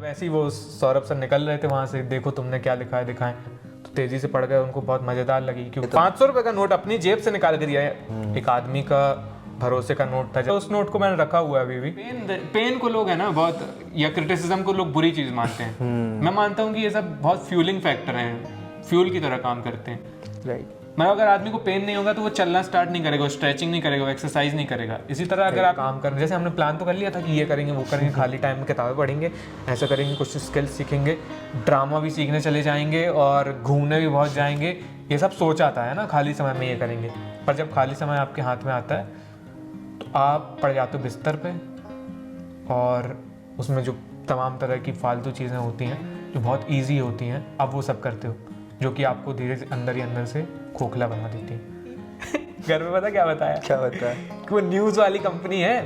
मतलब ऐसे ही वो सौरभ सर निकल रहे थे वहाँ से, देखो तुमने क्या लिखा है दिखाएं, तो तेजी से पढ़ गए, उनको बहुत मज़ेदार लगी क्योंकि 500 रुपये का नोट अपनी जेब से निकाल के दिया है, एक आदमी का भरोसे का नोट था। तो उस नोट को मैंने रखा हुआ है अभी भी। पेन को लोग है ना बहुत, या क्रिटिसिज्म को लोग बुरी चीज़ मानते हैं। मैं मानता हूँ कि ये सब बहुत फ्यूलिंग फैक्टर हैं, फ्यूल की तरह काम करते हैं। राइट। मतलब अगर आदमी को पेन नहीं होगा तो वो चलना स्टार्ट नहीं करेगा, स्ट्रेचिंग नहीं करेगा, एक्सरसाइज नहीं करेगा। इसी तरह अगर आप काम करें, जैसे हमने प्लान तो कर लिया था कि ये करेंगे वो करेंगे, खाली टाइम में किताबें पढ़ेंगे, ऐसा करेंगे, कुछ स्किल्स सीखेंगे, ड्रामा भी सीखने चले जाएंगे और घूमने भी बहुत जाएंगे, ये सब सोच आता है ना खाली समय में ये करेंगे। पर जब खाली समय आपके हाथ में आता है तो आप पड़ जाते हो बिस्तर पे और उसमें जो तमाम तरह की फालतू चीज़ें होती हैं जो बहुत ईजी होती हैं, आप वो सब करते हो जो कि आपको धीरे से अंदर ही अंदर से खोखला बना देती है। घर में पता क्या बताया? क्या बताया? कि वो न्यूज़ वाली कंपनी है,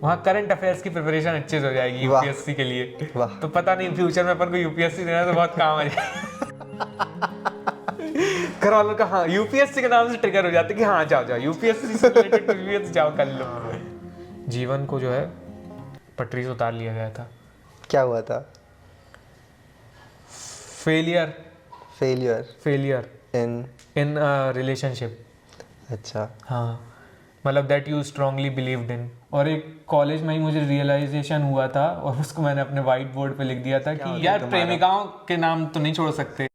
वहाँ करंट अफेयर्स की प्रिपरेशन अच्छे से हो जाएगी यूपीएससी के लिए। वाह। तो पता नहीं फ्यूचर में अपन को यूपीएससी देना तो बहुत काम आ जाएगा। घर वालों का हाँ यूपीएससी के नाम से ट्रिगर हो जाते कि हाँ जाओ जाओ यूपीएससी से रिलेटेड यूपीएससी जाओ कर लो। जीवन को जो है पटरी से उतार लिया गया था। क्या हुआ था? Failure failure in relationship. अच्छा। हाँ, मतलब that you strongly believed in. और एक कॉलेज में ही मुझे रियलाइजेशन हुआ था और उसको मैंने अपने वाइट बोर्ड पे लिख दिया था कि यार प्रेमिकाओं के नाम तो नहीं छोड़ सकते।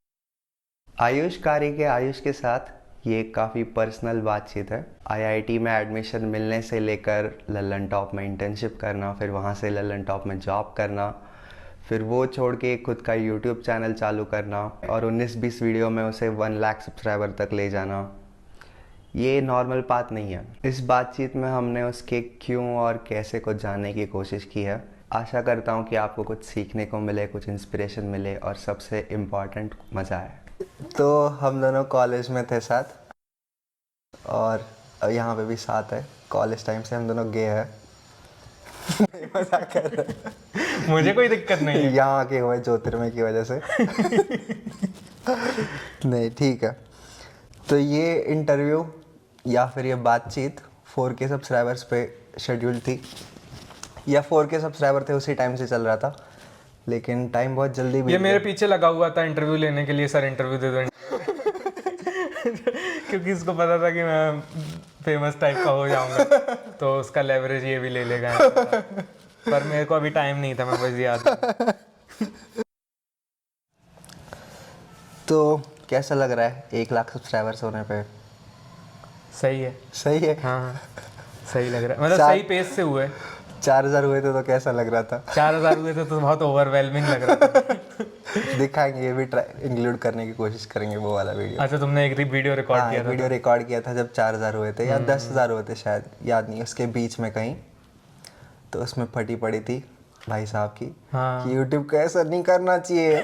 आयुष कारी के आयुष के साथ ये काफ़ी पर्सनल बातचीत है। आईआईटी में एडमिशन मिलने से लेकर लल्लन टॉप में इंटर्नशिप करना, फिर वहाँ से लल्लन टॉप में जॉब करना, फिर वो छोड़ के खुद का यूट्यूब चैनल चालू करना और 19-20 वीडियो में उसे 1 लाख सब्सक्राइबर तक ले जाना, ये नॉर्मल बात नहीं है। इस बातचीत में हमने उसके क्यों और कैसे को जानने की कोशिश की है। आशा करता हूँ कि आपको कुछ सीखने को मिले, कुछ इंस्पिरेशन मिले और सबसे इम्पॉर्टेंट मज़ा आए। तो हम दोनों कॉलेज में थे साथ और यहाँ पे भी साथ है। कॉलेज टाइम से हम दोनों गे हैं। मजाक कर रहे हैं। मुझे कोई दिक्कत नहीं है। यहाँ के हुए ज्योतिर्मय की वजह से। नहीं ठीक है। तो ये इंटरव्यू या फिर ये बातचीत 4K सब्सक्राइबर्स पे शेड्यूल थी, या 4K सब्सक्राइबर थे उसी टाइम से चल रहा था, लेकिन टाइम बहुत जल्दी भी ये मेरे पीछे लगा हुआ था इंटरव्यू लेने के लिए, सर इंटरव्यू दे दो। क्योंकि इसको पता था कि मैं फेमस टाइप का हो जाऊंगा तो उसका लेवरेज ये भी ले लेगा। पर मेरे को अभी टाइम नहीं था, मैं बस याद। तो कैसा लग रहा है 1 लाख सब्सक्राइबर्स होने पे? सही है। सही है। हाँ सही लग रहा है, मतलब सही पेस से हुए। 4000 हुए थे तो कैसा लग रहा था? 4000 हुए थे तो बहुत ओवरवेलमिंग लग रहा था। दिखाएंगे, ये भी इंक्लूड करने की कोशिश करेंगे वो वाला वीडियो। अच्छा, तुमने एक वीडियो रिकॉर्ड किया था? वीडियो रिकॉर्ड किया था जब 4000 हुए थे या 10,000 हुए थे शायद, याद नहीं, उसके बीच में कहीं। तो उसमें फटी पड़ी थी भाई साहब की कि यूट्यूब को ऐसा नहीं करना चाहिए।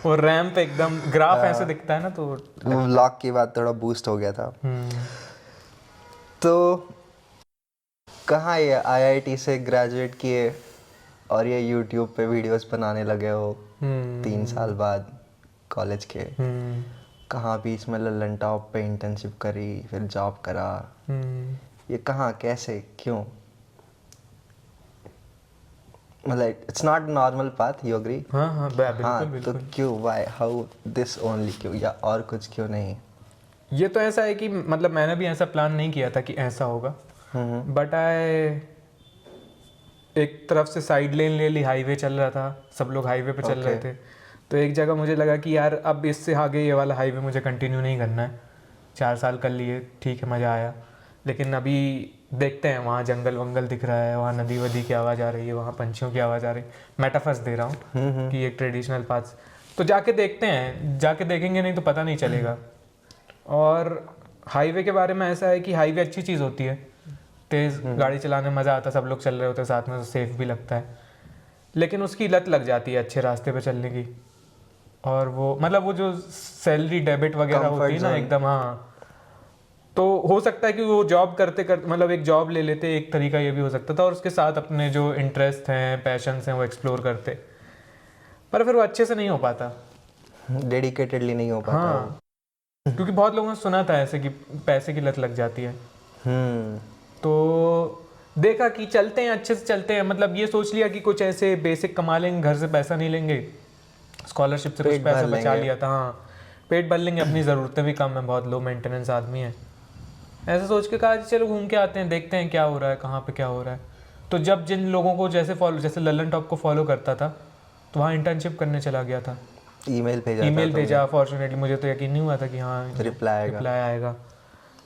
वो रैंप एकदम ग्राफ ऐसे दिखता है ना, तो व्लॉग की बात थोड़ा बूस्ट हो गया था। तो कहाँ ये आईआईटी से ग्रेजुएट किए और ये यूट्यूब पे वीडियोस बनाने लगे हो 3 साल बाद कॉलेज के? कहाँ बीच में लल्लन टॉप पे इंटर्नशिप करी, फिर जॉब करा, ये कहाँ, कैसे, क्यों? मतलब it's not normal path, you agree? हाँ बिल्कुल। तो क्यों, व्हाई, हाउ दिस ओनली, क्यों, या और कुछ क्यों नहीं? ये तो ऐसा है कि मतलब मैंने भी ऐसा प्लान नहीं किया था कि ऐसा होगा, बट एक तरफ से साइड लेन ले ली, हाईवे चल रहा था, सब लोग हाईवे पे चल रहे थे, तो एक जगह मुझे लगा कि यार अब इससे आगे ये वाला हाईवे मुझे कंटिन्यू नहीं करना है। 4 साल कर लिए, ठीक है, मज़ा आया, लेकिन अभी देखते हैं, वहाँ जंगल वंगल दिख रहा है, वहाँ नदी वदी की आवाज़ आ रही है, वहाँ पंछियों की आवाज़ आ रही है। मेटाफर्स दे रहा हूँ कि एक ट्रेडिशनल पाथ, तो जाके देखते हैं, जाके देखेंगे, नहीं तो पता नहीं चलेगा। और हाईवे के बारे में ऐसा है कि हाईवे अच्छी चीज़ होती है, तेज़ गाड़ी चलाने में मज़ा आता है, सब लोग चल रहे होते हैं साथ में, तो सेफ भी लगता है, लेकिन उसकी लत लग जाती है अच्छे रास्ते पे चलने की। और वो मतलब वो जो सैलरी डेबिट वगैरह होती है ना एकदम, हाँ, तो हो सकता है कि वो जॉब करते करते, मतलब एक जॉब ले लेते, एक तरीका ये भी हो सकता था, और उसके साथ अपने जो इंटरेस्ट हैं, पैशंस हैं, वो एक्सप्लोर करते, पर फिर वो अच्छे से नहीं हो पाता, डेडिकेटेडली नहीं हो पाता। हाँ, क्योंकि बहुत लोगों ने सुना था ऐसे कि पैसे की लत लग जाती है। तो देखा कि चलते हैं, अच्छे से चलते हैं, मतलब ये सोच लिया कि कुछ ऐसे बेसिक कमा लेंगे, घर से पैसा नहीं लेंगे, स्कॉलरशिप से कुछ पेट पैसा भर बचा लेंगे। लिया था, हाँ पेट भर लेंगे, अपनी ज़रूरतें भी कम है, बहुत लो मेंटेनेंस आदमी है, ऐसे सोच के कहा चलो घूम के आते हैं, देखते हैं क्या हो रहा है, कहाँ पे क्या हो रहा है। तो जब जिन लोगों को जैसे लल्लन टॉप को फॉलो करता था, तो वहाँ इंटर्नशिप करने चला गया था, ईमेल भेजा था ईमेल तुमने? भेजा, फॉर्चुनेटली मुझे तो यकीन नहीं हुआ था कि हाँ रिप्लाई आएगा। रिप्लाई आएगा,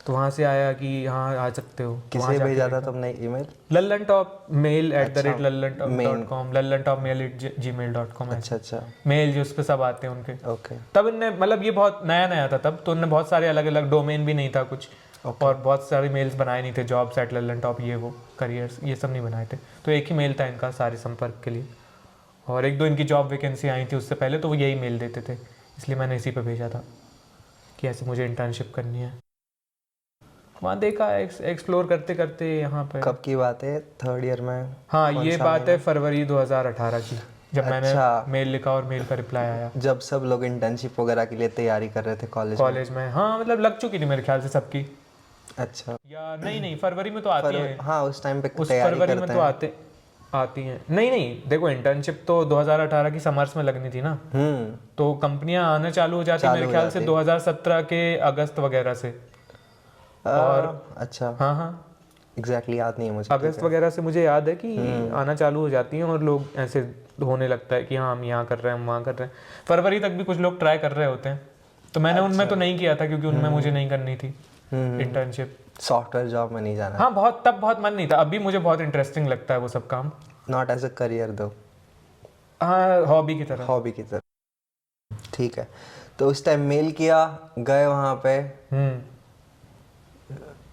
तो वहाँ से आया कि हाँ आ सकते हो, तो वहाँ किसे जाके भेजा था देखा। तुमने ईमेल? लल्लन टॉप मेल अच्छा, @lallantop.com, lallantopmail@gmail.com, अच्छा अच्छा, मेल जो उस पे सब आते हैं उनके। ओके तब इनने मतलब ये बहुत नया नया था तब, तो इनने बहुत सारे अलग अलग डोमेन भी नहीं था कुछ, और बहुत सारे मेल्स बनाए नहीं थे, जॉब्स @lallantop ये वो करियर्स ये सब नहीं बनाए थे, तो एक ही मेल था इनका सारे संपर्क के लिए, और एक दो इनकी जॉब वैकेंसी आई थी उससे पहले, तो वो यही मेल देते थे, इसलिए मैंने इसी पे भेजा था कि ऐसे मुझे इंटर्नशिप करनी है। वहाँ देखा एक्सप्लोर करते करते यहाँ पे। कब की बात है? थर्ड ईयर में? हाँ कौन ये सा बात है महीना? फरवरी 2018 की, जब मैंने अच्छा। मेल लिखा और मेल का रिप्लाई आया। जब सब लोग इंटर्नशिप वगैरह के लिए तैयारी कर रहे थे कॉलेज में? कॉलेज में हाँ, मतलब लग चुकी थी मेरे ख्याल से सबकी, अच्छा। या नहीं नहीं फरवरी में तो आती है, हाँ, उस टाइम पे उस तैयारी फरवरी में करते तो हैं। आती हैं, नहीं नहीं देखो इंटर्नशिप तो 2018 की समर्स में लगनी थी ना, तो कंपनियां आने चालू हो जाती मेरे हो ख्याल से जाती। 2017 के अगस्त वगैरह से, और अच्छा, हाँ हाँ एग्जैक्टली याद नहीं है मुझे। अगस्त वगैरह से मुझे याद है कि आना चालू हो जाती हैं, और लोग ऐसे होने लगता है कि हाँ हम यहाँ कर रहे हैं, हम वहाँ कर रहे हैं। फरवरी तक भी कुछ लोग ट्राई कर रहे होते हैं, तो मैंने उनमें तो नहीं किया था, क्योंकि उनमें मुझे नहीं करनी थी इंटर्नशिप। सॉफ्टवेयर जॉब में नहीं जाना? हाँ बहुत, तब बहुत मन नहीं था, अभी मुझे बहुत इंटरेस्टिंग लगता है वो सब काम, नॉट एज अ करियर दो, हाँ हॉबी की तरह। हॉबी की तरह। ठीक है, तो उस टाइम मेल किया, गए वहाँ पे,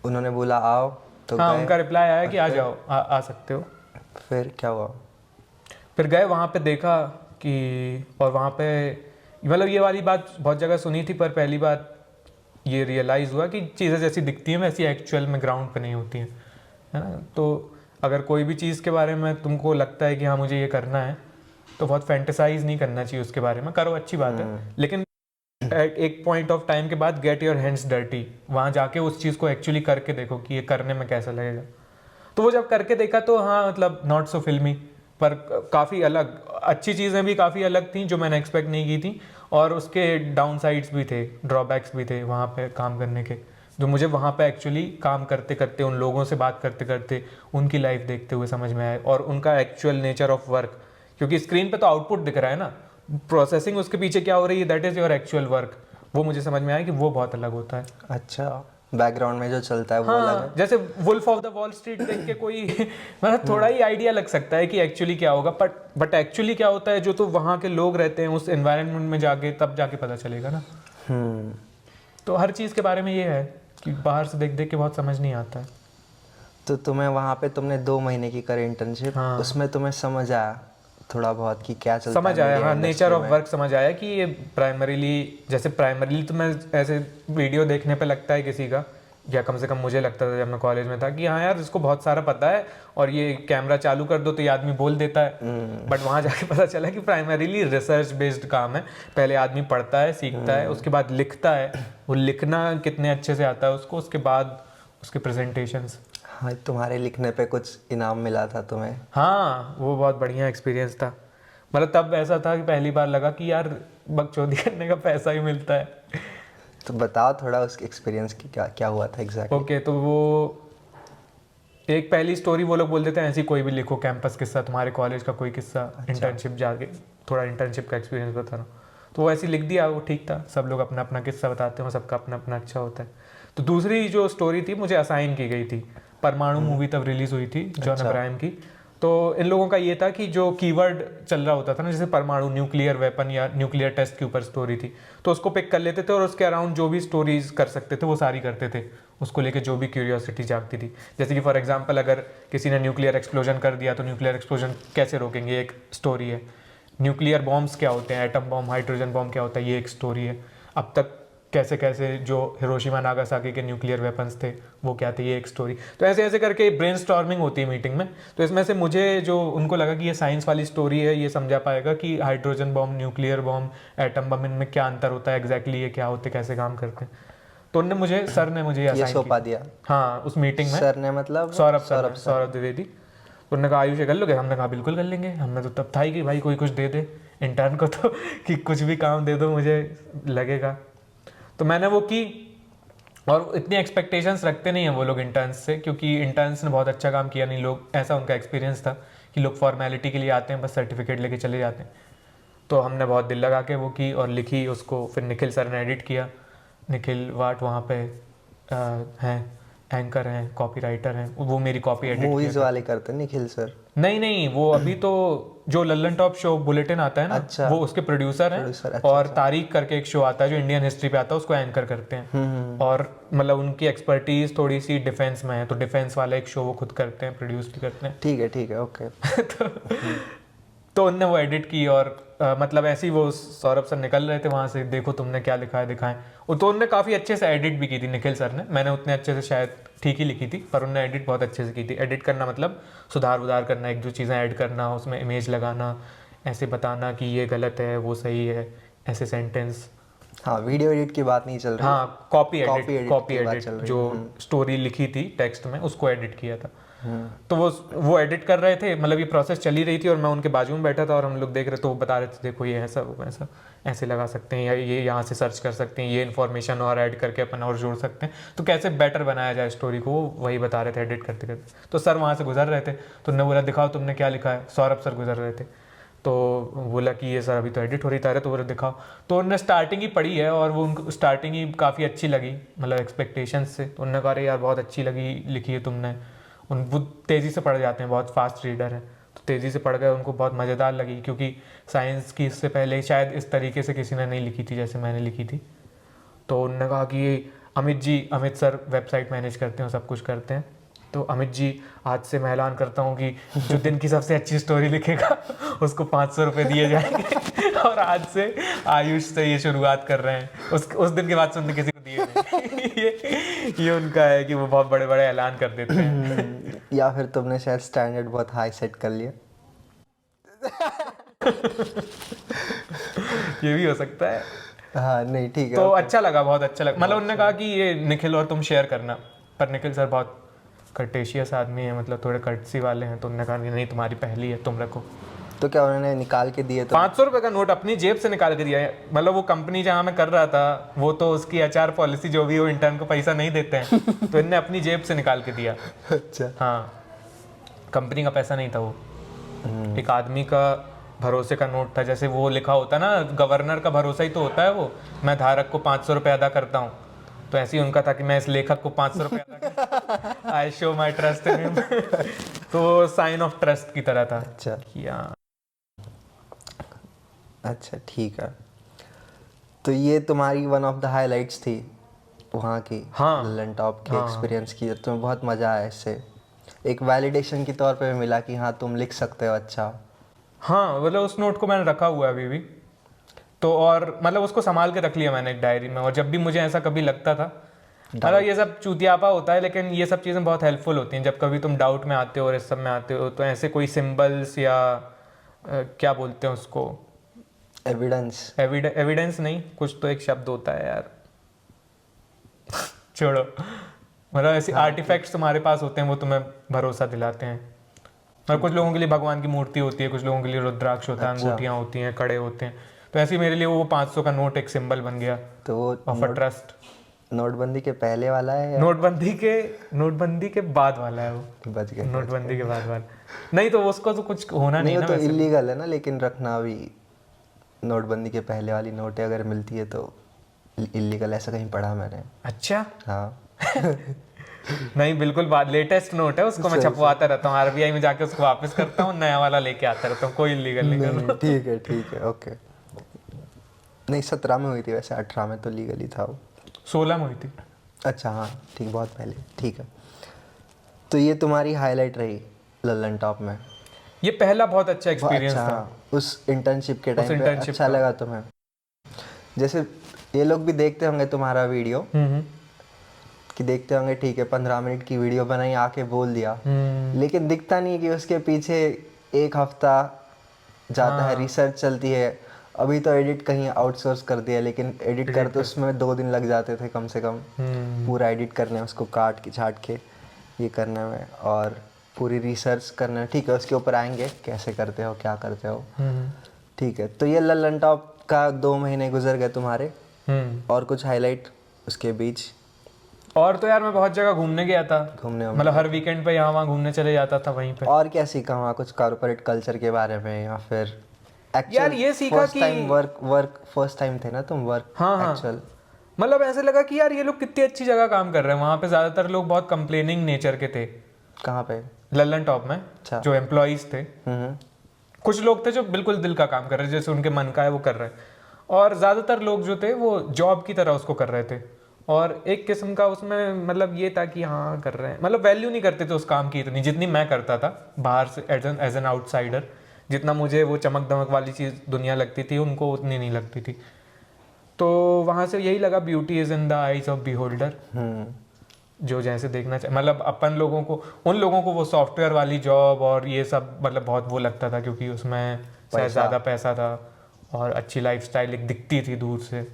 उन्होंने बोला आओ, तो हाँ गए? उनका रिप्लाई आया कि आ जाओ, आ सकते हो। फिर क्या हुआ? फिर गए वहाँ पे, देखा कि, और वहाँ पे मतलब ये वाली बात बहुत जगह सुनी थी, पर पहली बात ये रियलाइज़ हुआ कि चीज़ें जैसी दिखती हैं वैसी एक्चुअल में ग्राउंड पे नहीं होती हैं, है ना। तो अगर कोई भी चीज़ के बारे में तुमको लगता है कि हाँ मुझे ये करना है, तो बहुत फैंटेसाइज नहीं करना चाहिए उसके बारे में, करो अच्छी बात है, लेकिन एक पॉइंट ऑफ टाइम के बाद गेट योर हैंड्स डर्टी, वहाँ जाके उस चीज़ को एक्चुअली करके देखो कि ये करने में कैसा लगेगा। तो वो जब करके देखा तो हाँ मतलब नॉट सो फिल्मी, पर काफ़ी अलग, अच्छी चीज़ें भी काफ़ी अलग थी जो मैंने एक्सपेक्ट नहीं की थी, और उसके डाउन साइड्स भी थे, ड्रॉबैक्स भी थे वहाँ पे काम करने के, जो मुझे वहाँ पे एक्चुअली काम करते करते, उन लोगों से बात करते करते, उनकी लाइफ देखते हुए समझ में आए, और उनका एक्चुअल नेचर ऑफ वर्क, क्योंकि स्क्रीन पे तो आउटपुट दिख रहा है ना, प्रोसेसिंग उसके पीछे क्या हो रही है, that is your actual work, वो मुझे समझ में आया कि वो बहुत अलग होता है। अच्छा, बैकग्राउंड में जो चलता है वो अलग है। हाँ जैसे Wolf of the Wall Street देख के कोई मतलब थोड़ा ही आइडिया लग सकता है कि एक्चुअली क्या होगा, बट एक्चुअली क्या होता है जो तो वहाँ के लोग रहते हैं उस एनवायरनमेंट में जाके, तब जाके पता चलेगा ना। तो हर चीज़ के बारे में ये है कि बाहर से देख देख के बहुत समझ नहीं आता है। तो तुम्हें वहाँ पे तुमने 2 महीने की करी इंटर्नशिप, हाँ। उसमें तुम्हें समझ आया थोड़ा बहुत कि क्या चलता समझ है आया, media हाँ industry नेचर ऑफ में? वर्क समझ आया कि ये प्राइमरीली तो मैं ऐसे वीडियो देखने पे लगता है किसी का, या कम से कम मुझे लगता था जब मैं कॉलेज में था कि हाँ यार इसको बहुत सारा पता है, और ये कैमरा चालू कर दो तो ये आदमी बोल देता है, बट वहाँ जाके पता चला कि प्राइमरीली रिसर्च बेस्ड काम है। पहले आदमी पढ़ता है, सीखता है, उसके बाद लिखता है, वो लिखना कितने अच्छे से आता है उसको, उसके बाद उसके प्रेजेंटेशंस। हाँ, तुम्हारे लिखने पे कुछ इनाम मिला था तुम्हें? हाँ वो बहुत बढ़िया एक्सपीरियंस था, मतलब तब ऐसा था कि पहली बार लगा कि यार बकचोदी करने का पैसा ही मिलता है। तो बताओ थोड़ा उस एक्सपीरियंस की, क्या क्या हुआ था एग्जैक्टली? ओके तो वो एक पहली स्टोरी वो लोग बोल देते हैं ऐसी, कोई भी लिखो कैंपस किस्सा, तुम्हारे कॉलेज का कोई किस्सा, इंटर्नशिप जाके थोड़ा इंटर्नशिप का एक्सपीरियंस बता रहा हूँ, तो वो ऐसे लिख दिया, वो ठीक था, सब लोग अपना अपना किस्सा बताते हैं, सबका अपना अपना अच्छा होता है। तो दूसरी जो स्टोरी थी मुझे असाइन की गई थी, परमाणु मूवी तब रिलीज हुई थी जॉन अब्राहम की। तो इन लोगों का ये था कि जो कीवर्ड चल रहा होता था ना, जैसे परमाणु, न्यूक्लियर वेपन या न्यूक्लियर टेस्ट के ऊपर स्टोरी थी, तो उसको पिक कर लेते थे और उसके अराउंड जो भी स्टोरीज कर सकते थे वो सारी करते थे, उसको लेके जो भी क्यूरियोसिटी जागती थी। जैसे कि फॉर एग्जांपल अगर किसी ने न्यूक्लियर एक्सप्लोजन कर दिया तो न्यूक्लियर एक्सप्लोजन कैसे रोकेंगे, एक स्टोरी है। न्यूक्लियर बॉम्ब्स क्या होते हैं, एटम बॉम्ब, हाइड्रोजन बॉम्ब क्या होता है, ये एक स्टोरी है। अब तक कैसे कैसे जो हिरोशिमा नागासाकी के न्यूक्लियर वेपन्स थे वो क्या थे, ये एक स्टोरी। तो ऐसे ऐसे करके ब्रेनस्टॉर्मिंग होती है मीटिंग में। तो इसमें से मुझे जो उनको लगा कि ये साइंस वाली स्टोरी है, ये समझा पाएगा कि hydrogen bomb, nuclear bomb, atom bomb, इनमें क्या अंतर होता है एग्जैक्टली, ये क्या होते, कैसे काम करते हैं। तो उनने मुझे सर ने मुझे ये assign सौंपा किया। दिया हाँ उस मीटिंग में सर ने, मतलब सौरभ द्विवेदी। तो उन्होंने कहा आयुष ये कर लोगे? हमने कहा बिल्कुल कर लेंगे। हमने तो तब था ही कि भाई कोई कुछ दे दे इंटर्न को, तो कि कुछ भी काम दे दो मुझे लगेगा। तो मैंने वो की, और इतनी एक्सपेक्टेशंस रखते नहीं हैं वो लोग इंटर्न्स से, क्योंकि इंटर्न्स ने बहुत अच्छा काम किया नहीं, लोग ऐसा उनका एक्सपीरियंस था कि लोग फॉर्मेलिटी के लिए आते हैं, बस सर्टिफिकेट लेके चले जाते हैं। तो हमने बहुत दिल लगा के वो की और लिखी उसको। फिर निखिल सर ने एडिट किया। निखिल वाट वहाँ पे हैं, एंकर हैं, कॉपी राइटर हैं, वो मेरी कॉपी एडिट मूवीज वाले करते हैं निखिल सर। नहीं, वो अभी तो जो लल्लन टॉप शो बुलेटिन आता है ना, अच्छा। वो उसके प्रोड्यूसर हैं। प्रोड्यूसर, अच्छा, और तारीख करके एक शो आता है जो इंडियन हिस्ट्री पे आता है, उसको एंकर करते हैं। और मतलब उनकी एक्सपर्टीज थोड़ी सी डिफेंस में है, तो डिफेंस वाला एक शो वो खुद करते हैं, प्रोड्यूस भी करते हैं। ठीक है ओके। तो उनने वो एडिट की, और मतलब ऐसे ही वो सौरभ सर निकल रहे थे वहाँ से, देखो तुमने क्या लिखा है दिखाएं। तो उनने काफ़ी अच्छे से एडिट भी की थी निखिल सर ने। मैंने उतने अच्छे से शायद ठीक ही लिखी थी, पर उनने एडिट बहुत अच्छे से की थी। एडिट करना मतलब सुधार उधार करना, एक दो चीज़ें ऐड करना, उसमें इमेज लगाना, ऐसे बताना कि ये गलत है वो सही है, ऐसे सेंटेंस। हाँ वीडियो एडिट की बात नहीं चल रही। हाँ कॉपी की बात एडिट चल रही। जो स्टोरी लिखी थी टेक्स्ट में, उसको एडिट किया था। तो वो एडिट कर रहे थे, मतलब ये प्रोसेस चली रही थी और मैं उनके बाजू में बैठा था और हम लोग देख रहे, तो वो बता रहे थे देखो ये ऐसा वो ऐसा, ऐसे लगा सकते हैं, या ये यहाँ से सर्च कर सकते हैं, ये इन्फॉर्मेशन और ऐड करके अपन और जोड़ सकते हैं, तो कैसे बेटर बनाया जाए स्टोरी को, वही बता रहे थे एडिट करते करते। तो सर वहाँ से गुजर रहे थे, तो उन्होंने बोला दिखाओ तुमने क्या लिखा है। सौरभ सर गुजर रहे थे, तो बोला कि ये सर अभी तो एडिट हो रही था, तो बोला दिखाओ। तो उन्होंने स्टार्टिंग ही पढ़ी है और वो उनको स्टार्टिंग ही काफ़ी अच्छी लगी, मतलब एक्सपेक्टेशंस से। तो उन्होंने कहा अरे यार बहुत अच्छी लगी लिखी है तुमने। वो तेज़ी से पढ़ जाते हैं, बहुत फास्ट रीडर है, तो तेज़ी से पढ़ गए, उनको बहुत मज़ेदार लगी, क्योंकि साइंस की इससे पहले शायद इस तरीके से किसी ने नहीं लिखी थी जैसे मैंने लिखी थी। तो उन्होंने कहा कि ये अमित सर वेबसाइट मैनेज करते हैं, सब कुछ करते हैं, तो अमित जी आज से मैं ऐलान करता हूँ कि जो दिन की सबसे अच्छी स्टोरी लिखेगा उसको 500 रुपये दिए जाएंगे। और आज से आयुष से ये शुरुआत कर रहे हैं। उस दिन के बाद से उन्होंने किसी को दिए नहीं। ये उनका है कि वो बहुत बड़े बड़े ऐलान कर देते हैं। या फिर तुमने शायद स्टैंडर्ड बहुत हाई सेट कर लिया। ये भी हो सकता है। हाँ नहीं ठीक है। तो अच्छा लगा, बहुत अच्छा लगा। मतलब उन्होंने कहा कि ये निखिल और तुम शेयर करना, पर निखिल सर बहुत कर्टेशियस आदमी है, मतलब थोड़े कर्टसी वाले हैं, तो उन्होंने कहा नहीं तुम्हारी पहली है तुम रखो। तो क्या उन्होंने निकाल के दिए? तो 500 रुपये का नोट अपनी जेब से निकाल के दिया है। मतलब वो कंपनी जहाँ मैं कर रहा था, वो तो उसकी एचआर पॉलिसी जो भी हो, इंटर्न को पैसा नहीं देते हैं, तो इनने अपनी जेब से निकाल के दिया। अच्छा। हाँ कंपनी का पैसा नहीं था वो, एक आदमी का भरोसे का नोट था। जैसे वो लिखा होता ना, गवर्नर का भरोसा ही तो होता है वो, मैं धारक को 500 रुपये अदा करता हूँ, तो ऐसे ही उनका था कि मैं इस लेखक को 500 रुपये अदा करता, I show my trust in him. तो साइन ऑफ ट्रस्ट की तरह था। अच्छा हाँ। अच्छा ठीक है। तो ये तुम्हारी वन ऑफ द हाइलाइट्स थी वहाँ की, हाँ लल्लन टॉप के हाँ। एक्सपीरियंस की। तुम्हें बहुत मज़ा आया इससे, एक वैलिडेशन की तौर पे मिला कि हाँ तुम लिख सकते हो अच्छा। हाँ मतलब उस नोट को मैंने रखा हुआ है अभी भी, तो और मतलब उसको संभाल के रख लिया मैंने एक डायरी में। और जब भी मुझे ऐसा कभी लगता था, मतलब ये सब चूतियापा होता है, लेकिन ये सब चीज़ें बहुत हेल्पफुल होती हैं। जब कभी तुम डाउट में आते हो और इस सब में आते हो, तो ऐसे कोई सिंबल्स या क्या बोलते हैं उसको, एविडेंस नहीं, कुछ तो एक शब्द होता है यार, छोड़ो। मतलब ऐसे आर्टिफैक्ट्स तुम्हारे पास होते हैं, वो तुम्हें भरोसा दिलाते हैं। और कुछ लोगों के लिए भगवान की मूर्ति होती है, कुछ लोगों के लिए रुद्राक्ष होता है, अंगूठियाँ होती हैं, कड़े होते हैं। तो ऐसे ही मेरे लिए वो 500 का नोट एक सिंबल बन गया, तो वो ऑफ अ ट्रस्ट। नोटबंदी के पहले वाला है या नोटबंदी के बाद वाला है वो। बच गए? नोटबंदी के बाद वाला नहीं, तो उसको तो कुछ होना नहीं वो ना तो वैसे। इलीगल है ना, लेकिन रखना भी। नोटबंदी के पहले वाली नोटें अगर मिलती है तो इलीगल, ऐसा कहीं पढ़ा मैंने। अच्छा हाँ। नहीं बिल्कुल बात, लेटेस्ट नोट है, उसको मैं छपवाता रहता हूँ आरबीआई में जाके, उसको वापस करता हूँ, नया वाला लेके आता रहता हूँ, कोई इलीगल नहीं करना। ठीक है ओके। नहीं 17 में हुई थी वैसे, 18 में तो लीगल ही था वो। 16 में हुई थी। अच्छा हाँ ठीक, बहुत पहले, ठीक है। तो ये तुम्हारी हाईलाइट रही लल्लन टॉप में। ये पहला बहुत अच्छा एक्सपीरियंस अच्छा, था उस इंटर्नशिप के टाइम पे internship अच्छा का। लगा तुम्हें? जैसे ये लोग भी देखते होंगे तुम्हारा वीडियो, कि देखते होंगे ठीक है 15 मिनट की वीडियो बनाई, आके बोल दिया, लेकिन दिखता नहीं कि उसके पीछे एक हफ्ता जाता है, रिसर्च चलती है, अभी तो एडिट कहीं आउटसोर्स कर दिया, लेकिन एडिट करते उसमें 2 दिन लग जाते थे कम से कम, पूरा एडिट करने में, उसको काट के छाट के ये करने में, और पूरी रिसर्च करने में। ठीक है, उसके ऊपर आएंगे कैसे करते हो, क्या करते हो। ठीक है, तो ये लल्लन टॉप का 2 महीने गुजर गए तुम्हारे, और कुछ हाईलाइट उसके बीच? और तो यार मैं बहुत जगह घूमने गया था, घूमने मतलब हर वीकेंड पे यहाँ वहाँ घूमने चले जाता था वहीं पे। और क्या सीखा वहाँ, कुछ कॉर्पोरेट कल्चर के बारे में, या फिर यार ये सीखा कि वर्क फर्स्ट टाइम थे ना तुम, वर्क एक्चुअल? मतलब ऐसे लगा कि यार ये लोग कितनी अच्छी जगह काम कर रहे हैं। वहाँ पे ज़्यादातर लोग बहुत कंप्लेनिंग नेचर के थे। कहाँ पे? लल्लन टॉप में। अच्छा। जो एम्प्लॉयज़ थे, कुछ लोग थे जो बिल्कुल दिल का काम कर रहे, जैसे उनके मन का है वो कर रहे हैं, और ज़्यादातर लोग जो थे वो जॉब की तरह उसको कर रहे थे। और एक किस्म का उसमें मतलब ये था कि हाँ कर रहे हैं, मतलब वैल्यू नहीं करते थे उस काम की इतनी जितनी मैं करता था बाहर से एज एन आउटसाइडर। जितना मुझे वो चमक दमक वाली चीज़ दुनिया लगती थी, उनको उतनी नहीं लगती थी। तो वहाँ से यही लगा, beauty is in the eyes of beholder. जो जैसे देखना चाहिए, मतलब अपन लोगों को, उन लोगों को वो सॉफ्टवेयर वाली जॉब और ये सब मतलब बहुत वो लगता था, क्योंकि उसमें शायद ज़्यादा पैसा था और अच्छी लाइफस्टाइल एक दिखती थी दूर से।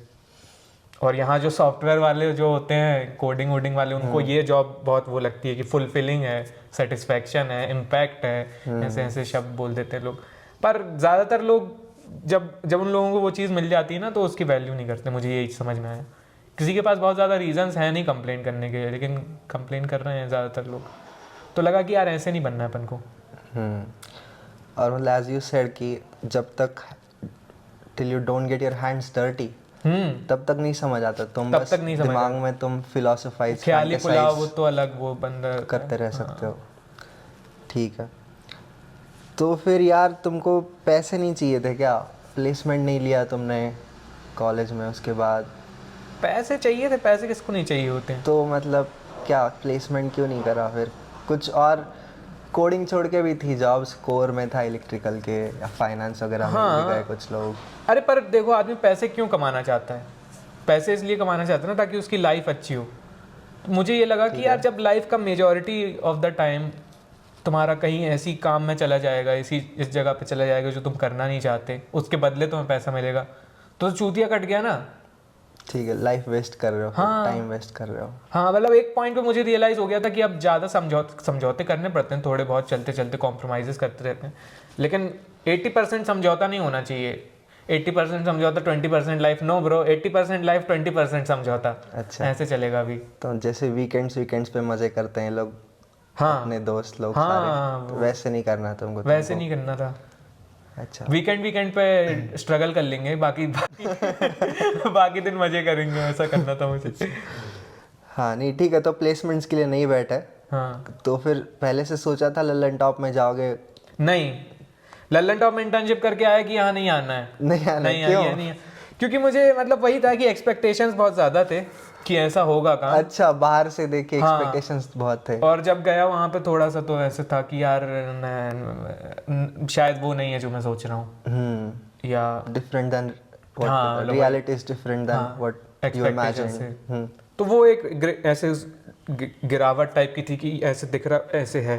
और यहाँ जो सॉफ्टवेयर वाले जो होते हैं, कोडिंग वोडिंग वाले, उनको ये जॉब बहुत वो लगती है कि फुलफिलिंग है, सेटिस्फैक्शन है, इम्पैक्ट है, ऐसे ऐसे शब्द बोल देते हैं लोग। पर ज़्यादातर लोग जब उन लोगों को वो चीज़ मिल जाती है ना, तो उसकी वैल्यू नहीं करते। मुझे यही समझ में आया। किसी के पास बहुत ज़्यादा रीजंस हैं नहीं कंप्लेन करने के, लेकिन कंप्लेन कर रहे हैं ज़्यादातर लोग। तो लगा कि यार ऐसे नहीं बनना है अपन को। और मतलब एज यू सेड कि जब तक till you don't get your hands dirty, तब तक नहीं समझ आता, तुम तब बस तक नहीं समझ दिमाग में तुम फिलोसोफाइज, ख्याली पुलाव वो तो अलग वो बंदा करते रह सकते हो। ठीक है, तो फिर यार तुमको पैसे नहीं चाहिए थे क्या? प्लेसमेंट नहीं लिया तुमने कॉलेज में उसके बाद? पैसे चाहिए थे, पैसे किसको नहीं चाहिए होते हैं। तो मतलब क्या प्लेसमेंट क्यों नहीं करा फिर? कुछ और कोडिंग छोड़ के भी थी जॉब्स, कोर में था इलेक्ट्रिकल के, या फाइनेंस वगैरह में भी गए कुछ लोग। अरे पर देखो, आदमी पैसे क्यों कमाना चाहता है? पैसे इसलिए कमाना चाहता है ना ताकि उसकी लाइफ अच्छी हो। तो मुझे ये लगा कि यार जब लाइफ का मेजॉरिटी ऑफ द टाइम तुम्हारा कहीं ऐसी काम में चला जाएगा, इस जगह पे चला जाएगा जो तुम करना नहीं चाहते, उसके बदले तुम्हें पैसा मिलेगा, तो चूतिया कट गया ना। ठीक है, लाइफ वेस्ट कर रहे हो, टाइम वेस्ट कर रहे हो। हाँ, मतलब एक पॉइंट पे मुझे रियलाइज़ हो गया था कि अब ज़्यादा समझौते करने पड़ते हैं, थोड़े बहुत चलते चलते कॉम्प्रोमाइज़ करते रहते हैं, लेकिन 80% समझौता नहीं होना चाहिए। 80% समझौता, 20% लाइफ। नो ब्रो, 80% लाइफ, 20% समझौता। अच्छा, ऐसे चलेगा अभी। तो जैसे वीकेंड्स पे मजे करते हैं लोग, हाँ, अपने दोस्त लोग हाँ, सारे, तो वैसे नहीं करना तुमको? वैसे नहीं करना था। अच्छा, वीकेंड पे स्ट्रगल कर लेंगे, बाकी बाकी दिन मजे करेंगे, ऐसा करना था मुझे। हाँ नहीं ठीक है, तो प्लेसमेंट्स के लिए नहीं बैठे। हाँ, तो फिर पहले से सोचा था लल्लन टॉप में जाओगे? नहीं, लल्लन टॉप में इंटर्नशिप करके आया कि यहाँ नहीं आना है। नहीं आना, क्यों? नहीं, क्योंकि मुझे मतलब वही था कि एक्सपेक्टेशंस बहुत ज़्यादा थे कि ऐसा होगा काम। अच्छा, बाहर से देखे एक्सपेक्टेशंस बहुत थे। और जब गया वहाँ पे थोड़ा सा तो ऐसे था कि यार शायद वो नहीं है जो मैं सोच रहा हूँ, या different than what reality is, different than what you imagine. तो वो एक ऐसे गिरावट टाइप की थी कि ऐसे दिख रहा ऐसे है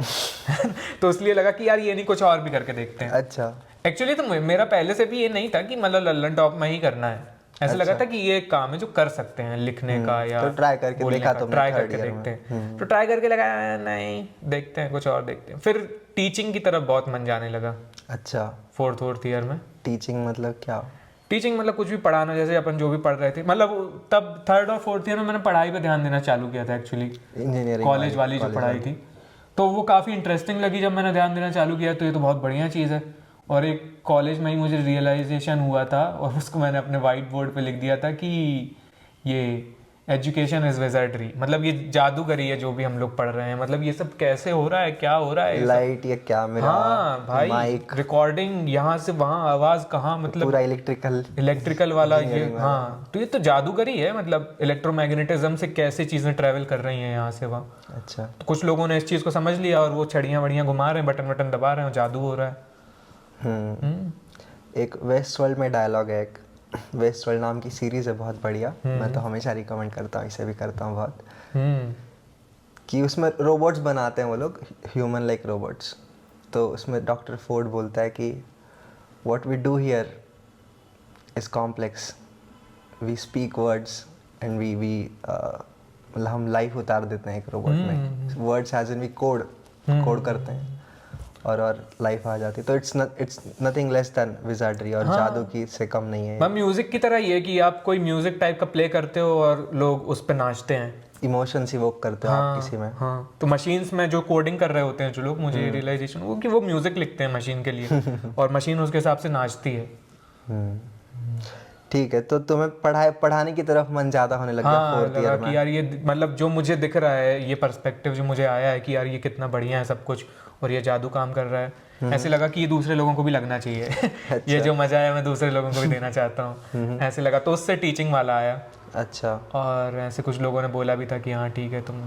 तो इसलिए लगा कि यार ये नहीं, कुछ और भी करके देखते हैं। अच्छा, एक्चुअली तो मेरा पहले से भी ये नहीं था कि मतलब लल्लन टॉप में ही करना है। ऐसा लगा था कि ये एक काम है जो कर सकते हैं, लिखने का या तो ट्राई करके देखा तुमने? ट्राई करके देखते हैं। तो ट्राई करके लगा नहीं, देखते हैं कुछ और देखते हैं। फिर टीचिंग की तरफ बहुत मन जाने लगा। अच्छा, फोर्थ ईयर में। टीचिंग मतलब क्या? टीचिंग मतलब कुछ भी पढ़ाना, जैसे अपन जो भी पढ़ रहे थे, मतलब तब 3rd और 4th ईयर में मैंने पढ़ाई पे ध्यान देना चालू किया था एक्चुअली, इंजीनियरिंग कॉलेज वाली जो पढ़ाई थी। तो वो काफ़ी इंटरेस्टिंग लगी जब मैंने ध्यान देना चालू किया, तो ये तो बहुत बढ़िया चीज़ है। और एक कॉलेज में ही मुझे रियलाइजेशन हुआ था, और उसको मैंने अपने वाइट बोर्ड पे लिख दिया था कि ये एजुकेशन इज विज़ार्डरी, मतलब ये जादूगरी है जो भी हम लोग पढ़ रहे हैं। मतलब ये सब कैसे हो रहा है, क्या हो रहा है, लाइट या कैमरा, हाँ भाई, माइक, रिकॉर्डिंग, यहाँ से वहाँ आवाज़ कहाँ, मतलब पूरा इलेक्ट्रिकल वाला ये। हाँ, तो ये तो जादूगरी है, मतलब इलेक्ट्रोमैग्नेटिज्म से कैसे चीज़ें ट्रैवल कर रही हैं यहाँ से वहाँ। अच्छा, तो कुछ लोगों ने इस चीज़ को समझ लिया और वो छड़ियाँ वड़ियाँ घुमा रहे हैं, बटन वटन दबा रहे हैं, जादू हो रहा है। एक वेस्ट वर्ल्ड में डायलॉग है, एक वेस्ट वर्ल्ड नाम की सीरीज है, बहुत बढ़िया। मैं तो हमेशा रिकमेंड करता हूँ, इसे भी करता हूँ बहुत, कि उसमें रोबोट्स बनाते हैं वो लोग, ह्यूमन लाइक रोबोट्स। तो उसमें डॉक्टर फोर्ड बोलता है कि what we do here is complex. We speak words and we मतलब हम लाइफ उतार देते हैं एक रोबोट में. Words as in we code करते हैं और लाइफ आ जाती है. तो it's nothing less than wizardry और जादू की से कम नहीं है. मैम म्यूजिक की तरह ही है कि आप कोई म्यूजिक टाइप का प्ले करते हो और लोग उस पर नाचते हैं. इमोशंस इवोक करते हो आप किसी में. हाँ, तो मशीन्स में जो कोडिंग कर रहे होते हैं जो लोग, मुझे रियलाइजेशन वो कि वो म्यूजिक लिखते हैं मशीन के लिए और मशीन उसके हिसाब से नाचती है. ठीक है. तो तुम्हें पढ़ाने की तरफ मन ज्यादा होने लग गया फोर्थ ईयर में. कि यार ये मतलब जो मुझे दिख रहा है, ये पर्सपेक्टिव जो मुझे आया है कि यार ये कितना बढ़िया है सब कुछ और ये जादू काम कर रहा है, ऐसे लगा कि ये दूसरे लोगों को भी लगना चाहिए. अच्छा. ये जो मजा है मैं दूसरे लोगों को भी देना चाहता हूँ. ऐसे लगा तो उससे टीचिंग वाला आया. अच्छा. और ऐसे कुछ लोगों ने बोला भी था कि हाँ ठीक है तुम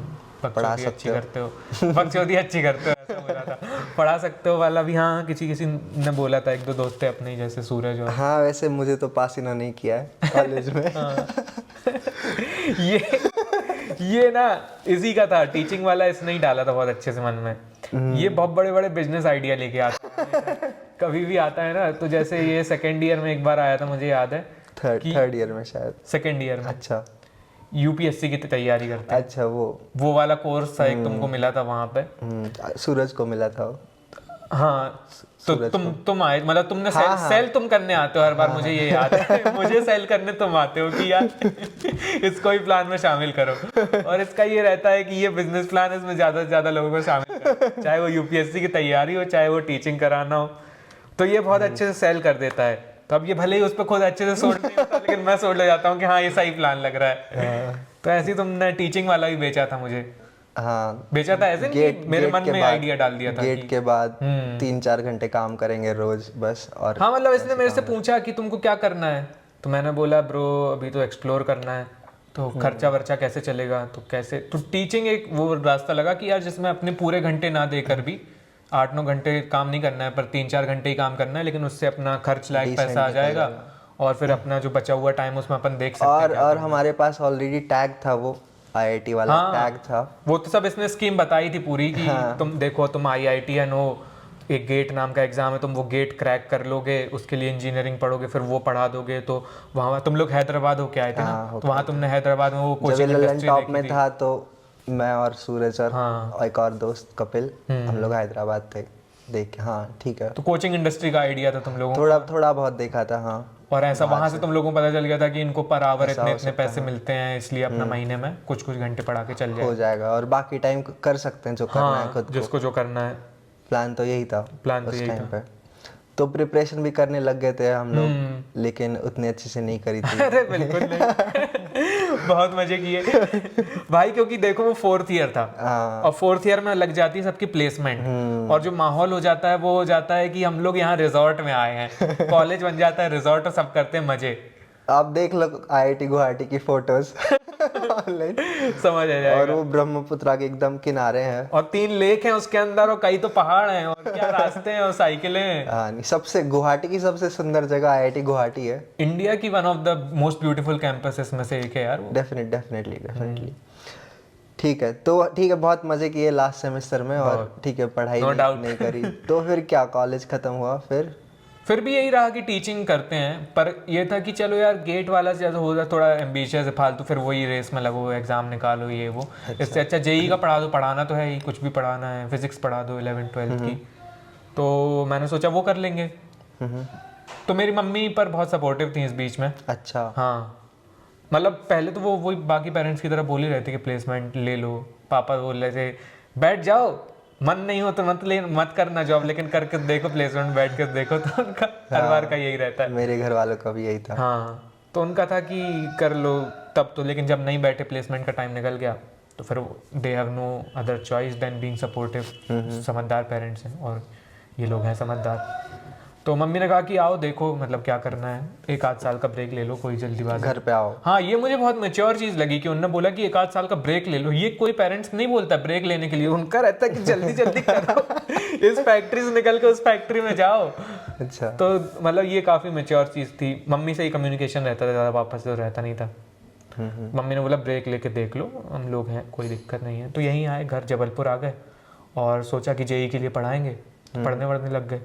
बकचोदी अच्छी करते हो, बकचोदी अच्छी करते हो, ऐसा बोला था. पढ़ा सकते हो वाला भी हाँ किसी ने बोला था. एक दो दोस्त थे अपने जैसे सूरज और हाँ. वैसे मुझे तो पास इन्होंने नहीं किया है कॉलेज में. ये ना इसी का था, टीचिंग वाला इसने ही डाला था बहुत अच्छे से मन में. ये बहुत बड़े बड़े बिजनेस आइडिया लेके आता है कभी भी आता है ना. तो जैसे ये सेकेंड ईयर में एक बार आया था, मुझे याद है. थर्ड ईयर में शायद. सेकेंड ईयर में. अच्छा. यूपीएससी की तैयारी करते हैं. अच्छा. वो वाला कोर्स था एक, तुमको मिला था वहाँ पे. सूरज को मिला था. हाँ. तो तुम आए मतलब तुमने सेल तुम करने आते हो हर बार. मुझे ये याद है मुझे सेल करने तुम आते हो कि यार इसको ही प्लान में शामिल करो. और इसका ये रहता है कि ये बिजनेस प्लान, इसमें ज्यादा से ज्यादा लोगों को शामिल करो, चाहे वो यूपीएससी की तैयारी हो, चाहे वो टीचिंग कराना हो. तो ये बहुत अच्छे से सेल कर देता है. तो अब ये भले ही उस पर खुद अच्छे से सोच नहीं होता, लेकिन मैं सोच ले जाता हूँ कि हाँ ये सही प्लान लग रहा है. तो ऐसे ही तुमने टीचिंग वाला भी बेचा था मुझे. हाँ. बेचा था ऐसे नहीं, मेरे मन में आइडिया डाल दिया था. गेट के बाद 3-4 घंटे काम करेंगे रोज बस. और हाँ मतलब इसने मेरे से पूछा कि तुमको क्या करना है. तो मैंने बोला ब्रो अभी तो एक्सप्लोर करना है, तो खर्चा वर्चा कैसे चलेगा, तो कैसे. तो टीचिंग एक वो रास्ता लगा कि यार जिसमें अपने पूरे घंटे ना देकर भी 8-9 घंटे काम नहीं करना है, पर 3-4 घंटे ही काम करना है, लेकिन उससे अपना खर्च लायक पैसा आ जाएगा और फिर अपना जो बचा हुआ टाइम उसमें अपन देख सकते हैं. और हमारे पास ऑलरेडी टैग था, वो आईआईटी वाला टैग था. वो तो सब इसने स्कीम बताई थी पूरी कि तुम देखो तुम आईआईटी है नो, एक गेट नाम का एग्जाम है, तुम वो गेट क्रैक कर लोगे, उसके लिए इंजीनियरिंग पढ़ोगे, फिर वो पढ़ा दोगे. तो वहाँ तुम लोग हैदराबाद होके आए थे ना, तो वहाँ तुमने हैदराबाद में वो कोचिंग इंडस्ट्री टॉप में था. तो मैं और सूरज और एक और दोस्त कपिल, हम लोग हैदराबाद थे. देख हाँ ठीक है. तो कोचिंग इंडस्ट्री का आइडिया था तुम लोगों को? थोड़ा बहुत देखा था. हाँ. और ऐसा वहां से तुम लोगों को पता चल गया था कि इनको पर आवर इतने पैसे मिलते हैं, इसलिए अपना महीने में कुछ घंटे पढ़ा के चल हो जाएगा और बाकी टाइम कर सकते हैं जो करना है खुद को. जिसको जो करना है. प्लान तो यही था. प्लान तो यही था. तो प्रिपरेशन भी करने लग गए थे हम लोग, लेकिन उतने अच्छे से नहीं करी थी. अरे बिल्कुल नहीं. बहुत मजे किए भाई, क्योंकि देखो वो 4th ईयर था और 4th ईयर में लग जाती है सबकी प्लेसमेंट, और जो माहौल हो जाता है वो हो जाता है कि हम लोग यहाँ रिजॉर्ट में आए हैं. कॉलेज बन जाता है रिजॉर्ट और सब करते हैं मजे. आप देख लो आईआईटी गुवाहाटी की फोटोज ऑनलाइन, समझ आ जाएगा. और वो ब्रह्मपुत्रा के एकदम किनारे हैं और 3 लेक हैं उसके अंदर और कई तो पहाड़ हैं और क्या रास्ते हैं और साइकिलें हैं. हाँ. सबसे गुवाहाटी की सबसे सुंदर जगह आईआईटी गुवाहाटी है. इंडिया की one of the most beautiful campuses में से एक है यार वो. डेफिनेटली. ठीक है. तो ठीक है, बहुत मजे किए लास्ट सेमेस्टर में. और ठीक है, पढ़ाई नहीं करी. तो फिर क्या, कॉलेज खत्म हुआ, फिर भी यही रहा कि टीचिंग करते हैं. पर ये था कि चलो यार गेट वाला से हो जाए थोड़ा एम्बिशियस है फालतू, फिर वही रेस में लगो, एग्जाम निकालो ये वो. इससे अच्छा जेई का पढ़ा दो. पढ़ाना तो है ही, कुछ भी पढ़ाना है. फिजिक्स पढ़ा दो 11th-12th की. तो मैंने सोचा वो कर लेंगे. तो मेरी मम्मी पर बहुत सपोर्टिव थी इस बीच में. अच्छा. हाँ मतलब पहले तो वो वही बाकी पेरेंट्स की तरह बोल ही रहे थे कि प्लेसमेंट ले लो. पापा बोल रहे थे बैठ जाओ, मन नहीं हो तो मत करना जॉब, लेकिन करके देखो, प्लेसमेंट बैठ कर देखो. तो उनका हर बार का यही रहता है. मेरे घर वालों का भी यही था. हाँ. तो उनका था कि कर लो तब तो, लेकिन जब नहीं बैठे, प्लेसमेंट का टाइम निकल गया, तो फिर they have no other choice than being supportive. समझदार पेरेंट्स हैं और ये लोग हैं समझदार. तो मम्मी ने कहा कि आओ देखो मतलब क्या करना है, 1-8 साल का ब्रेक ले लो, कोई जल्दीबाजी. घर पे आओ. हाँ ये मुझे बहुत मैच्योर चीज़ लगी कि उन्होंने बोला कि 1-8 साल का ब्रेक ले लो. ये कोई पेरेंट्स नहीं बोलता ब्रेक लेने के लिए, उनका रहता है कि जल्दी जल्दी करो. इस फैक्ट्री से निकल के उस फैक्ट्री में जाओ. अच्छा. तो मतलब ये काफ़ी मैच्योर चीज़ थी. मम्मी से ही कम्युनिकेशन रहता था, ज़्यादा पापा से तो रहता नहीं था. मम्मी ने बोला ब्रेक लेके देख लो, हम लोग हैं, कोई दिक्कत नहीं है. तो यहीं आए, घर जबलपुर आ गए और सोचा कि जेई के लिए पढ़ाएंगे. पढ़ने लग गए.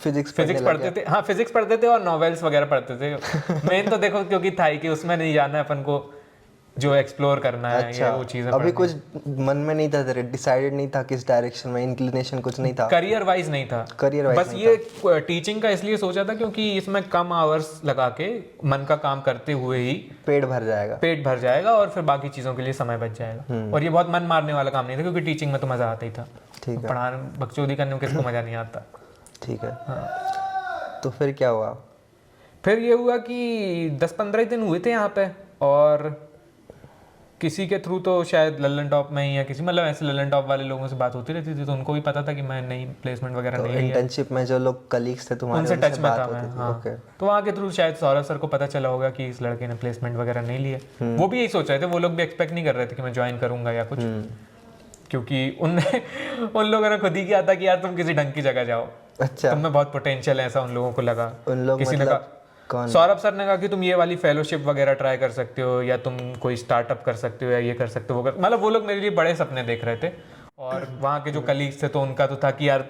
फिजिक्स पढ़ते थे, हाँ फिजिक्स पढ़ते थे और नॉवेल्स वगैरह पढ़ते थे। मेन तो देखो क्योंकि था ही कि उसमें नहीं जाना है अपन को, जो एक्सप्लोर करना है अच्छा, ये वो चीज़ें अभी पढ़नी कुछ मन में नहीं था तेरे, डिसाइडेड नहीं था किस डायरेक्शन में, इंक्लिनेशन कुछ नहीं था? करियर वाइज नहीं था, करियर वाइज बस ये टीचिंग का इसलिए सोचा था क्योंकि इसमें कम आवर्स लगा के मन का काम करते हुए ही पेट भर जाएगा और फिर बाकी चीज़ों के लिए समय बच जाएगा। और ये बहुत मन मारने वाला काम नहीं था क्योंकि टीचिंग में तो मज़ा आता ही था। ठीक है, पढ़ाने बकचोदी करने में किसको मज़ा नहीं आता। ठीक है। हाँ। तो फिर क्या हुआ? फिर ये हुआ कि 10-15 दिन हुए थे यहाँ पे, और किसी के थ्रू तो शायद लल्लन टॉप में ही या किसी मतलब ऐसे लल्लन टॉप वाले लोगों से बात होती रहती थी, तो उनको भी पता था कि मैं नई प्लेसमेंट वगैरह नहीं लिया। इंटर्नशिप में जो लोग कलीग्स थे तुम्हारे, उनसे टच में बात था होती मैं, थी? हाँ। ओके। तो वहाँ के थ्रू शायद सौरभ सर को पता चला होगा कि इस लड़के ने प्लेसमेंट वगैरह नहीं लिए। वो भी यही सोच रहे थे, वो लोग भी एक्सपेक्ट नहीं कर रहे थे कि मैं ज्वाइन करूंगा या कुछ, क्योंकि उन लोगों ने खुद ही किया था कि यार तुम किसी ढंग की जगह जाओ, अच्छा, तुम में बहुत पोटेंशियल है, ऐसा उन लोगों को लगा। उन लोग किसी ने मतलब कहा, कौन? सौरभ सर ने कहा कि तुम ये वाली फेलोशिप वगैरह ट्राई कर सकते हो, या तुम कोई स्टार्टअप कर सकते हो, या ये कर सकते हो, वो कर, मतलब वो लोग मेरे लिए बड़े सपने देख रहे थे। और वहाँ के जो कलीग्स थे तो उनका तो था कि यार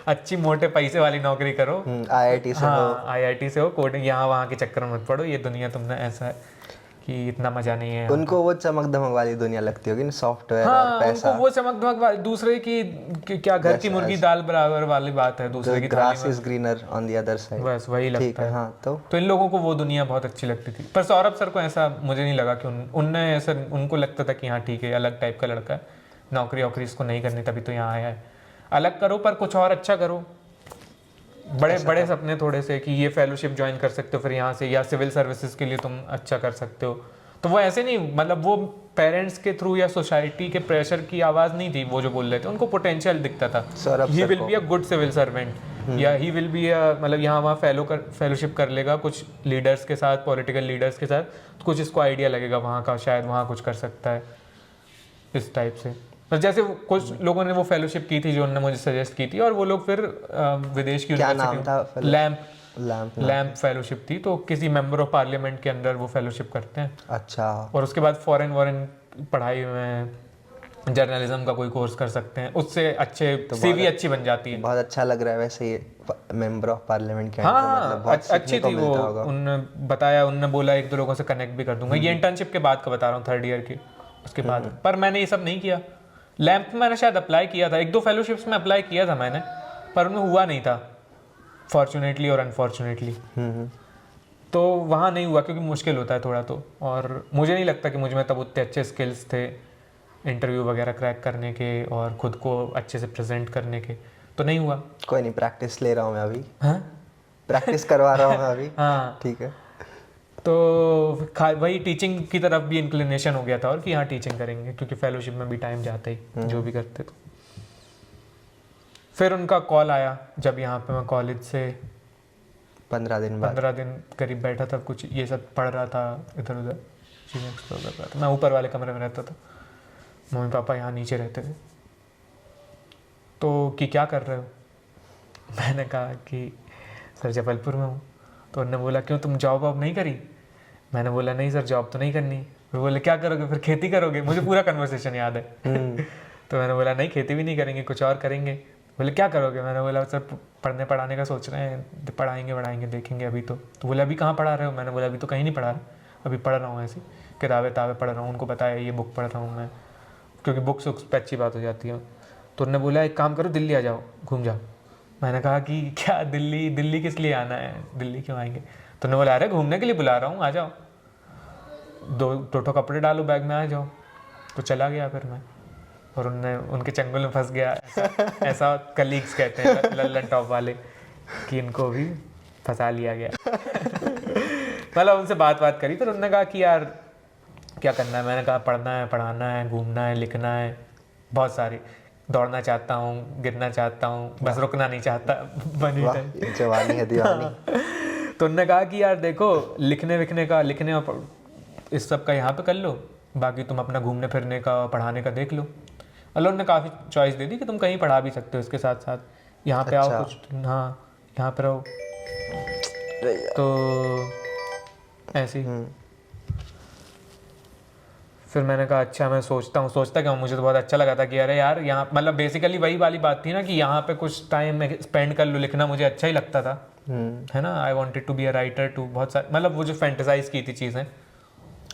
अच्छी मोटे पैसे वाली नौकरी करो, IIT से हो, हाँ IIT से हो, कोडिंग यहाँ वहाँ के चक्कर में मत पड़ो, ये दुनिया तुमने ऐसा है कि इतना मजा नहीं है। उनको वो चमक धमक वाली दुनिया लगती होगी ना, सॉफ्टवेयर हाँ, और पैसा। उनको वो चमक धमक दूसरे की क्या घर की मुर्गी दाल बराबर वाली बात है, दूसरे की grass is greener on the other side, बस वही ठीक लगता है। है। हाँ, तो इन लोगों को वो दुनिया बहुत अच्छी लगती थी, पर सौरभ सर को ऐसा मुझे नहीं लगा कि उनने ऐसा, उनको लगता था कि हाँ ठीक है अलग टाइप का लड़का है, नौकरी वोकरी इसको नहीं करनी तभी तो यहाँ आया है, अलग करो पर कुछ और अच्छा करो। बड़े बड़े सपने थोड़े से कि ये फेलोशिप ज्वाइन कर सकते हो फिर यहाँ से, या सिविल सर्विसेज के लिए तुम अच्छा कर सकते हो, तो वो ऐसे नहीं, मतलब वो पेरेंट्स के थ्रू या सोसाइटी के प्रेशर की आवाज़ नहीं थी वो जो बोल रहे थे, उनको पोटेंशियल दिखता था। He will be a good civil servant, या ही विल बी अ, मतलब यहाँ वहाँ फेलोशिप कर लेगा कुछ लीडर्स के साथ, पॉलिटिकल लीडर्स के साथ, तो कुछ इसको आइडिया लगेगा वहाँ का, शायद वहाँ कुछ कर सकता है इस टाइप से। तो जैसे कुछ लोगों ने वो फेलोशिप की थी जो उन्होंने मुझे सजेस्ट की थी, और वो लोग फिर विदेश की यूनिवर्सिटी लैम्प फेलोशिप थी, तो किसी मेंबर ऑफ पार्लियामेंट के अंदर वो फेलोशिप करते हैं। अच्छा, और उसके बाद फॉरेन पढ़ाई में जर्नलिज्म का कोई कोर्स कर सकते हैं, उससे अच्छे सीवी अच्छी बन जाती है। बहुत अच्छा लग रहा है वैसे ये मेंबर ऑफ पार्लियामेंट के हाँ, अंदर, मतलब बहुत अच्छी थी वो। उन्होंने बताया, उन्होंने बोला एक दो लोगों से कनेक्ट भी कर दूंगा। ये इंटर्नशिप के बाद का बता रहा हूँ, 3rd ईयर की, उसके बाद। पर मैंने ये सब नहीं किया। लैम्प मैंने शायद अप्लाई किया था, 1-2 फेलोशिप्स में अप्लाई किया था मैंने, पर उनमें हुआ नहीं था फॉर्चुनेटली और अनफॉर्चुनेटली। तो वहाँ नहीं हुआ क्योंकि मुश्किल होता है थोड़ा तो, और मुझे नहीं लगता कि मुझ में तब उतने अच्छे स्किल्स थे इंटरव्यू वगैरह क्रैक करने के और खुद को अच्छे से प्रेजेंट करने के, तो नहीं हुआ। कोई नहीं, प्रैक्टिस ले रहा हूँ मैं अभी। हाँ, प्रैक्टिस करवा रहा हूँ मैं अभी। हाँ, ठीक है। तो वही टीचिंग की तरफ भी इंक्लिनेशन हो गया था, और कि हाँ टीचिंग करेंगे क्योंकि फेलोशिप में भी टाइम जाता ही जो भी करते। तो फिर उनका कॉल आया जब यहाँ पे मैं कॉलेज से 15 दिन बाद, 15 दिन करीब बैठा था, कुछ ये सब पढ़ रहा था, इधर उधर चीज़ें एक्सप्लोर कर रहा था। मैं ऊपर वाले कमरे में रहता था, मम्मी पापा यहाँ नीचे रहते थे। तो कि क्या कर रहे हो? मैंने कहा कि सर जबलपुर में हूँ। तो उन्होंने बोला क्यों, तुम जॉब वॉब नहीं करी? मैंने बोला नहीं सर, जॉब तो नहीं करनी। फिर बोले क्या करोगे फिर? खेती करोगे? मुझे पूरा कन्वर्सेशन याद है। तो मैंने बोला नहीं, खेती भी नहीं करेंगे, कुछ और करेंगे। बोले क्या करोगे? मैंने बोला सर पढ़ने पढ़ाने का सोच रहे हैं, पढ़ाएंगे देखेंगे अभी तो बोले अभी कहाँ पढ़ा रहे हो? मैंने बोला अभी तो कहीं नहीं पढ़ा रहा, अभी पढ़ रहा हूँ ऐसी किताबें पढ़ रहा हूँ। उनको बताया ये बुक पढ़ रहा हूँ मैं, क्योंकि बुक्स पे अच्छी बात हो जाती है। तो उन्होंने बोला एक काम करो, दिल्ली आ जाओ, घूम जाओ। मैंने कहा कि क्या दिल्ली किस लिए आना है, दिल्ली क्यों आएंगे? तो उन्होंने बोला अरे घूमने के लिए बुला रहा हूँ, आ जाओ, 2 कपड़े डालो बैग में, आ जाओ। तो चला गया फिर मैं, और उनके चंगुल में फंस गया। ऐसा कलीग्स कहते हैं लल्लन टॉप वाले कि इनको भी फंसा लिया गया। मतलब उनसे बात करी, फिर उन्होंने कहा कि यार क्या करना है? मैंने कहा पढ़ना है, पढ़ाना है, घूमना है, लिखना है, बहुत सारी, दौड़ना चाहता हूँ, गिरना चाहता हूँ, बस रुकना नहीं चाहता। बनी जवानी है दीवानी। तो उन्होंने कहा कि यार देखो लिखने और इस सब का यहाँ पे कर लो, बाकी तुम अपना घूमने फिरने का, पढ़ाने का देख लो। अल्लाह ने काफ़ी चॉइस दे दी कि तुम कहीं पढ़ा भी सकते हो इसके साथ साथ, यहाँ पे आओ कुछ, हाँ यहाँ पे रहो। तो ऐसे ही फिर मैंने कहा अच्छा मैं सोचता क्या हूँ, मुझे तो बहुत अच्छा लगा था कि अरे यार यहाँ मतलब बेसिकली वही वाली बात थी ना कि यहाँ पे कुछ टाइम स्पेंड कर लूँ, लिखना मुझे अच्छा ही लगता था, है ना। I wanted to be a writer too, बहुत सारे मतलब वो जो फैंटेसाइज की थी चीज़ें,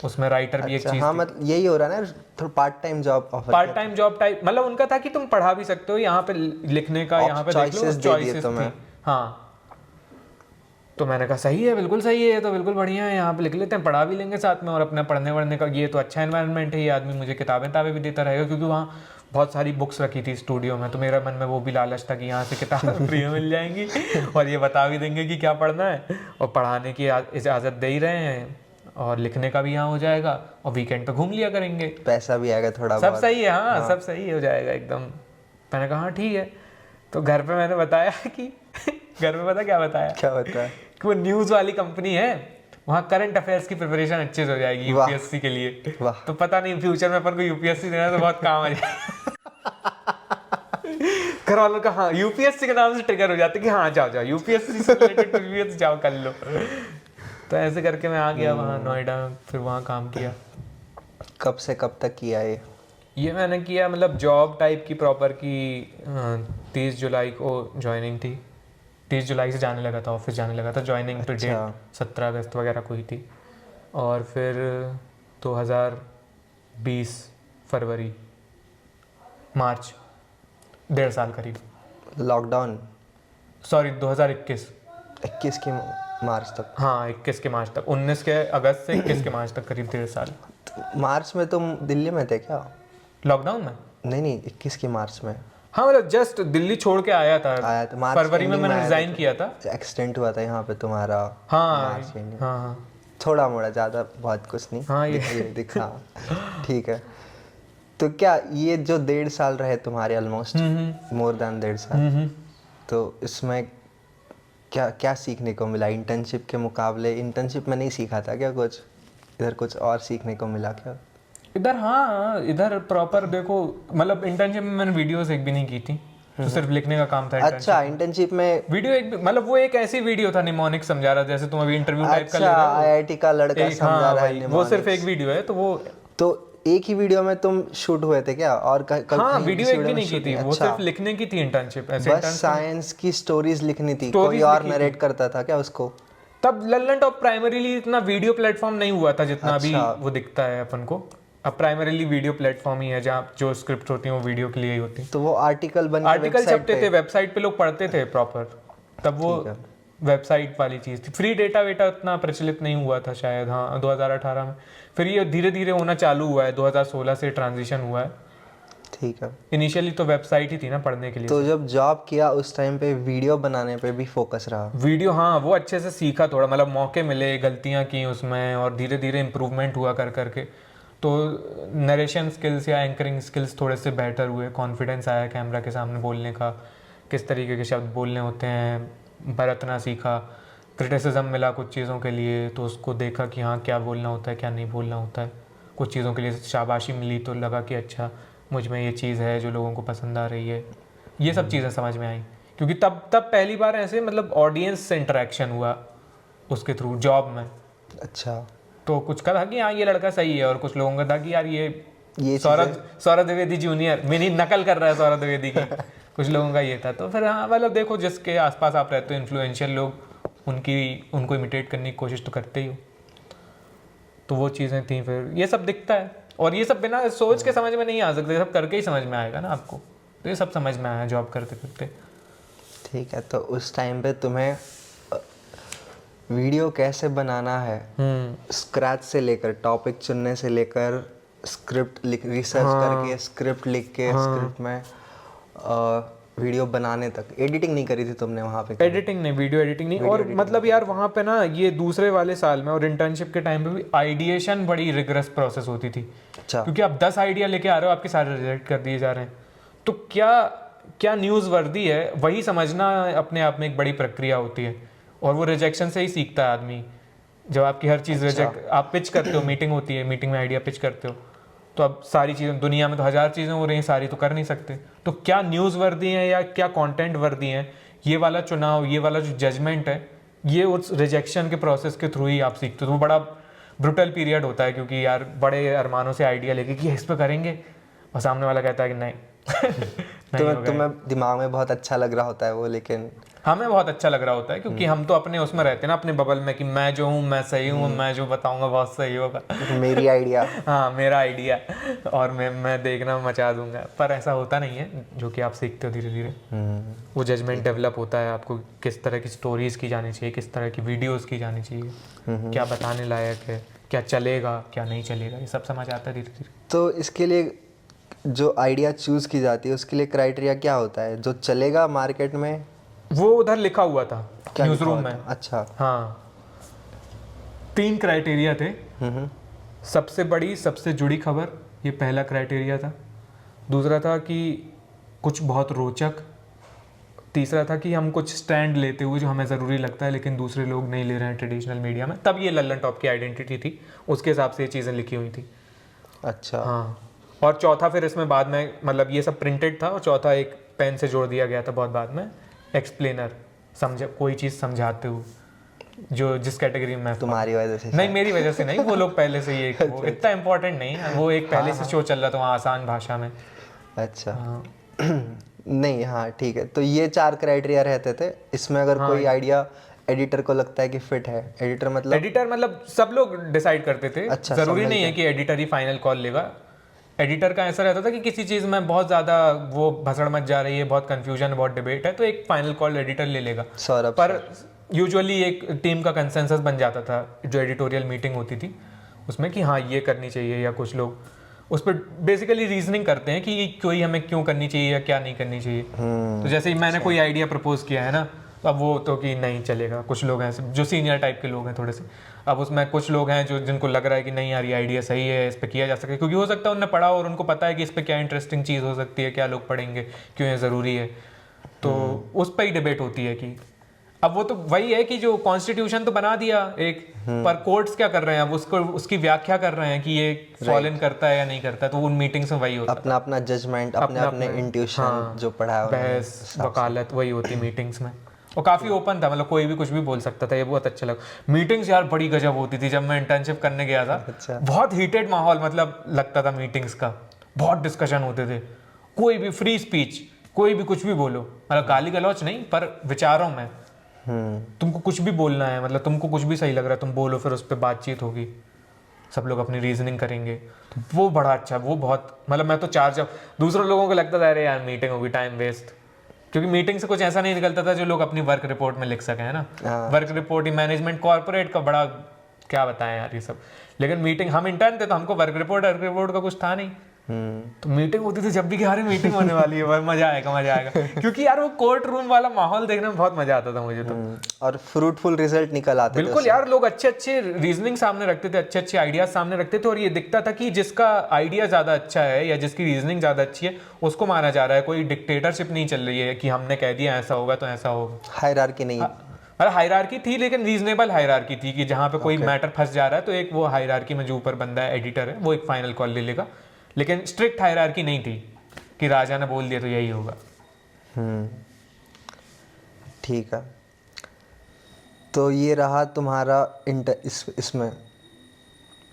उसमें राइटर भी एक अच्छा, चीज़ हाँ थी। मतलब यही हो रहा है ना, थोड़ा part time job offer part time job type, मतलब उनका था कि तुम पढ़ा भी सकते हो यहाँ पे, लिखने का यहाँ पे देख लो, choices दे दिए चॉइसेस तुम्हें। थी। हाँ, तो मैंने कहा सही है, बिल्कुल सही है, ये तो बिल्कुल बढ़िया है, यहाँ पे लिख लेते हैं, पढ़ा भी लेंगे साथ में, और अपना पढ़ने वढ़ने का ये तो अच्छा एनवायरनमेंट है, ये आदमी मुझे किताबें भी देता रहेगा, क्योंकि वहाँ बहुत सारी बुक्स रखी थी स्टूडियो में, तो मेरा मन में वो भी लालच था कि यहाँ से किताबें फ्री में मिल जाएंगी और ये बता भी देंगे कि क्या पढ़ना है, और पढ़ाने की इजाज़त दे ही रहे हैं, और लिखने का भी यहाँ हो जाएगा, और वीकेंड पे घूम लिया करेंगे, पैसा भी आएगा थोड़ा सब बहुत। सही है। हाँ, सब सही हो जाएगा एकदम। मैंने कहा हाँ ठीक है। तो घर पे मैंने बताया कि घर में पता क्या बताया, क्या होता है? कि वो न्यूज़ वाली कंपनी है, वहाँ करंट अफेयर्स की प्रिपरेशन अच्छे से हो जाएगी वाह। यूपीएससी के लिए। वाह। तो पता नहीं फ्यूचर में अपन को यूपीएससी देना है तो बहुत काम आ जाए। घर वालों का हाँ यूपीएससी के नाम से ट्रिगर हो जाते कि हाँ जाओ यूपीएससी से रिलेटेड कुछ भी है तो जाओ कर लो। तो ऐसे करके मैं आ गया वहाँ नोएडा, फिर वहाँ काम किया। कब से कब तक किया ये? मैंने किया मतलब जॉब टाइप की प्रॉपर की 30 जुलाई को ज्वाइनिंग थी, 30 जुलाई से जाने लगा था, ऑफिस जाने लगा था, ज्वाइनिंग पे डेट 17 अगस्त वगैरह को ही थी। और फिर 2020 फरवरी मार्च, 1.5 साल करीब, लॉकडाउन सॉरी 2021 21 की मार्च तक। हाँ 21 के मार्च तक, 19 के अगस्त से 21 के मार्च तक करीब 1.5 साल। मार्च में तुम दिल्ली में थे क्या? लॉकडाउन में? नहीं 21 की मार्च में। हाँ मतलब जस्ट दिल्ली छोड़ के आया था, मार्च फरवरी में ending मैंने आया रिजाइन था। किया था। एक्सीडेंट हुआ था यहाँ पे तुम्हारा। हाँ मार्च ending। हाँ थोड़ा मोड़ा, ज़्यादा बहुत कुछ नहीं। हाँ, ये दिखा। ठीक है, तो क्या ये जो 1.5 साल रहे तुम्हारे, ऑलमोस्ट मोर देन 1.5 साल, तो इसमें क्या क्या सीखने को मिला? इंटर्नशिप के मुकाबले, इंटर्नशिप में नहीं सीखा था क्या कुछ? इधर कुछ और सीखने को मिला क्या? इधर? हाँ इधर प्रॉपर देखो, मतलब इंटर्नशिप में मैंने वीडियोस एक भी नहीं की थी, तो सिर्फ लिखने का काम था। अच्छा, इंटर्नशिप में वीडियो एक भी, मतलब वो एक ऐसी वीडियो था निमोनिक समझा रहा, जैसे तुम अभी इंटरव्यू टाइप का ले रहे हो। आईआईटी का लड़का समझा रहा है वो सिर्फ एक वीडियो है, तो वो तो एक ही वीडियो में तुम शूट हुए थे क्या? और हाँ वीडियो एक भी नहीं की थी, वो सिर्फ लिखने की थी इंटर्नशिप। बस साइंस की स्टोरीज लिखनी थी, कोई और नरेट करता था क्या उसको? तब लल्लन टॉप प्राइमरीली इतना वीडियो प्लेटफॉर्म नहीं हुआ था जितना अभी वो दिखता है अपन को। अब प्राइमरीली वीडियो प्लेटफॉर्म ही है, जहाँ जो स्क्रिप्ट होती है वो वीडियो के लिए ही होती है। तो वो आर्टिकल छपते थे, वेबसाइट पे लोग पढ़ते थे प्रॉपर, तब वो वेबसाइट वाली चीज़ थी। फ्री डेटा वेटा उतना प्रचलित नहीं हुआ था शायद, हाँ 2018 में। फिर ये धीरे धीरे होना चालू हुआ है, 2016 से ट्रांजिशन हुआ है। ठीक है, इनिशियली तो वेबसाइट ही थी ना पढ़ने के लिए। तो जब जॉब किया उस टाइम पे वीडियो बनाने पे भी फोकस रहा? वीडियो हाँ वो अच्छे से सीखा थोड़ा, मतलब मौके मिले, गलतियाँ की उसमें, और धीरे धीरे इम्प्रूवमेंट हुआ कर करके। तो नरेशन स्किल्स या एंकरिंग स्किल्स थोड़े से बेटर हुए, कॉन्फिडेंस आया कैमरा के सामने बोलने का, किस तरीके के शब्द बोलने होते हैं, बरतना सीखा। क्रिटिसिज्म मिला कुछ चीज़ों के लिए, तो उसको देखा कि हाँ क्या बोलना होता है क्या नहीं बोलना होता है। कुछ चीज़ों के लिए शाबाशी मिली तो लगा कि अच्छा मुझ में ये चीज़ है जो लोगों को पसंद आ रही है। ये सब चीज़ें समझ में आई, क्योंकि तब पहली बार ऐसे मतलब ऑडियंस से इंटरेक्शन हुआ उसके थ्रू जॉब में। अच्छा, तो कुछ का था कि हाँ ये लड़का सही है, और कुछ लोगों का था कि यार ये सौरभ द्विवेदी जूनियर मेरी नकल कर रहा है सौरभ द्विवेदी की। कुछ लोगों का ये था। तो फिर हाँ मतलब देखो जिसके आसपास आप रहते हो, इन्फ्लुएंशियल लोग, उनको इमिटेट करने की कोशिश तो करते ही हो। तो वो चीज़ें थी, फिर ये सब दिखता है, और ये सब बिना सोच के समझ में नहीं आ सकते, सब करके ही समझ में आएगा ना आपको। तो ये सब समझ में आया जॉब करते करते। ठीक है, तो उस टाइम पे तुम्हें वीडियो कैसे बनाना है, स्क्रैच से लेकर, टॉपिक चुनने से लेकर, स्क्रिप्ट रिसर्च करके स्क्रिप्ट लिख के स्क्रिप्ट में वीडियो बनाने तक, एडिटिंग नहीं करी थी तुमने वहाँ पे? एडिटिंग नहीं, वीडियो एडिटिंग नहीं। और मतलब यार वहाँ पे ना ये दूसरे वाले साल में और इंटर्नशिप के टाइम पे भी आइडिएशन बड़ी रिगरस प्रोसेस होती थी। अच्छा, क्योंकि आप 10 आइडिया लेके आ रहे हो, आपके सारे रिजेक्ट कर दिए जा रहे हैं। तो क्या न्यूज़ वर्दी है वही समझना अपने आप में एक बड़ी प्रक्रिया होती है, और वो रिजेक्शन से ही सीखता है आदमी। जब आपकी हर चीज़ रिजेक्ट, आप पिच करते हो, मीटिंग होती है, मीटिंग में आइडिया पिच करते हो, तो अब सारी चीज़ें दुनिया में तो 1000 चीज़ें हो रही हैं, सारी तो कर नहीं सकते। तो क्या न्यूज़ वर्दी हैं या क्या कंटेंट वर्दी हैं, ये वाला चुनाव, ये वाला जो जजमेंट है, ये उस रिजेक्शन के प्रोसेस के थ्रू ही आप सीखते हो। तो वो बड़ा ब्रुटल पीरियड होता है, क्योंकि यार बड़े अरमानों से आइडिया लेके कि इस पे करेंगे और सामने वाला कहता है कि नहीं नहीं होगा। तुम्हें दिमाग में बहुत अच्छा लग रहा होता है वो, लेकिन हमें बहुत अच्छा लग रहा होता है क्योंकि हम तो अपने उसमें रहते हैं ना, अपने बबल में, कि मैं जो हूँ मैं सही हूँ, मैं जो बताऊंगा बहुत सही होगा मेरी आइडिया। हाँ मेरा आइडिया, और मैं देखना मचा दूंगा, पर ऐसा होता नहीं है, जो कि आप सीखते हो धीरे धीरे। वो जजमेंट डेवलप होता है, आपको किस तरह की स्टोरीज की जानी चाहिए, किस तरह की वीडियोस की जानी चाहिए, क्या बताने लायक है, क्या चलेगा क्या नहीं चलेगा, ये सब समझ आता है धीरे धीरे। तो इसके लिए जो आइडिया चूज की जाती है उसके लिए क्राइटेरिया क्या होता है जो चलेगा मार्केट में? वो उधर लिखा हुआ था क्या न्यूज़ लिखा रूम हुआ में। था? अच्छा। हाँ 3 क्राइटेरिया थे। सबसे बड़ी सबसे जुड़ी खबर, ये पहला क्राइटेरिया था। दूसरा था कि कुछ बहुत रोचक। तीसरा था कि हम कुछ स्टैंड लेते हुए जो हमें ज़रूरी लगता है लेकिन दूसरे लोग नहीं ले रहे हैं ट्रेडिशनल मीडिया में, तब ये लल्लन टॉप की आइडेंटिटी थी, उसके हिसाब से ये चीज़ें लिखी हुई थी। अच्छा। हाँ, और चौथा फिर इसमें बाद में, मतलब ये सब प्रिंटेड था, और चौथा एक पेन से जोड़ दिया गया था बहुत बाद में, एक्सप्लेनर, समझ कोई चीज़ समझाते हुए, जो जिस कैटेगरी में मैं था। तुम्हारी वजह से? नहीं मेरी वजह से नहीं, वो लोग पहले से ये वो इतना इम्पोर्टेंट नहीं है, वो एक पहले से शो चल रहा था वहाँ आसान भाषा में। अच्छा। हाँ। नहीं, हाँ ठीक है। तो ये 4 क्राइटेरिया रहते थे। इसमें अगर कोई आइडिया एडिटर को लगता है कि फिट है, एडिटर मतलब सब लोग डिसाइड करते थे। अच्छा, जरूरी नहीं है कि एडिटर ही फाइनल कॉल लेगा। एडिटर का ऐसा रहता था कि किसी चीज़ में बहुत ज़्यादा वो भसड़ मच जा रही है, बहुत कंफ्यूजन है, बहुत डिबेट है, तो एक फाइनल कॉल एडिटर ले लेगा। सौरभ पर यूजुअली एक टीम का कंसेंसस बन जाता था जो एडिटोरियल मीटिंग होती थी उसमें, कि हाँ ये करनी चाहिए, या कुछ लोग उस पर बेसिकली रीजनिंग करते हैं कि कोई हमें क्यों करनी चाहिए या क्या नहीं करनी चाहिए। तो जैसे ही मैंने कोई आइडिया प्रपोज किया है ना, तो अब वो तो कि नहीं चलेगा, कुछ लोग हैं जो सीनियर टाइप के लोग हैं थोड़े से, अब उसमें कुछ लोग हैं जो जिनको लग रहा है कि नहीं यार ये आइडिया सही है, इस पर किया जा सके, क्योंकि हो सकता है उन्होंने पढ़ा और उनको पता है कि इस पर क्या इंटरेस्टिंग चीज़ हो सकती है, क्या लोग पढ़ेंगे, क्यों ये ज़रूरी है, तो उस पर ही डिबेट होती है कि अब वो तो वही है कि जो कॉन्स्टिट्यूशन तो बना दिया एक, पर कोर्ट्स क्या कर रहे हैं अब उसको, उसकी व्याख्या कर रहे हैं कि ये फॉल इन करता है या नहीं करता है, तो उन मीटिंग्स में वही होता है, अपना अपना जजमेंट, अपने अपने इंट्यूशन जो पढ़ा है, बहस वकालत वही होती मीटिंग्स में। और काफ़ी ओपन था, मतलब कोई भी कुछ भी बोल सकता था, ये बहुत अच्छा लगा। मीटिंग्स यार बड़ी गजब होती थी, जब मैं इंटर्नशिप करने गया था। अच्छा। बहुत हीटेड माहौल मतलब लगता था मीटिंग्स का, बहुत डिस्कशन होते थे, कोई भी फ्री स्पीच, कोई भी कुछ भी बोलो, मतलब गाली गलौच नहीं पर विचारों में तुमको कुछ भी बोलना है, मतलब तुमको कुछ भी सही लग रहा है तुम बोलो, फिर उस पर बातचीत होगी, सब लोग अपनी रीजनिंग करेंगे, तो वो बड़ा अच्छा, वो बहुत, मतलब मैं तो जब दूसरों लोगों को लगता था अरे यार मीटिंग होगी टाइम वेस्ट, क्योंकि मीटिंग से कुछ ऐसा नहीं निकलता था जो लोग अपनी वर्क रिपोर्ट में लिख सके, है ना। वर्क रिपोर्ट ही मैनेजमेंट कॉर्पोरेट का बड़ा क्या बताएं यार ये सब, लेकिन मीटिंग, हम इंटर्न थे तो हमको वर्क रिपोर्ट का कुछ था नहीं, तो मीटिंग होती थी जब भी कि यार मीटिंग होने वाली है, मजा आएगा क्योंकि यार वो कोर्ट रूम वाला माहौल देखने में बहुत मजा आता था मुझे तो। और फ्रूटफुल रिजल्ट निकल आते थे बिल्कुल यार, लोग अच्छे अच्छे रीजनिंग सामने रखते थे, अच्छे अच्छे आइडियाज सामने रखते थे, और ये दिखता था कि जिसका आइडिया ज्यादा अच्छा है या जिसकी रीजनिंग ज्यादा अच्छी है उसको माना जा रहा है, कोई डिक्टेटरशिप नहीं चल रही है कि हमने कह दिया ऐसा होगा तो ऐसा होगा। हायरार्की नहीं, अरे हायरार्की थी लेकिन रीजनेबल हायरार्की थी, कि जहाँ पे कोई मैटर फंस जा रहा है तो एक वो हायरार्की में जो ऊपर बंदा है एडिटर है वो एक फाइनल कॉल ले लेगा, लेकिन स्ट्रिक्ट हायरार्की नहीं थी कि राजा ने बोल दिया तो यही होगा। ठीक है। तो ये रहा तुम्हारा इसमें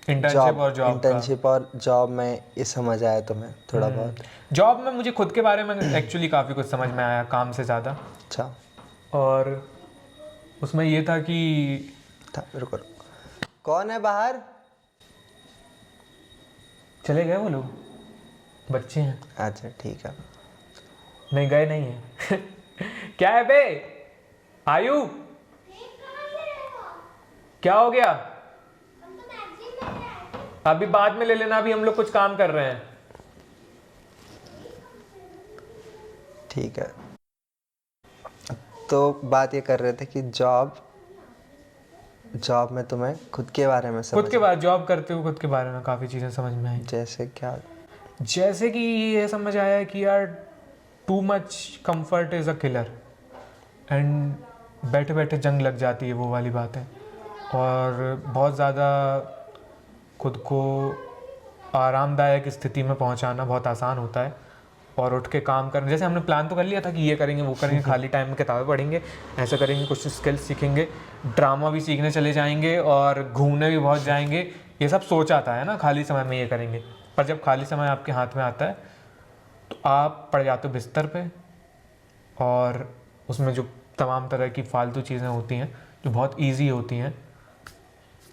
इंटर्नशिप और जॉब में ये समझ आया तुम्हें थोड़ा बहुत? जॉब में मुझे खुद के बारे में एक्चुअली काफ़ी कुछ समझ में आया काम से ज़्यादा। अच्छा। और उसमें ये था कि रुको, कौन है बाहर? चले गए वो लोग, बच्चे हैं। अच्छा ठीक है। नहीं गए नहीं है क्या है बे आयु, क्या हो गया? अभी बाद में ले लेना, अभी हम लोग कुछ काम कर रहे हैं। ठीक है। तो बात ये कर रहे थे कि जॉब में तुम्हें खुद के बारे में खुद के बारे जॉब करते हुए खुद के बारे में काफ़ी चीज़ें समझ में आई। जैसे क्या? जैसे कि ये समझ आया कि यार too much comfort is a killer, and बैठे बैठे जंग लग जाती है, वो वाली बात है। और बहुत ज़्यादा खुद को आरामदायक स्थिति में पहुंचाना बहुत आसान होता है, और उठ के काम करना। जैसे हमने प्लान तो कर लिया था कि ये करेंगे वो करेंगे, खाली टाइम में किताबें पढ़ेंगे, ऐसा करेंगे, कुछ स्किल्स सीखेंगे, ड्रामा भी सीखने चले जाएंगे और घूमने भी बहुत जाएंगे, ये सब सोचा था है ना, खाली समय में ये करेंगे। पर जब खाली समय आपके हाथ में आता है तो आप पड़ जाते हो बिस्तर पे, और उसमें जो तमाम तरह की फालतू चीज़ें होती हैं जो बहुत ईजी होती हैं,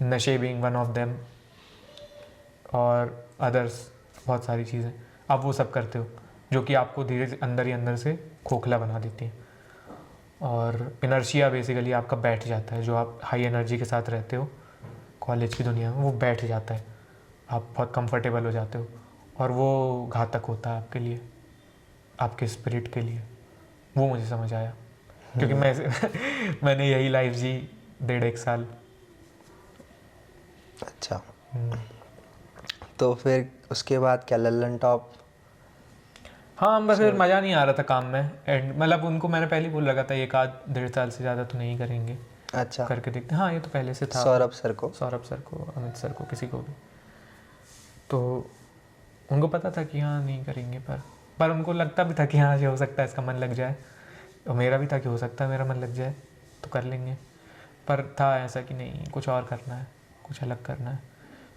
नशे बीइंग वन ऑफ देम और अदर्स, बहुत सारी चीज़ें आप वो सब करते हो जो कि आपको धीरे से अंदर ही अंदर से खोखला बना देती हैं। और इनर्शिया बेसिकली आपका बैठ जाता है, जो आप हाई एनर्जी के साथ रहते हो कॉलेज की दुनिया में, वो बैठ जाता है, आप बहुत कंफर्टेबल हो जाते हो, और वो घातक होता है आपके लिए, आपके स्पिरिट के लिए। वो मुझे समझ आया क्योंकि मैंने यही लाइफ जी 1.5 साल। अच्छा, तो फिर उसके बाद क्या लल्लन टॉप? हाँ, बस फिर मज़ा नहीं आ रहा था काम में, एंड मतलब उनको मैंने पहले बोल लगा था 1-1.5 साल से ज़्यादा तो नहीं करेंगे, अच्छा, करके देखते। हाँ, ये तो पहले से था, सौरभ सर को, अमित सर को, किसी को भी, तो उनको पता था कि हाँ नहीं करेंगे, पर उनको लगता भी था कि हाँ ये हो सकता है इसका मन लग जाए, और मेरा भी था कि हो सकता है मेरा मन लग जाए तो कर लेंगे। पर था ऐसा कि नहीं, कुछ और करना है, कुछ अलग करना है।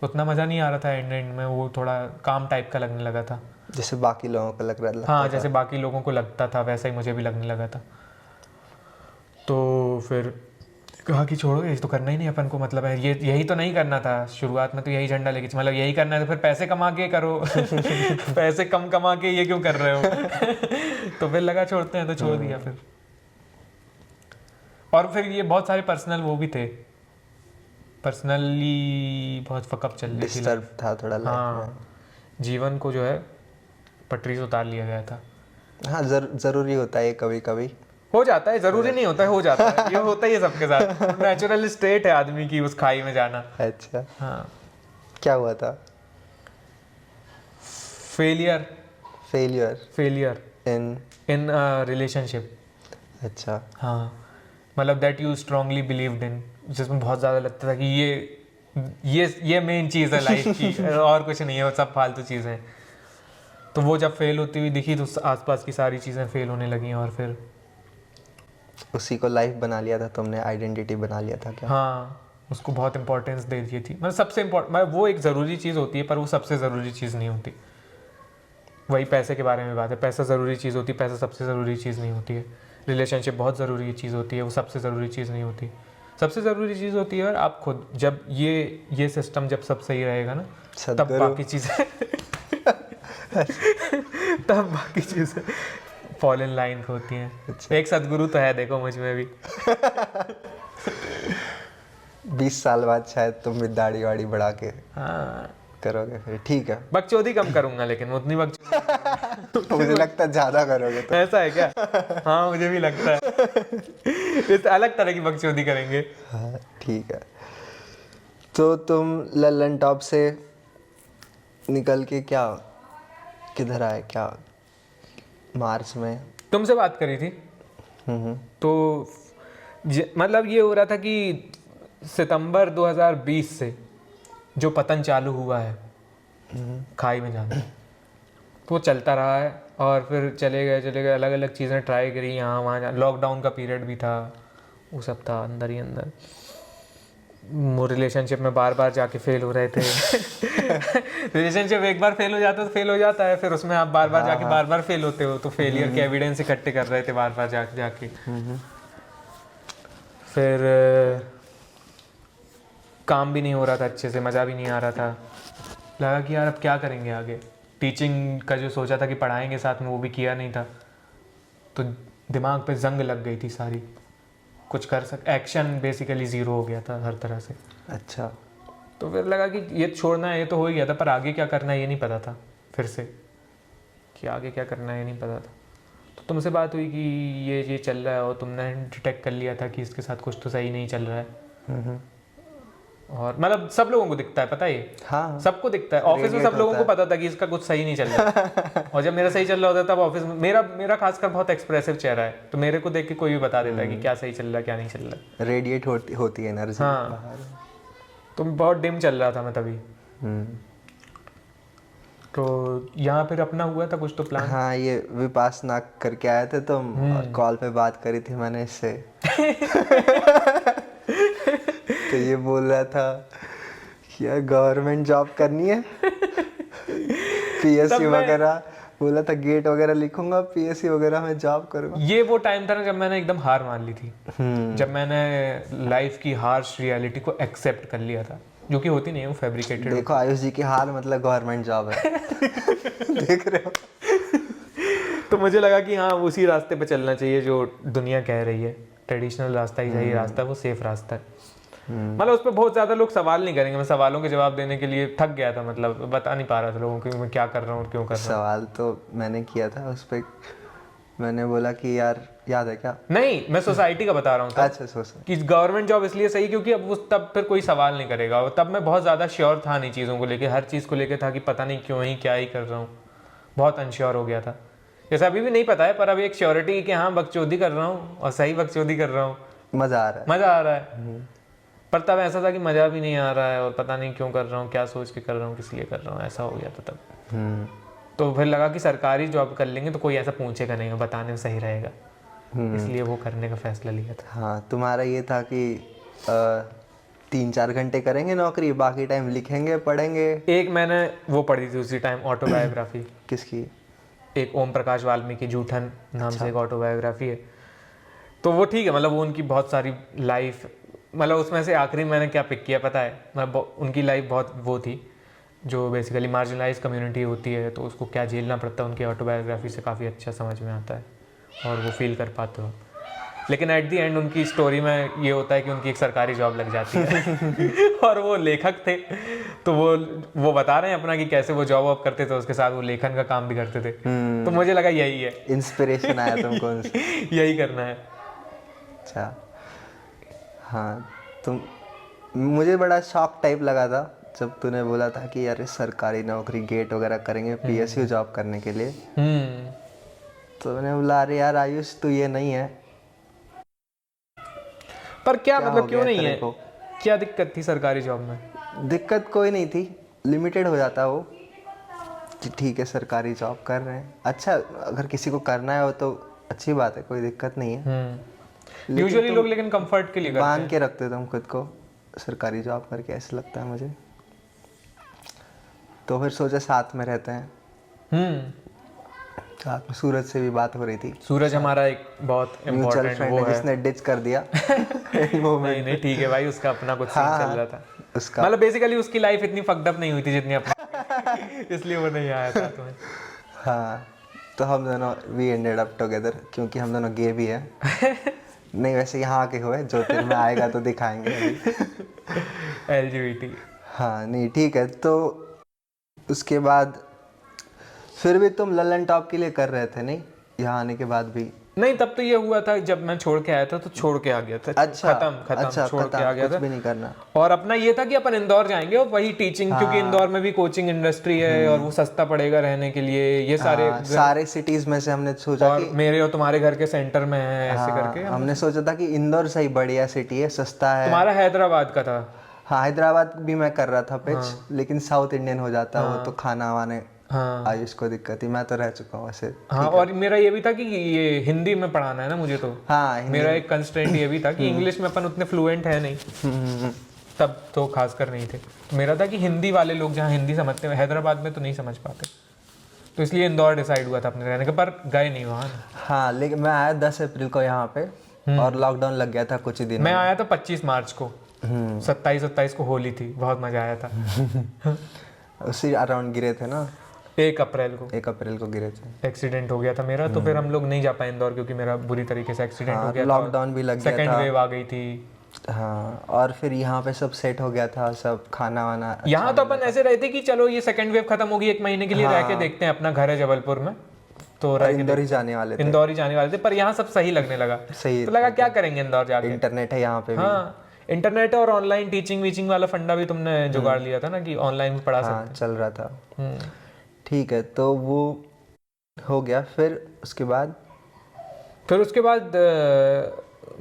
तो उतना मज़ा नहीं आ रहा था एंड में, वो थोड़ा काम टाइप का लगने लगा था, जैसे बाकी लोगों को लग रहा था। हाँ, जैसे बाकी लोगों को लगता था वैसा ही मुझे भी लगने लगा था। तो फिर कहा कि छोड़ो, ये तो करना ही नहीं अपन को, मतलब है ये, यही तो नहीं करना था शुरुआत में, तो यही झंडा लेके, मतलब यही करना है तो फिर पैसे कमा के करो पैसे कम कमा के ये क्यों कर रहे हो तो फिर लगा छोड़ते हैं, तो छोड़ दिया फिर। और फिर ये बहुत सारे पर्सनल वो भी थे, पर्सनली बहुत फकअप चल रही थी, डिस्टर्ब था थोड़ा लाइफ हाँ, जीवन को जो है पटरी से उतार लिया गया था। में। हाँ, ज़रूरी होता है कभी कभी, हो जाता है, जरूरी नहीं होता है, हो जाता है, ये होता ही है सबके साथ, नेचुरल स्टेट है आदमी की उस खाई में जाना। अच्छा, हाँ, क्या हुआ था? Failure in in relationship. अच्छा, हाँ, मतलब that you strongly believed in, जिसमें बहुत ज़्यादा लगता था कि ये मेन चीज़ है लाइफ की और कुछ नहीं है, वो सब फालतू चीज़ें हैं। तो वो जब फेल होती हुई दिखी तो आसपास की सारी चीज़ें फेल होने लगी, और फिर उसी को लाइफ बना लिया था तुमने, आइडेंटिटी बना लिया था क्या? हाँ, उसको बहुत इंपॉर्टेंस दे दी थी, मतलब सबसे इम्पोर्टेंट, मतलब वो एक ज़रूरी चीज़ होती है पर वो सबसे ज़रूरी चीज़ नहीं होती। वही पैसे के बारे में बात है, पैसा ज़रूरी चीज़ होती है, पैसा सबसे ज़रूरी चीज़ नहीं होती है। रिलेशनशिप बहुत ज़रूरी चीज़ होती है, वो सबसे ज़रूरी चीज़ नहीं होती। सबसे ज़रूरी चीज़ होती है, और आप खुद जब ये सिस्टम जब सब सही रहेगा ना, तब बाकी चीज़ें तब बाकी चीज़ें फॉल इन लाइन होती हैं। अच्छा। एक सदगुरु तो है देखो मुझ में भी 20 साल बाद शायद तुम भी दाढ़ी वाड़ी बढ़ा के हाँ करोगे, फिर ठीक है। बकचोदी कम करूंगा, लेकिन उतनी बकचोदी तो मुझे लगता है ज़्यादा करोगे तो। ऐसा है क्या? हाँ, मुझे भी लगता है इस अलग तरह की बकचोदी करेंगे। हाँ, ठीक है। तो तुम लल्लन टॉप से निकल के क्या किधर आए, क्या मार्च में? तुमसे बात करी थी हम्म, तो मतलब ये हो रहा था कि सितंबर 2020 से जो पतन चालू हुआ है खाई में जाना, तो वो चलता रहा है, और फिर चले गए अलग अलग चीज़ें ट्राई करी, यहाँ वहाँ। लॉकडाउन का पीरियड भी था, वो सब था अंदर ही अंदर। वो रिलेशनशिप में बार बार जाके फेल हो रहे थे रिलेशनशिप एक बार फेल हो जाता है तो फेल हो जाता है, फिर उसमें आप बार बार जाके बार बार फेल होते हो, तो फेलियर के एविडेंस इकट्ठे कर रहे थे बार बार जाके। फिर काम भी नहीं हो रहा था अच्छे से, मज़ा भी नहीं आ रहा था। लगा कि यार अब क्या करेंगे आगे। टीचिंग का जो सोचा था कि पढ़ाएंगे साथ में, वो भी किया नहीं था, तो दिमाग पे जंग लग गई थी सारी। कुछ एक्शन बेसिकली ज़ीरो हो गया था हर तरह से। अच्छा। तो फिर लगा कि ये छोड़ना है, ये तो हो ही गया था, पर आगे क्या करना है ये नहीं पता था फिर से, कि आगे क्या करना है ये नहीं पता था। तो तुमसे बात हुई कि ये चल रहा है, और तुमने डिटेक्ट कर लिया था कि इसके साथ कुछ तो सही नहीं चल रहा है। और मतलब सब लोगों को दिखता है, पता है ये, हाँ, सबको दिखता है। ऑफिस में सब लोगों को पता था कि इसका कुछ सही नहीं चल रहा और जब मेरा सही चल रहा होता है तब ऑफिस में मेरा खासकर बहुत एक्सप्रेसिव चेहरा है, तो मेरे को देख के कोई भी बता देता है कि क्या सही चल रहा है क्या नहीं चल रहा है। रेडिएट होती है एनर्जी। हाँ, तो बहुत डिम चल रहा था मैं तभी। तो यहाँ फिर अपना हुआ था कुछ तो प्लान। हाँ, ये विपासना करके आए थे तुम, और कॉल पे बात करी थी मैंने इससे। तो ये बोल रहा था कि यार गवर्नमेंट जॉब करनी है, पीएससी वगैरह, बोला था गेट वगैरह लिखूंगा, पीएससी वगैरह में जॉब करूंगा। ये वो टाइम था ना जब मैंने एकदम हार मान ली थी, जब मैंने लाइफ की हार्श रियलिटी को एक्सेप्ट कर लिया था, जो कि होती नहीं है, वो फैब्रिकेटेड। देखो आयुष जी की हार मतलब गवर्नमेंट जॉब है। देख रहे हो। तो मुझे लगा कि हाँ उसी रास्ते पे चलना चाहिए जो दुनिया कह रही है, ट्रेडिशनल रास्ता ही सही रास्ता है, वो सेफ रास्ता है। मतलब उस पर बहुत ज़्यादा लोग सवाल नहीं करेंगे, मैं सवालों के जवाब देने के लिए थक गया था, मतलब बता नहीं पा रहा था लोगों को मैं क्या कर रहा हूँ और क्यों कर रहा हूँ। सवाल तो मैंने किया था उस पर, मैंने बोला कि यार याद है क्या? नहीं, मैं सोसाइटी का बता रहा हूँ अच्छा, सोच कि गवर्नमेंट जॉब इसलिए सही क्योंकि अब उस तब फिर कोई सवाल नहीं करेगा, और तब मैं बहुत ज़्यादा श्योर था नहीं चीज़ों को लेके, हर चीज़ को लेके था कि पता नहीं क्यों ही क्या ही कर रहा हूँ, बहुत अनश्योर हो गया था। जैसे अभी भी नहीं पता है, पर अभी एक श्योरिटी कि हाँ बकचोदी कर रहा हूँ और सही बकचोदी कर रहा हूँ, मज़ा आ रहा है। मज़ा आ रहा है। पर तब ऐसा था कि मज़ा भी नहीं आ रहा है और पता नहीं क्यों कर रहा हूँ, क्या सोच के कर रहा हूँ, किस लिए कर रहा हूँ, ऐसा हो गया था तब। तो फिर लगा कि सरकारी जॉब कर लेंगे तो कोई ऐसा पूछेगा नहीं, बताने में सही रहेगा, इसलिए वो करने का फैसला लिया था। हाँ, तुम्हारा ये था कि 3-4 घंटे करेंगे नौकरी, बाकी टाइम लिखेंगे पढ़ेंगे। एक मैंने वो पढ़ी थी उसी टाइम ऑटोबायोग्राफी, किसकी? एक ओम प्रकाश वाल्मीकि जूठन नाम से एक ऑटोबायोग्राफी है। तो वो ठीक है, मतलब वो उनकी बहुत सारी लाइफ, मतलब उसमें से आखिरी मैंने क्या पिक किया पता है, मतलब उनकी लाइफ बहुत वो थी जो बेसिकली मार्जिनलाइज कम्युनिटी होती है, तो उसको क्या झेलना पड़ता है, उनकी ऑटोबायोग्राफी से काफ़ी अच्छा समझ में आता है और वो फील कर पाते हो। लेकिन एट दी एंड उनकी स्टोरी में ये होता है कि उनकी एक सरकारी जॉब लग जाती है। और वो लेखक थे, तो वो बता रहे हैं अपना कि कैसे वो जॉब वॉब करते थे, उसके साथ वो लेखन का काम भी करते थे। तो मुझे लगा यही है, इंस्पिरेशन आया तुमको उनसे? यही करना है। अच्छा, हाँ, तुम, मुझे बड़ा शॉक टाइप लगा था जब तूने बोला था कि यार सरकारी नौकरी गेट वगैरह करेंगे पीएसयू जॉब करने के लिए। तो मैंने बोला अरे यार आयुष तू ये नहीं है। पर क्या मतलब क्यों नहीं है, को? क्या दिक्कत थी सरकारी जॉब में? दिक्कत कोई नहीं थी, लिमिटेड हो जाता वो कि ठीक है सरकारी जॉब कर रहे हैं, अच्छा अगर किसी को करना है वो तो अच्छी बात है, कोई दिक्कत नहीं है। यूजुअली लोग लेकिन कंफर्ट के लिए करते बांध के रखते तुम खुद को सरकारी जॉब करके, ऐसा लगता है मुझे। तो फिर सोचा साथ में रहते हैं। साथ में सूरज से भी बात हो रही थी। सूरज हमारा एक बहुत इम्पोर्टेंट फ्रेंड वो है है जिसने डिच कर दिया। नहीं नहीं ठीक है भाई, उसका अपना कुछ सीन चल रहा था उसका, मतलब बेसिकली उसकी लाइफ इतनी फक्ड अप नहीं हुई थी जितनी अपनी। इसलिए वो नहीं आया था तुम्हें। हाँ, तो हम दोनों वी एंडेड अप टुगेदर, क्योंकि हम दोनों गे भी हैं। नहीं वैसे यहाँ के हुए, ज्योतिर्मय में आएगा तो दिखाएंगे अभी। LGBT। हाँ नहीं ठीक है। तो उसके बाद फिर भी तुम ललन टॉप के लिए कर रहे थे नहीं, यहाँ आने के बाद भी? नहीं, तब तो ये हुआ था जब मैं छोड़ के आया था तो छोड़ के आ गया था। अच्छा, खत्म छोड़ के आ गया कुछ था। भी नहीं करना। और अपना ये था कि अपन इंदौर जाएंगे और वही टीचिंग, क्योंकि इंदौर में भी कोचिंग इंडस्ट्री है और वो सस्ता पड़ेगा रहने के लिए, ये सारे सिटीज में से हमने सोचा और मेरे और तुम्हारे घर के सेंटर में है, ऐसे करके हमने सोचा था कि इंदौर सही बढ़िया सिटी है, सस्ता है। तुम्हारा हैदराबाद का था। हाँ, हैदराबाद भी मैं कर रहा था पिच, लेकिन साउथ इंडियन हो जाता वो तो खाना वाने। हाँ आयुष को दिक्कत थी, मैं तो रह चुका हूँ वैसे। हाँ, और मेरा ये भी था कि ये हिंदी में पढ़ाना है ना मुझे, तो हाँ, मेरा एक कंस्ट्रेंट ये भी था कि इंग्लिश में अपन उतने फ्लुएंट है नहीं, तब तो खासकर नहीं थे। तो मेरा था कि हिंदी वाले लोग जहाँ हिंदी समझते हैं, हैदराबाद में तो नहीं समझ पाते, तो इसलिए इंदौर डिसाइड हुआ था अपने रहने का, पर गए नहीं वहाँ। हाँ, लेकिन मैं आया 10 अप्रैल को यहाँ पे, और लॉकडाउन लग गया था कुछ ही दिन। मैं आया था 25 मार्च को, 27 को होली थी, बहुत मजा आया था। उसी अराउंड गिरे थे ना? 1 अप्रैल को। 1 अप्रैल को गिरे थे। एक्सीडेंट हो गया था मेरा, तो फिर हम लोग नहीं जा पाए इंदौर, क्योंकि मेरा बुरी तरीके से एक्सीडेंट हो गया था, लॉकडाउन भी लग गया था, सेकेंड वेव आ गई थी। हाँ, और फिर यहाँ पे सब सेट हो गया था, सब खाना वाना। यहाँ तो अपन ऐसे रहते कि चलो ये सेकेंड वेव खत्म होगी, 1 महीने के लिए रह के देखते हैं, अपना घर है जबलपुर में, तो इंदौर ही जाने वाले थे। इंदौर ही जाने वाले थे, पर यहाँ सब सही लगने लगा। सही तो लगा क्या करेंगे इंदौर जाके, इंटरनेट है यहाँ पे भी। हाँ, इंटरनेट और ऑनलाइन टीचिंग वीचिंग वाला फंडा भी तुमने जुगाड़ लिया था ना, कि ऑनलाइन पढ़ा सकते। हाँ, चल रहा था। ठीक है, तो वो हो गया। फिर उसके बाद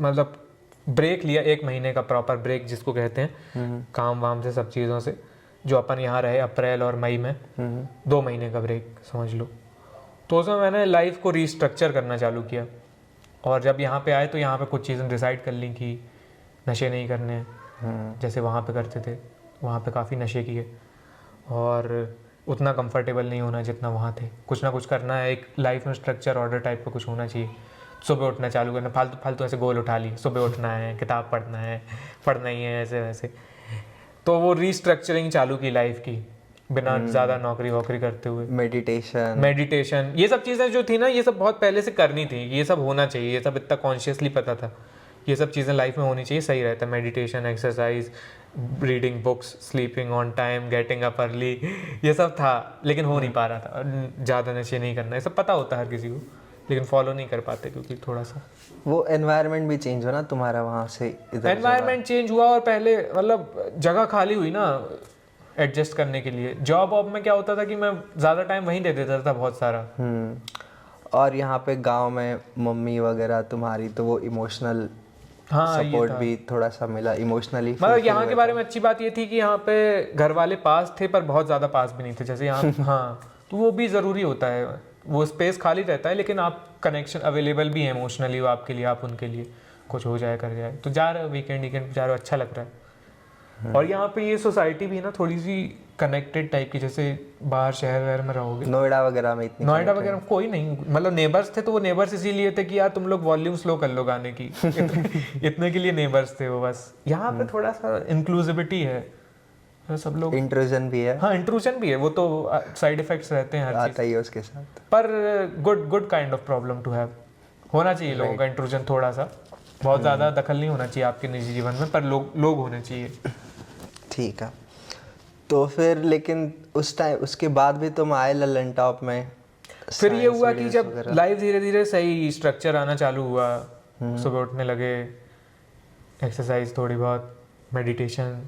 मतलब ब्रेक लिया, 1 महीने का प्रॉपर ब्रेक जिसको कहते हैं, काम वाम से, सब चीज़ों से। जो अपन यहाँ रहे अप्रैल और मई में, 2 महीने का ब्रेक समझ लो। तो उसमें मैंने लाइफ को रीस्ट्रक्चर करना चालू किया, और जब यहाँ पे आए तो यहाँ पे कुछ चीज़ें डिसाइड कर ली कि नशे नहीं करने हैं जैसे वहाँ पे करते थे। वहाँ पे काफ़ी नशे किए, और उतना कंफर्टेबल नहीं होना जितना वहाँ थे। कुछ ना कुछ करना है, एक लाइफ में स्ट्रक्चर ऑर्डर टाइप का कुछ होना चाहिए। सुबह उठना चालू करना, फालतू फालतू ऐसे गोल उठा लिए, सुबह उठना है, किताब पढ़ना ही है, ऐसे वैसे। तो वो रीस्ट्रक्चरिंग चालू की लाइफ की, बिना ज़्यादा नौकरी वोकरी करते हुए। मेडिटेशन ये सब चीज़ें जो थी ना, ये सब बहुत पहले से करनी थी, ये सब होना चाहिए, ये सब इतना कॉन्शियसली पता था, ये सब चीज़ें लाइफ में होनी चाहिए, सही रहता है। Meditation, exercise, reading books, sleeping on time, getting up early, ये सब था, लेकिन हो नहीं पा रहा था। ज़्यादा नशे नहीं करना, ये सब पता होता है हर किसी को, लेकिन फॉलो नहीं कर पाते क्योंकि थोड़ा सा वो एनवायरनमेंट भी चेंज हो ना तुम्हारा, वहाँ से इधर एनवायरनमेंट चेंज हुआ, और पहले मतलब जगह खाली हुई ना एडजस्ट करने के लिए। जॉब वॉब में क्या होता था कि मैं ज़्यादा टाइम वहीं दे देता था, बहुत सारा। और यहाँ पे गांव में मम्मी वगैरह तुम्हारी, तो वो इमोशनल सपोर्ट भी थोड़ा सा मिला इमोशनली। मतलब यहाँ के बारे में अच्छी बात ये थी कि यहाँ पे घर वाले पास थे, पर बहुत ज़्यादा पास भी नहीं थे, जैसे यहाँ हाँ, तो वो भी ज़रूरी होता है, वो स्पेस खाली रहता है, लेकिन आप कनेक्शन अवेलेबल भी है इमोशनली, वो आपके लिए, आप उनके लिए, कुछ हो जाए कर जाए तो जा रहे हो वीकेंड जा रहे हो, अच्छा लग रहा है। और यहाँ पे ये सोसाइटी भी है ना थोड़ी सी कनेक्टेड टाइप की, जैसे बाहर शहर वहर में रहोगे, नोएडा वगैरह में इतनी, नोएडा वगैरह में कोई नहीं, मतलब नेबर्स थे तो वो नेबर्स इसीलिए थे कि यार तुम लोग वॉल्यूम स्लो कर लो गाने की, इतने के लिए नेबर्स थे वो बस। यहाँ पे थोड़ा सा इंक्लूसिविटी है, तो सब लोग, इंट्रूजन भी है। हाँ इंट्रूजन भी है, वो तो साइड इफेक्ट्स रहते हैं हर चीज, आता ही है उसके साथ, पर good kind of problem to have. होना चाहिए लोगों का इंट्रूजन थोड़ा सा, बहुत ज़्यादा दखल नहीं होना चाहिए आपके निजी जीवन में, पर लोग होने चाहिए। ठीक है। तो फिर लेकिन उस टाइम, उसके बाद भी तुम आए ललन टॉप में, फिर ये हुआ कि जब लाइफ धीरे धीरे सही स्ट्रक्चर आना चालू हुआ, सुबह उठने लगे, एक्सरसाइज थोड़ी बहुत, मेडिटेशन,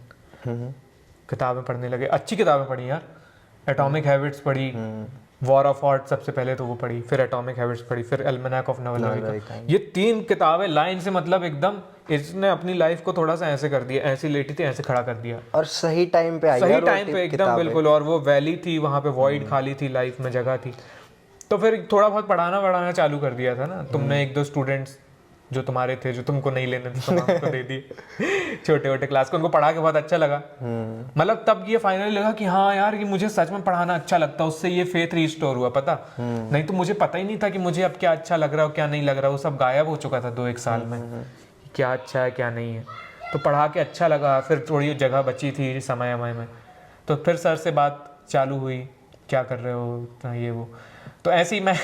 किताबें पढ़ने लगे, अच्छी किताबें पढ़ी यार, एटॉमिक हैबिट्स पढ़ी, वॉर ऑफ आर्ट सबसे पहले तो वो पढ़ी, फिर एटॉमिक हैबिट्स पढ़ी, फिर एल्मेनाक ऑफ नवल रविकांत। ये 3 किताबें लाइन से, मतलब एकदम इसने अपनी लाइफ को थोड़ा सा ऐसे कर दिया, ऐसी लेटी थी ऐसे खड़ा कर दिया, और सही टाइम पे आई, सही टाइम पे एकदम बिल्कुल। और वो वैली थी वहाँ पे, वॉइड खाली थी, लाइफ में जगह थी, तो फिर थोड़ा बहुत पढ़ाना चालू कर दिया था ना तुमने। 1-2 स्टूडेंट्स जो तुम्हारे थे, जो तुमको नहीं लेने थे, तुम आपको दे दिए छोटे क्लास को, उनको पढ़ा के बहुत अच्छा लगा। मतलब तब ये फाइनली लगा कि हाँ यार कि मुझे सच में पढ़ाना अच्छा लगता है, उससे ये फेथ रिस्टोर हुआ। पता नहीं तो मुझे पता ही नहीं था कि मुझे अब क्या अच्छा लग रहा है क्या नहीं लग रहा, वो सब गायब हो चुका था 2-1 साल में, क्या अच्छा है क्या नहीं है। तो पढ़ा के अच्छा लगा, फिर थोड़ी जगह बची थी समय में, तो फिर सर से बात चालू हुई, क्या कर रहे हो ये वो। तो ऐसे ही मैं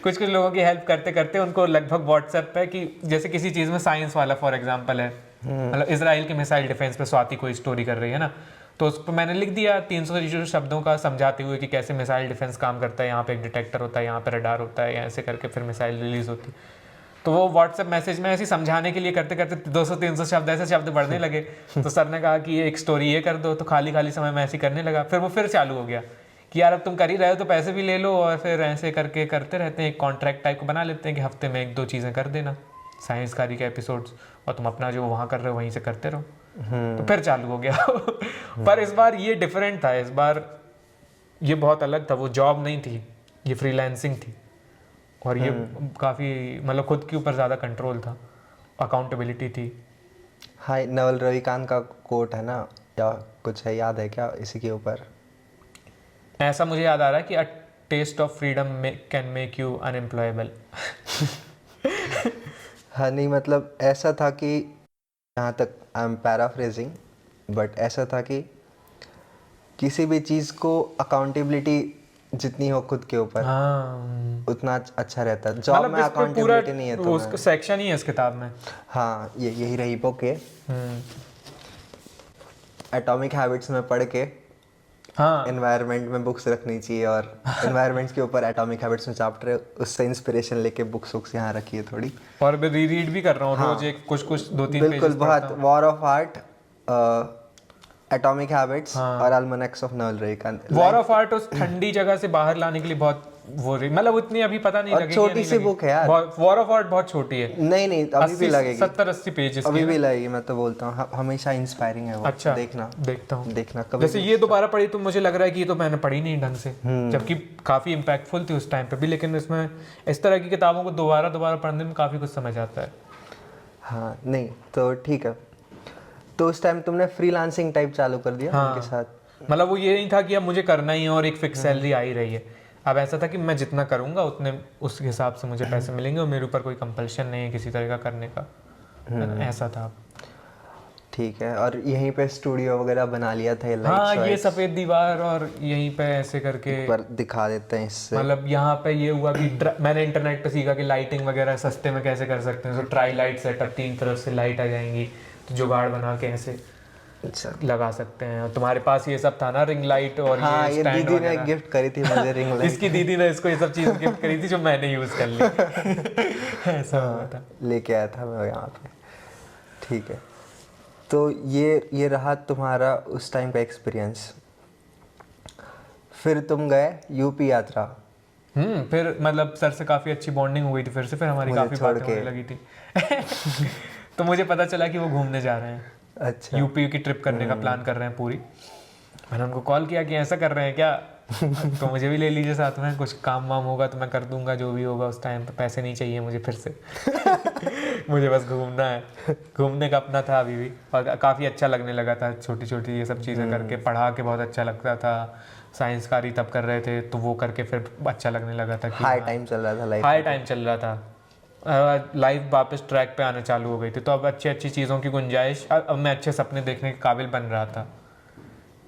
कुछ लोगों की हेल्प करते करते उनको लगभग व्हाट्सएप पे, कि जैसे किसी चीज़ में साइंस वाला फॉर एग्जांपल है, मतलब इसराइल के मिसाइल डिफेंस पे स्वाति कोई स्टोरी कर रही है ना, तो उस पर मैंने लिख दिया 300 शब्दों का समझाते हुए कि कैसे मिसाइल डिफेंस काम करता है, यहाँ पे एक डिटेक्टर होता है, यहाँ पे रडार होता है, ऐसे करके फिर मिसाइल रिलीज होती। तो वो व्हाट्सएप मैसेज में ऐसे समझाने के लिए करते करते 200-300 शब्द ऐसे शब्द बढ़ने लगे। तो सर ने कहा कि ये एक स्टोरी ये कर दो, तो खाली समय में ऐसे करने लगा। फिर वो फिर चालू हो गया कि यार अब तुम कर ही रहे हो तो पैसे भी ले लो, और फिर ऐसे करके करते रहते हैं, एक कॉन्ट्रैक्ट टाइप को बना लेते हैं कि हफ्ते में 1-2 चीज़ें कर देना साइंस कारी के एपिसोड्स, और तुम अपना जो वहाँ कर रहे हो वहीं से करते रहो। तो फिर चालू हो गया। पर इस बार ये डिफरेंट था, इस बार ये बहुत अलग था। वो जॉब नहीं थी, ये फ्रीलांसिंग थी, और ये काफ़ी मतलब खुद के ऊपर ज़्यादा कंट्रोल था, अकाउंटेबिलिटी थी। हाँ, नवल रविकांत का कोट है ना, या कुछ है, याद है क्या इसी के ऊपर? ऐसा मुझे याद आ रहा है कि a taste of freedom can make you unemployable. हाँ, नहीं मतलब ऐसा था कि, यहाँ तक आई एम पैराफ्रेजिंग, बट ऐसा था कि किसी भी चीज़ को अकाउंटेबिलिटी जितनी हो खुद के ऊपर, हाँ, उतना अच्छा रहता है। जॉब में अकाउंटेबिलिटी नहीं है तो उसका सेक्शन ही है इस किताब में। हाँ, यही रही बुक है, एटॉमिक हैबिट्स में पढ़ के हाँ, एनवायरनमेंट में बुक्स रखनी चाहिए, और एनवायरनमेंट के ऊपर एटॉमिक हैबिट्स में चैप्टर है, उससे इंस्पिरेशन लेके बुक्स यहाँ रखी है थोड़ी। और मैं रीड भी कर रहा हूँ रोज, एक कुछ 2-3 बिल्कुल, बहुत। War of art, atomic habits और almanacks of Naval Ravikant. War of art उस ठंडी जगह से बाहर लाने के लिए बहुत वो मतलब उतनी अभी पता नहीं और लगेगी छोटी सी बुक है यार। वॉर ऑफ आर्ट बहुत छोटी है। नहीं अभी भी लगेगी, 70-80 पेजेस अभी भी लगेगी। मैं तो बोलता हूँ हमेशा इंस्पायरिंग है वो। अच्छा, देखता हूँ कभी। जैसे ये दोबारा पढ़ी तो मुझे लग रहा है कि ये तो मैंने पढ़ी नहीं ढंग से, जबकि काफ़ी इम्पैक्टफुल थी उस टाइम पे भी, लेकिन इसमें इस तरह की किताबों को दोबारा पढ़ने में काफ़ी कुछ समझ आता है। हाँ नहीं तो ठीक है। तो उस टाइम तुमने फ्रीलांसिंग टाइप चालू कर दिया उनके साथ? मतलब वो ये नहीं था कि अब मुझे करना ही है और एक फिक्स सैलरी आ ही रही है। अब ऐसा था कि मैं जितना करूँगा उतने उस हिसाब से मुझे पैसे मिलेंगे और मेरे ऊपर कोई कंपल्शन नहीं है किसी तरह का करने का, ऐसा था। ठीक है। और यहीं पे स्टूडियो वगैरह बना लिया था? हाँ, ये सफ़ेद दीवार और यहीं पे ऐसे करके पर दिखा देते हैं इससे। मतलब यहाँ पे ये हुआ कि मैंने इंटरनेट पे सीखा कि लाइटिंग वगैरह सस्ते में कैसे कर सकते हैं। तो ट्राई लाइट सेटअप, 3 तरफ से लाइट आ जाएंगी, तो जुगाड़ बना के ऐसे अच्छा लगा सकते हैं। और तुम्हारे पास ये सब था ना, रिंग लाइट और हाँ, ये ये स्टैंड दीदी ने वगैरह। गिफ्ट करी थी मुझे रिंग लाइट। इसकी दीदी ने इसको ये सब चीज़ गिफ्ट करी थी जो मैंने यूज़ कर ली। ऐसा हुआ था। लेके आया था मैं यहाँ पे। ठीक है। तो ये रहा तुम्हारा उस टाइम का एक्सपीरियंस। फिर तुम गए यूपी यात्रा। फिर मतलब सर से काफ़ी अच्छी बॉन्डिंग हो गई थी, फिर हमारी काफ़ी बातें होने लगी थी। तो मुझे पता चला कि वो घूमने जा रहे हैं। अच्छा। यूपी की ट्रिप करने का प्लान कर रहे हैं पूरी। मैंने उनको कॉल किया कि ऐसा कर रहे हैं क्या, तो मुझे भी ले लीजिए साथ में, कुछ काम वाम होगा तो मैं कर दूंगा जो भी होगा उस टाइम पे, पैसे नहीं चाहिए मुझे फिर से। मुझे बस घूमना है, घूमने का अपना था अभी भी। और काफ़ी अच्छा लगने लगा था छोटी छोटी ये सब चीज़ें करके, पढ़ा के बहुत अच्छा लगता था। साइंस कारी तब कर रहे थे तो वो करके फिर अच्छा लगने लगा था कि हाई टाइम चल रहा था लाइफ। हाई टाइम चल रहा था, लाइफ वापस ट्रैक पे आना चालू हो गई थी। तो अब अच्छी अच्छी चीज़ों की गुंजाइश, अब मैं अच्छे सपने देखने के काबिल बन रहा था।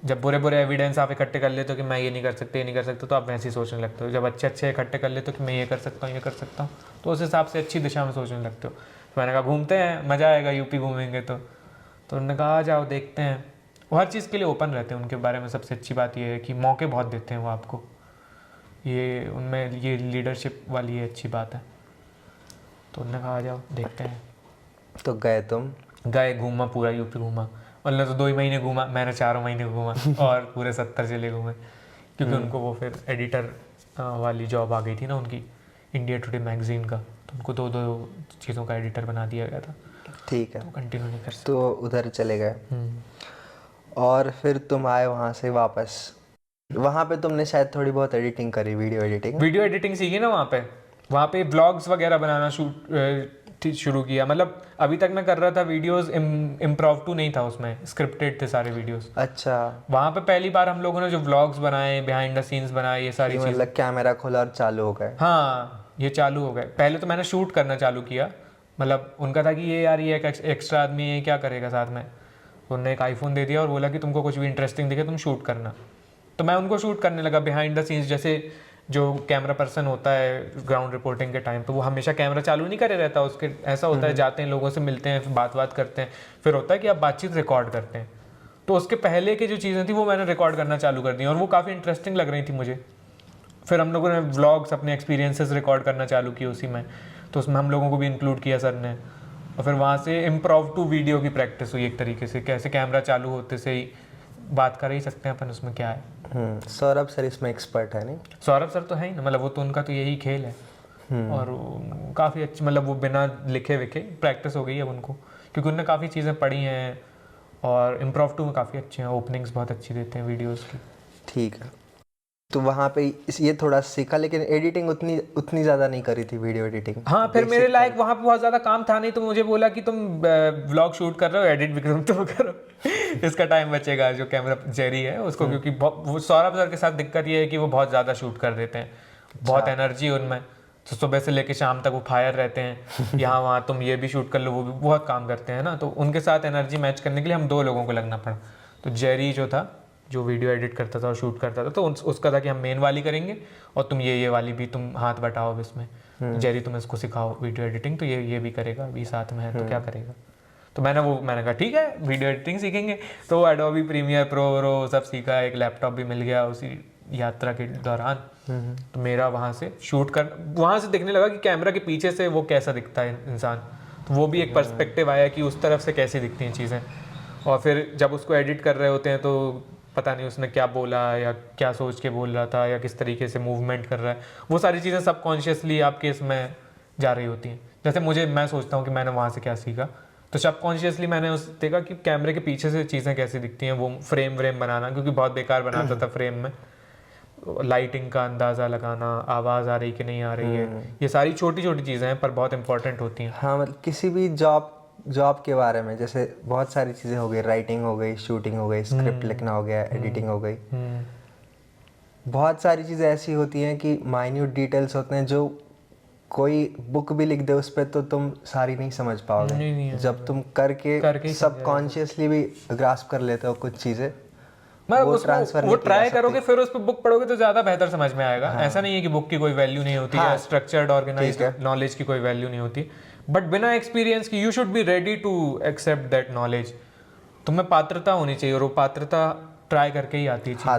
जब बुरे बुरे एविडेंस आप इकट्ठे कर लेते हो कि मैं ये नहीं कर सकते, ये नहीं कर सकता, तो आप वैसे ही सोचने लगते हो। जब अच्छे अच्छे इकट्ठे कर लेते हो कि मैं ये कर सकता हूँ, ये कर सकता हूँ, तो उस हिसाब से अच्छी दिशा में सोचने लगते हो। तो मैंने कहा घूमते हैं, मज़ा आएगा यूपी घूमेंगे तो उन्होंने कहा आ जाओ देखते हैं। वो हर चीज़ के लिए ओपन रहते हैं। उनके बारे में सबसे अच्छी बात ये है कि मौके बहुत देते हैं वो आपको, ये उनमें ये लीडरशिप वाली ये अच्छी बात है। तो उन्होंने कहा आ जाओ देखते हैं। तो गए तुम? गए, घूमा, पूरा यूपी घूमा। उन्होंने तो 2 ही महीने घूमा, मैंने 4 महीने घूमा और पूरे 70 जिले घूमे, क्योंकि उनको वो फिर एडिटर वाली जॉब आ गई थी ना उनकी, इंडिया टुडे मैगजीन का, तो उनको 2 चीज़ों का एडिटर बना दिया गया था। ठीक है। तो कंटिन्यू नहीं कर सकते। तो उधर चले गए और फिर तुम आए वहाँ से वापस। वहाँ पे तुमने शायद थोड़ी बहुत एडिटिंग करी, वीडियो एडिटिंग सीखी ना वहाँ पे ब्लॉग्स वगैरह बनाना शुरू किया। मतलब अभी तक मैं कर रहा था वीडियोस, इम्प्रोम्प्टू नहीं था उसमें, स्क्रिप्टेड थे सारे वीडियोस। अच्छा। वहाँ पे पहली बार हम लोगों ने जो व्लॉग्स बनाए, बिहाइंड द सीन्स बनाए, ये सारी चीज़ें, मतलब कैमरा खोला और चालू हो गए। हाँ, ये चालू हो गए। पहले तो मैंने शूट करना चालू किया, मतलब उनका था कि ये यार ये एक एक्स्ट्रा आदमी है, क्या करेगा साथ में। उन्होंने एक आईफोन दे दिया और बोला कि तुमको कुछ भी इंटरेस्टिंग दिखे तुम शूट करना। तो मैं उनको शूट करने लगा बिहाइंड द सीन्स। जैसे जो कैमरा पर्सन होता है ग्राउंड रिपोर्टिंग के टाइम पे, वो हमेशा कैमरा चालू नहीं करे रहता उसके, ऐसा होता है जाते हैं लोगों से मिलते हैं, फिर बात करते हैं, फिर होता है कि आप बातचीत रिकॉर्ड करते हैं। तो उसके पहले की जो चीज़ें थी वो मैंने रिकॉर्ड करना चालू कर दी और वो काफ़ी इंटरेस्टिंग लग रही थी मुझे। फिर हम लोगों ने व्लॉग्स, अपने एक्सपीरियंसेस रिकॉर्ड करना चालू किए उसी में, तो उसमें हम लोगों को भी इंक्लूड किया सर ने। और फिर वहाँ से इम्प्रोम्प्टू वीडियो की प्रैक्टिस हुई एक तरीके से, कैसे कैमरा चालू होते से ही बात कर ही सकते हैं अपन, उसमें क्या है। सौरभ सर इसमें एक्सपर्ट है नहीं? सौरभ सर तो है ही ना, मतलब वो तो उनका तो यही खेल है। और काफ़ी अच्छी, मतलब वो बिना लिखे विखे प्रैक्टिस हो गई है उनको, क्योंकि उन्होंने काफ़ी चीज़ें पढ़ी हैं और इम्प्रोम्प्टू में काफ़ी अच्छे हैं, ओपनिंग्स बहुत अच्छी देते हैं वीडियोज़ की। ठीक है। तो वहाँ पे ये थोड़ा सीखा, लेकिन एडिटिंग उतनी ज़्यादा नहीं करी थी, वीडियो एडिटिंग। हाँ, फिर मेरे लायक वहाँ पे बहुत ज़्यादा काम था नहीं, तो मुझे बोला कि तुम व्लॉग शूट कर रहे हो, एडिट भी तुम करो। इसका टाइम बचेगा। जो कैमरा जेरी है उसको, क्योंकि वो सौरभ सर के साथ दिक्कत ये है कि वो बहुत ज़्यादा शूट कर देते हैं, बहुत एनर्जी उनमें, तो सुबह से लेकर शाम तक वो फायर रहते हैं। यहाँ वहाँ तुम ये भी शूट कर लो, वो भी बहुत काम करते हैं ना, तो उनके साथ एनर्जी मैच करने के लिए हम 2 लोगों को लगना पड़ा। तो जेरी जो था, जो वीडियो एडिट करता था और शूट करता था, तो उसका था कि हम मेन वाली करेंगे और तुम ये वाली भी तुम हाथ बटाओ अब इसमें। जेरी तुम इसको सिखाओ वीडियो एडिटिंग, तो ये भी करेगा, अभी साथ में है तो क्या करेगा। तो मैंने कहा ठीक है वीडियो एडिटिंग सीखेंगे। तो एडोबी प्रीमियर प्रो सब सीखा, एक लैपटॉप भी मिल गया उसी यात्रा के दौरान। तो मेरा वहाँ से वहाँ से दिखने लगा कि कैमरा के पीछे से वो कैसा दिखता है इंसान, तो वो भी एक पर्सपेक्टिव आया कि उस तरफ से कैसी दिखती हैं चीज़ें। और फिर जब उसको एडिट कर रहे होते हैं तो पता नहीं उसने क्या बोला या क्या सोच के बोल रहा था या किस तरीके से मूवमेंट कर रहा है, वो सारी चीज़ें सबकॉन्शियसली आपके इसमें जा रही होती हैं। जैसे मैं सोचता हूँ कि मैंने वहाँ से क्या सीखा, तो सबकॉन्शियसली मैंने उस देखा कि कैमरे के पीछे से चीज़ें कैसी दिखती हैं, वो फ्रेम बनाना, क्योंकि बहुत बेकार बनाता था फ्रेम में, लाइटिंग का अंदाज़ा लगाना, आवाज़ आ रही कि नहीं आ रही है, ये सारी छोटी छोटी चीज़ें हैं पर बहुत इंपॉर्टेंट होती हैं। हाँ मतलब किसी भी जॉब के बारे में जैसे बहुत सारी चीज़ें हो गई, राइटिंग हो गई, शूटिंग हो गई, स्क्रिप्ट लिखना हो गया, एडिटिंग हो गई, बहुत सारी चीज़ें ऐसी होती हैं कि माइन्यूट डिटेल्स होते हैं जो कोई बुक भी लिख दे उस पर तो तुम सारी नहीं समझ पाओगे। नहीं जब तुम करके ही सबकॉन्शियसली भी ग्रास्प कर लेते हो कुछ चीज़ें, वो ट्राई करोगे फिर उस पर बुक पढ़ोगे तो ज़्यादा बेहतर समझ में आएगा। ऐसा नहीं है कि बुक की कोई वैल्यू नहीं होती है, स्ट्रक्चर्ड ऑर्गेनाइज्ड नॉलेज की कोई वैल्यू नहीं होती, बट बिना एक्सपीरियंस की you should be ready to accept that knowledge. तुम्हें पात्रता होनी चाहिए और वो पात्रता ट्राई करके ही आती है।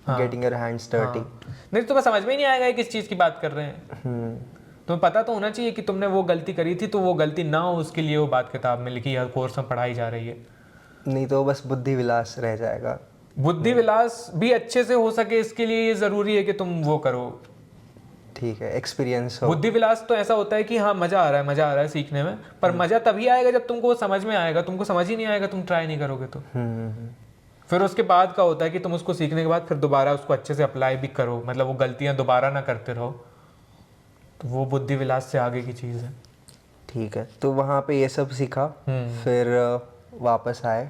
Getting your hands dirty. नहीं तो तुम्हें समझ में ही नहीं आएगा कि किस चीज़ की बात कर रहे हैं। तुम्हें पता तो होना चाहिए कि तुमने वो गलती करी थी, तो वो गलती ना हो उसके लिए वो बात किताब में लिखी या कोर्स में पढ़ाई जा रही है। नहीं तो बस बुद्धि विलास रह जाएगा। बुद्धि विलास भी अच्छे से हो सके इसके लिए ये ज़रूरी है कि तुम वो करो, ठीक है, एक्सपीरियंस हो। बुद्धि विलास तो ऐसा होता है कि हाँ मज़ा आ रहा है सीखने में, पर मज़ा तभी आएगा जब तुमको वो समझ में आएगा। तुमको समझ ही नहीं आएगा, तुम ट्राई नहीं करोगे तो। फिर उसके बाद का होता है कि तुम उसको सीखने के बाद फिर दोबारा उसको अच्छे से अप्लाई भी करो, मतलब वो गलतियाँ दोबारा ना करते रहो, तो वो बुद्धि विलास से आगे की चीज़ है। ठीक है, तो वहाँ पे ये सब सीखा, फिर वापस आए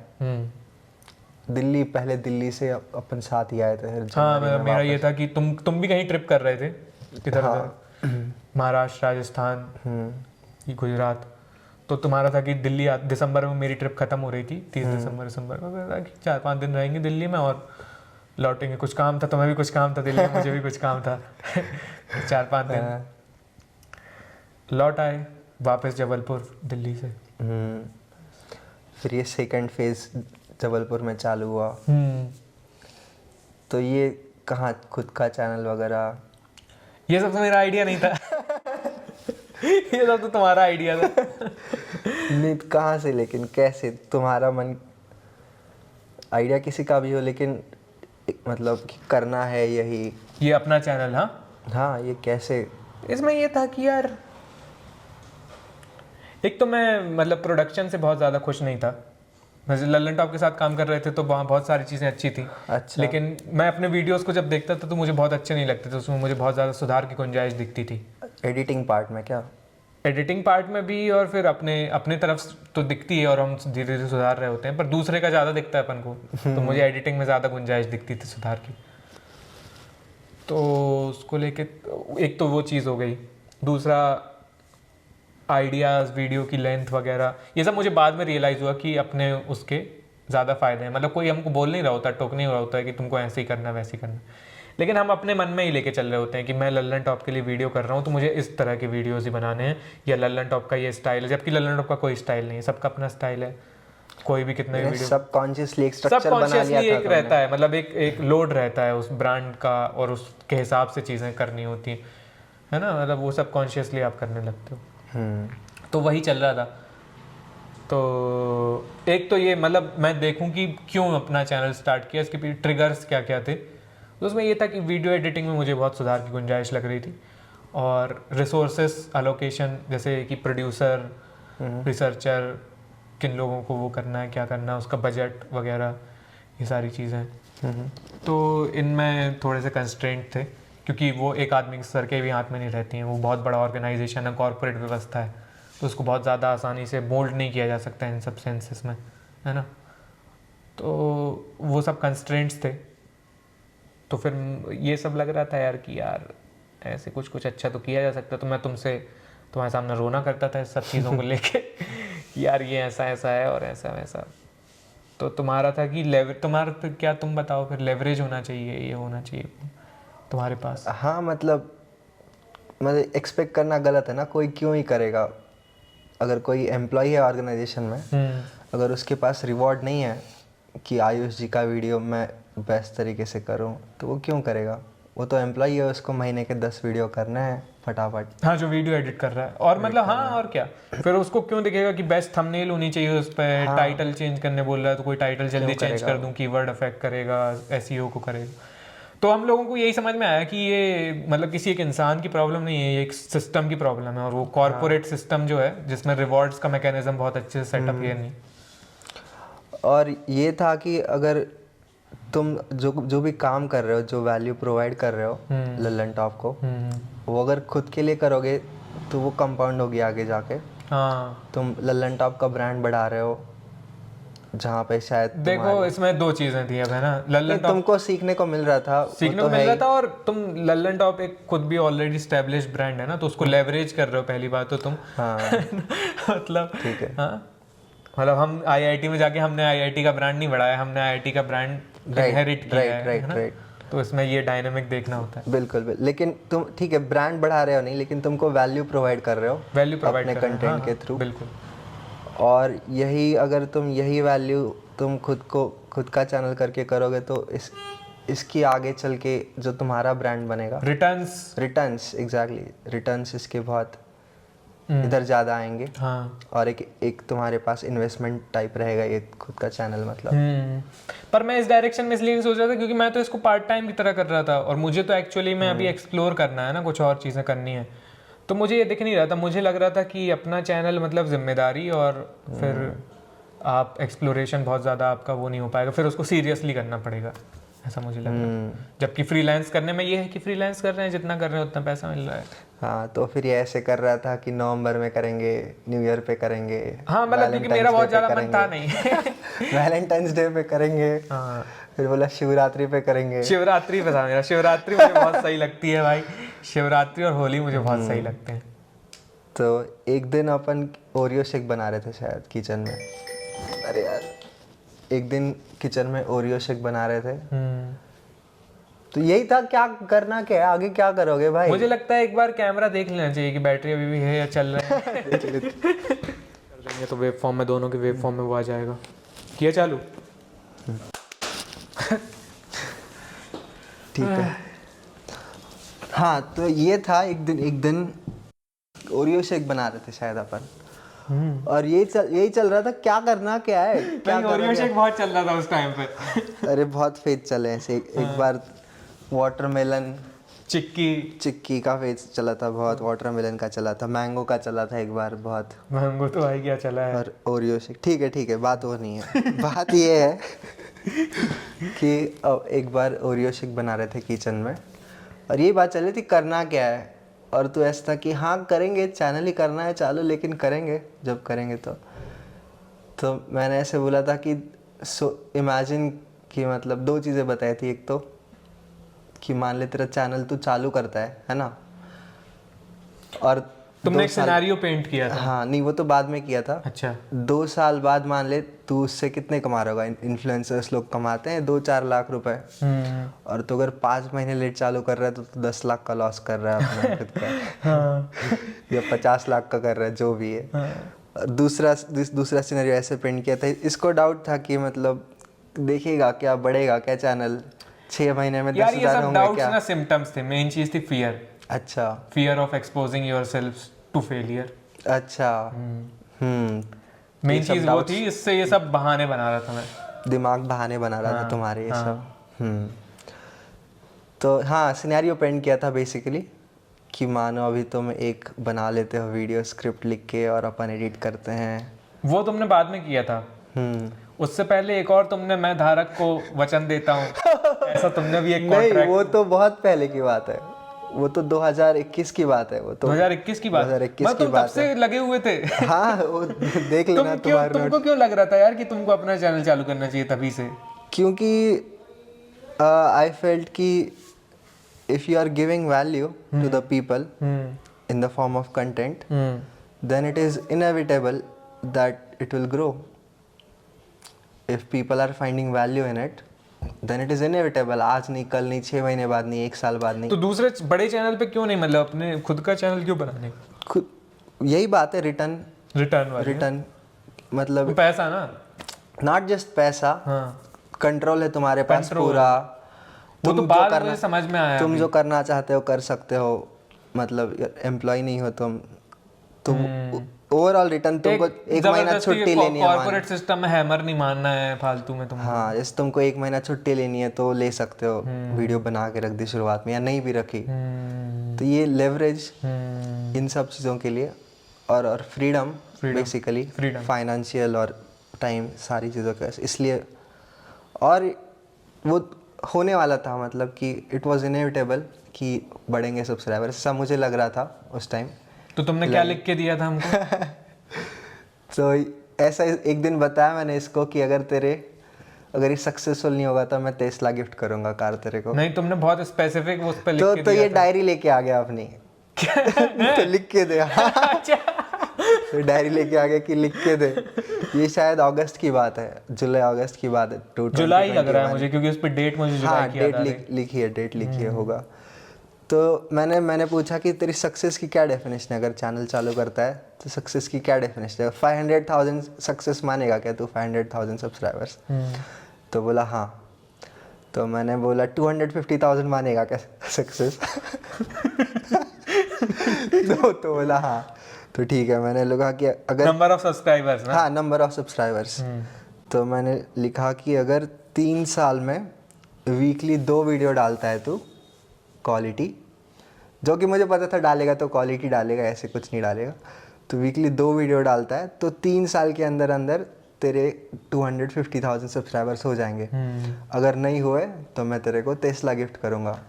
दिल्ली। पहले दिल्ली से अपन साथ ही आए थे। हाँ मेरा ये था कि तुम भी कहीं ट्रिप कर रहे थे इधर उधर, महाराष्ट्र, राजस्थान, गुजरात, तो तुम्हारा था कि दिल्ली दिसंबर में मेरी ट्रिप खत्म हो रही थी, 30 दिसंबर को मेरा था कि 4-5 दिन रहेंगे दिल्ली में और लौटेंगे। कुछ काम था, तुम्हें भी कुछ काम था दिल्ली में, मुझे भी कुछ काम था। 4-5 दिन लौट आए वापस जबलपुर दिल्ली से। फिर ये सेकंड फेज जबलपुर में चालू हुआ। तो ये कहाँ खुद का चैनल वगैरह? ये सब तो मेरा आइडिया नहीं था। ये सब तो तुम्हारा आइडिया था। नहीं तो कहाँ से, लेकिन कैसे तुम्हारा मन, आइडिया किसी का भी हो लेकिन मतलब कि करना है यही, ये अपना चैनल? हाँ ये कैसे? इसमें ये था कि यार एक तो मैं मतलब प्रोडक्शन से बहुत ज़्यादा खुश नहीं था। वैसे लल्लन टॉप के साथ काम कर रहे थे तो वहाँ बहुत सारी चीज़ें अच्छी थी। अच्छा। लेकिन मैं अपने वीडियोस को जब देखता था तो मुझे बहुत अच्छे नहीं लगते थे, उसमें मुझे बहुत ज़्यादा सुधार की गुंजाइश दिखती थी। एडिटिंग पार्ट में क्या? एडिटिंग पार्ट में भी, और फिर अपने तरफ तो दिखती है और हम धीरे धीरे सुधार रहे होते हैं, पर दूसरे का ज़्यादा दिखता है अपन को, तो मुझे एडिटिंग में ज़्यादा गुंजाइश दिखती थी सुधार की। तो उसको लेके एक तो वो चीज़ हो गई, दूसरा आइडियाज़, वीडियो की लेंथ वगैरह, ये सब मुझे बाद में रियलाइज़ हुआ कि अपने उसके ज़्यादा फ़ायदे हैं। मतलब कोई हमको बोल नहीं रहा होता, टोक नहीं रहा होता है कि तुमको ऐसे ही करना वैसे ही करना, लेकिन हम अपने मन में ही लेके चल रहे होते हैं कि मैं लल्लन टॉप के लिए वीडियो कर रहा हूँ तो मुझे इस तरह के वीडियोज़ ही बनाने हैं, या लल्लन टॉप का ये स्टाइल है, जबकि लल्लन टॉप का कोई स्टाइल नहीं है, सबका अपना स्टाइल है। कोई भी कितने वीडियो सबकॉन्शियसली एक स्ट्रक्चर बना लिया था, एक रहता है, मतलब एक लोड रहता है उस ब्रांड का और उसके हिसाब से चीज़ें करनी होती है ना, मतलब वो सबकॉन्शियसली आप करने लगते हो। तो वही चल रहा था। तो एक तो ये मतलब मैं देखूं कि क्यों अपना चैनल स्टार्ट किया, इसके पीछे ट्रिगर्स क्या क्या थे। तो उसमें ये था कि वीडियो एडिटिंग में मुझे बहुत सुधार की गुंजाइश लग रही थी, और रिसोर्सेस अलोकेशन, जैसे कि प्रोड्यूसर, रिसर्चर, किन लोगों को वो करना है, क्या करना है, उसका बजट वगैरह, ये सारी चीज़ें। तो इनमें थोड़े से कंस्ट्रेंट थे, क्योंकि वो एक आदमी के सर के भी हाथ में नहीं रहती हैं, वो बहुत बड़ा ऑर्गेनाइजेशन है, कॉर्पोरेट व्यवस्था है, तो उसको बहुत ज़्यादा आसानी से मोल्ड नहीं किया जा सकता इन सब सेंसेस में, है ना। तो वो सब कंस्ट्रेंट्स थे। तो फिर ये सब लग रहा था यार कि यार ऐसे कुछ अच्छा तो किया जा सकता। तो मैं तुम्हारे सामने रोना करता था इस सब चीज़ों को लेके कि यार ये ऐसा ऐसा है और ऐसा वैसा। तो तुम्हारा था कि तुम्हारा तो क्या, तुम बताओ फिर, लेवरेज होना चाहिए, ये होना चाहिए तुम्हारे पास। हाँ मतलब एक्सपेक्ट करना गलत है ना, कोई क्यों ही करेगा। अगर कोई एम्प्लॉई है ऑर्गेनाइजेशन में, अगर उसके पास रिवॉर्ड नहीं है कि आयुष जी का वीडियो मैं बेस्ट तरीके से करूं, तो वो क्यों करेगा? वो तो एम्प्लॉय है, उसको महीने के 10 वीडियो करना है फटाफट। हाँ, जो वीडियो एडिट कर रहा है और मतलब हाँ और क्या, फिर उसको क्यों दिखेगा कि बेस्ट थंबनेल होनी चाहिए उस पर, टाइटल चेंज करने बोल रहा है तो कोई टाइटल जल्दी चेंज कर दूं, कीवर्ड अफेक्ट करेगा, एसईओ को करेगा। तो हम लोगों को यही समझ में आया कि ये मतलब किसी एक इंसान की प्रॉब्लम नहीं है, ये एक सिस्टम की प्रॉब्लम है, और वो कॉर्पोरेट सिस्टम जो है जिसमें रिवॉर्ड्स का मैकेनिज्म बहुत अच्छे से सेटअप है नहीं। और ये था कि अगर तुम जो भी काम कर रहे हो, जो वैल्यू प्रोवाइड कर रहे हो लल्लन टॉप को, वो अगर खुद के लिए करोगे तो वो कंपाउंड होगी आगे जाके। हाँ, तुम लल्लन टॉप का ब्रांड बढ़ा रहे हो, जहाँ पे शायद देखो इसमें दो चीजें थी अब, है ना, लल्लन टॉप तुमको सीखने को मिल रहा था, सीखने को मिल रहा था, और तुम लल्लन टॉप एक खुद भी ऑलरेडी स्टैब्लिश ब्रांड है ना, तो उसको लेवरेज कर रहे हो पहली बात तो तुम। हाँ मतलब ठीक है। हाँ, मतलब हम आईआईटी में जाके हमने आईआईटी का ब्रांड नहीं बढ़ाया, हमने आईआईटी का ब्रांड इनहेरिट किया है ना? तो इसमें ये डायनामिक देखना होता है। बिल्कुल। लेकिन तुम ठीक है ब्रांड बढ़ा रहे हो नहीं, लेकिन तुमको वैल्यू प्रोवाइड कर रहे हो, वैल्यू प्रोवाइड अपने कंटेंट के थ्रू। बिल्कुल। और यही अगर तुम यही वैल्यू तुम खुद का चैनल करके करोगे तो इसकी आगे चल के जो तुम्हारा ब्रांड बनेगा, रिटर्न्स एग्जैक्टली, रिटर्न्स इसके बहुत इधर ज़्यादा आएंगे। हाँ। और एक तुम्हारे पास इन्वेस्टमेंट टाइप रहेगा ये खुद का चैनल, मतलब। पर मैं इस डायरेक्शन में इसलिए नहीं सोच रहा था क्योंकि मैं तो इसको पार्ट टाइम की तरह कर रहा था, और मुझे तो एक्चुअली में अभी एक्सप्लोर करना है ना, कुछ और चीज़ें करनी है, तो मुझे ये दिख नहीं रहा था। मुझे लग रहा था कि अपना चैनल मतलब जिम्मेदारी, और फिर आप एक्सप्लोरेशन बहुत ज़्यादा आपका वो नहीं हो पाएगा, फिर उसको सीरियसली करना पड़ेगा, ऐसा मुझे लग रहा है। जबकि फ्रीलांस करने में ये है कि फ्रीलांस कर रहे हैं, जितना कर रहे हैं उतना पैसा मिल रहा है। हाँ, तो फिर ये ऐसे कर रहा था कि नवंबर में करेंगे, न्यू ईयर पे करेंगे। हाँ, मतलब क्योंकि मेरा बहुत ज़्यादा मन था नहीं। वैलेंटाइंस डे पे करेंगे। हाँ, फिर बोला शिवरात्रि पे करेंगे। शिवरात्रि पे था मेरा, शिवरात्रि मुझे बहुत सही लगती है भाई, शिवरात्रि और होली मुझे बहुत सही लगते हैं। तो एक दिन अपन ओरियो शेक बना रहे थे शायद किचन में। अरे यार, एक दिन किचन में ओरियो शेक बना रहे थे। तो यही था, क्या करना, क्या है आगे, क्या करोगे भाई? मुझे लगता है एक बार कैमरा देख लेना चाहिए कि बैटरी अभी भी है या चल रहा है। कर देंगे तो वेव फॉर्म में, दोनों के वेव फॉर्म में वो आ जाएगा। किया चालू? ठीक है। हाँ, तो ये था एक दिन ओरियो शेक बना रहे थे शायद अपन, और यही चल रहा था, क्या करना क्या है, क्या ओरियो शेक बहुत चल रहा था उस टाइम पे। अरे बहुत फेज चले ऐसे। एक बार वाटरमेलन चिक्की का फेज चला था बहुत, वाटरमेलन का चला था, मैंगो का चला था एक बार बहुत। मैंगो तो भाई क्या चला है। और ओरियो शेक, ठीक है, बात वो नहीं है। बात ये है कि एक बार ओरियो शेक बना रहे थे किचन में, और ये बात चल रही थी करना क्या है, और तो ऐसा था कि हाँ करेंगे, चैनल ही करना है चालू, लेकिन करेंगे जब करेंगे तो मैंने ऐसे बोला था कि इमेजिन कि मतलब दो चीज़ें बताई थी। एक तो कि मान ले तेरा चैनल तू चालू करता है ना, और तुमने एक सिनेरियो पेंट किया था। हाँ, नहीं वो तो बाद में किया था। अच्छा। 2 साल बाद मान ले तू उससे कितने कमा रहा होगा? इन्फ्लुएंसर्स लोग कमाते हैं 2-4 लाख रुपए, और तो अगर 5 महीने लेट चालू कर रहा है तो 10 लाख का लॉस कर रहा है अपना खुद का। हाँ। या 50 लाख का कर रहा है, जो भी है। हाँ। दूसरा सिनेरियो ऐसे पेंट किया था, इसको डाउट था कि मतलब देखेगा क्या, बढ़ेगा क्या चैनल, 6 महीने में 10,000 होंगे क्या? ना सिम्टम्स थे, मेन चीज थी फियर। अच्छा, fear of exposing yourself to failure. अच्छा। मेन चीज वो थी, इससे ये सब बहाने बना रहा था मैं, दिमाग बहाने बना रहा था तुम्हारे ये सब। तो हाँ, सिनेरियो पेंट किया था बेसिकली कि मानो अभी तुम एक बना लेते हो वीडियो, स्क्रिप्ट लिख के, और अपन एडिट करते हैं। वो तुमने बाद में किया था। उससे पहले एक और तुमने, मैं धारक को वचन देता हूँ, ऐसा तुमने भी एक कॉन्ट्रैक्ट। नहीं, वो तो बहुत पहले की बात है, वो तो 2021 की बात है। वो तो 2021 की बात। 2021 की बात तब से लगे हुए थे। हाँ, वो देख लेना। तुमको क्यों लग रहा था यार कि तुमको अपना चैनल चालू करना चाहिए तभी से? क्योंकि आई फेल्ट कि if you are giving value to the people in the form of content, then it is inevitable that it will grow. If people are finding value in it, then it is inevitable. आज नहीं, कल नहीं, 6 महीने बाद नहीं, 1 साल बाद नहीं. तो दूसरे बड़े चैनल पे क्यों नहीं, मतलब अपने खुद का चैनल क्यों बनाने? खुद, यही बात है, रिटर्न मतलब पैसा ना, नॉट जस्ट पैसा, कंट्रोल है तुम्हारे पास पूरा, वो तो बाद में समझ में आया। तुम जो करना चाहते हो कर सकते हो, मतलब एम्प्लॉय नहीं हो तुम ओवरऑल रिटर्न तुमको एक महीना छुट्टी लेनी है, कॉर्पोरेट सिस्टम में हैमर नहीं मानना है फालतू में तुमको। हाँ जैसे तुमको एक महीना छुट्टी लेनी है तो ले सकते हो, वीडियो बना के रख दी शुरुआत में या नहीं भी रखी, तो ये लेवरेज इन सब चीज़ों के लिए, और फ्रीडम बेसिकली, फाइनेंशियल और टाइम सारी चीज़ों का, इसलिए। और वो होने वाला था, मतलब कि इट वाज इनएविटेबल कि बढ़ेंगे सब्सक्राइबर्स, ऐसा मुझे लग रहा था उस टाइम। तो तुमने क्या लिख के दिया था हमको? तो ऐसा एक दिन बताया मैंने इसको कि अगर ये सक्सेसफुल नहीं होगा तो मैं टेस्ला गिफ्ट करूंगा कार तेरे को। नहीं, तुमने बहुत स्पेसिफिक उस पे लिख के तो दिया ये था। डायरी लेके आ गया अपनी तो लिख के दे। अच्छा। तो डायरी लेके आ गया कि लिख के दे। ये शायद अगस्त की बात है, जुलाई अगस्त की बात है, जुलाई लग रहा है मुझे, क्योंकि उस पे डेट मुझे जुलाई की याद आ रही है। डेट लिखी है होगा। तो मैंने पूछा कि तेरी सक्सेस की क्या डेफिनेशन है, अगर चैनल चालू करता है तो सक्सेस की क्या डेफिनेशन है, 500,000 सक्सेस मानेगा क्या तू, 500,000 सब्सक्राइबर्स? तो बोला हाँ। तो मैंने बोला 250,000 मानेगा क्या सक्सेस? तो बोला हाँ। तो ठीक है, मैंने लिखा कि अगर नंबर ऑफ सब्सक्राइबर्स ना, हाँ नंबर ऑफ सब्सक्राइबर्स। तो मैंने लिखा कि अगर 3 साल में वीकली 2 वीडियो डालता है तू क्वालिटी, जो कि मुझे पता था डालेगा तो क्वालिटी डालेगा, ऐसे कुछ नहीं डालेगा, तो वीकली 2 वीडियो डालता है तो 3 साल के अंदर अंदर तेरे 250,000 सब्सक्राइबर्स हो जाएंगे। अगर नहीं हुए तो मैं तेरे को टेस्ला गिफ्ट करूंगा।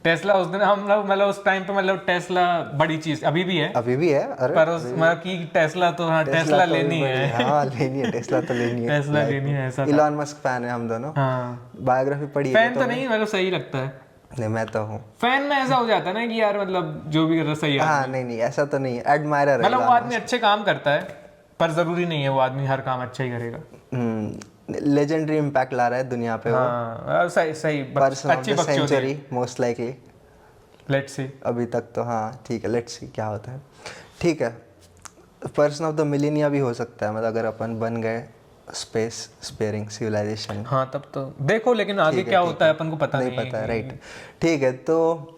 टेस्ला उस दिन हम लोग, मतलब उस टाइम पे, मतलब टेस्ला बड़ी चीज अभी भी है, अभी भी है। अरे पर उस मतलब कि टेस्ला तो, हाँ टेस्ला तो लेनी है। हाँ लेनी है, टेस्ला तो लेनी है। टेस्ला लेनी है, ऐसा था। इलॉन मस्क फैन है हम दोनों। हाँ, बायोग्राफी पढ़ी है फैन तो नहीं, मतलब सही लगता है। नहीं मैं तो हूँ फैन में ऐसा हो जाता है ना कि यार मतलब जो भी कर रहा है सही है। हाँ नहीं ऐसा तो नहीं है, एडमायरर है। मतलब वो आदमी अच्छे काम करता है, पर जरूरी नहीं है वो आदमी हर काम अच्छा ही करेगा। लेजेंडरी इम्पैक्ट ला रहा है दुनिया पे। हाँ सही सही, अच्छी बकचोदी। Century most likely, let's see. अभी तक तो हाँ ठीक है, लेट्स सी क्या होता है। ठीक है, पर्सन ऑफ द मिलेनिया भी हो सकता है, मतलब अगर अपन बन गए स्पेस स्पेयरिंग सिविलाइजेशन। हाँ तब तो देखो, लेकिन आगे क्या होता है अपन को पता नहीं पता है। राइट, ठीक है। तो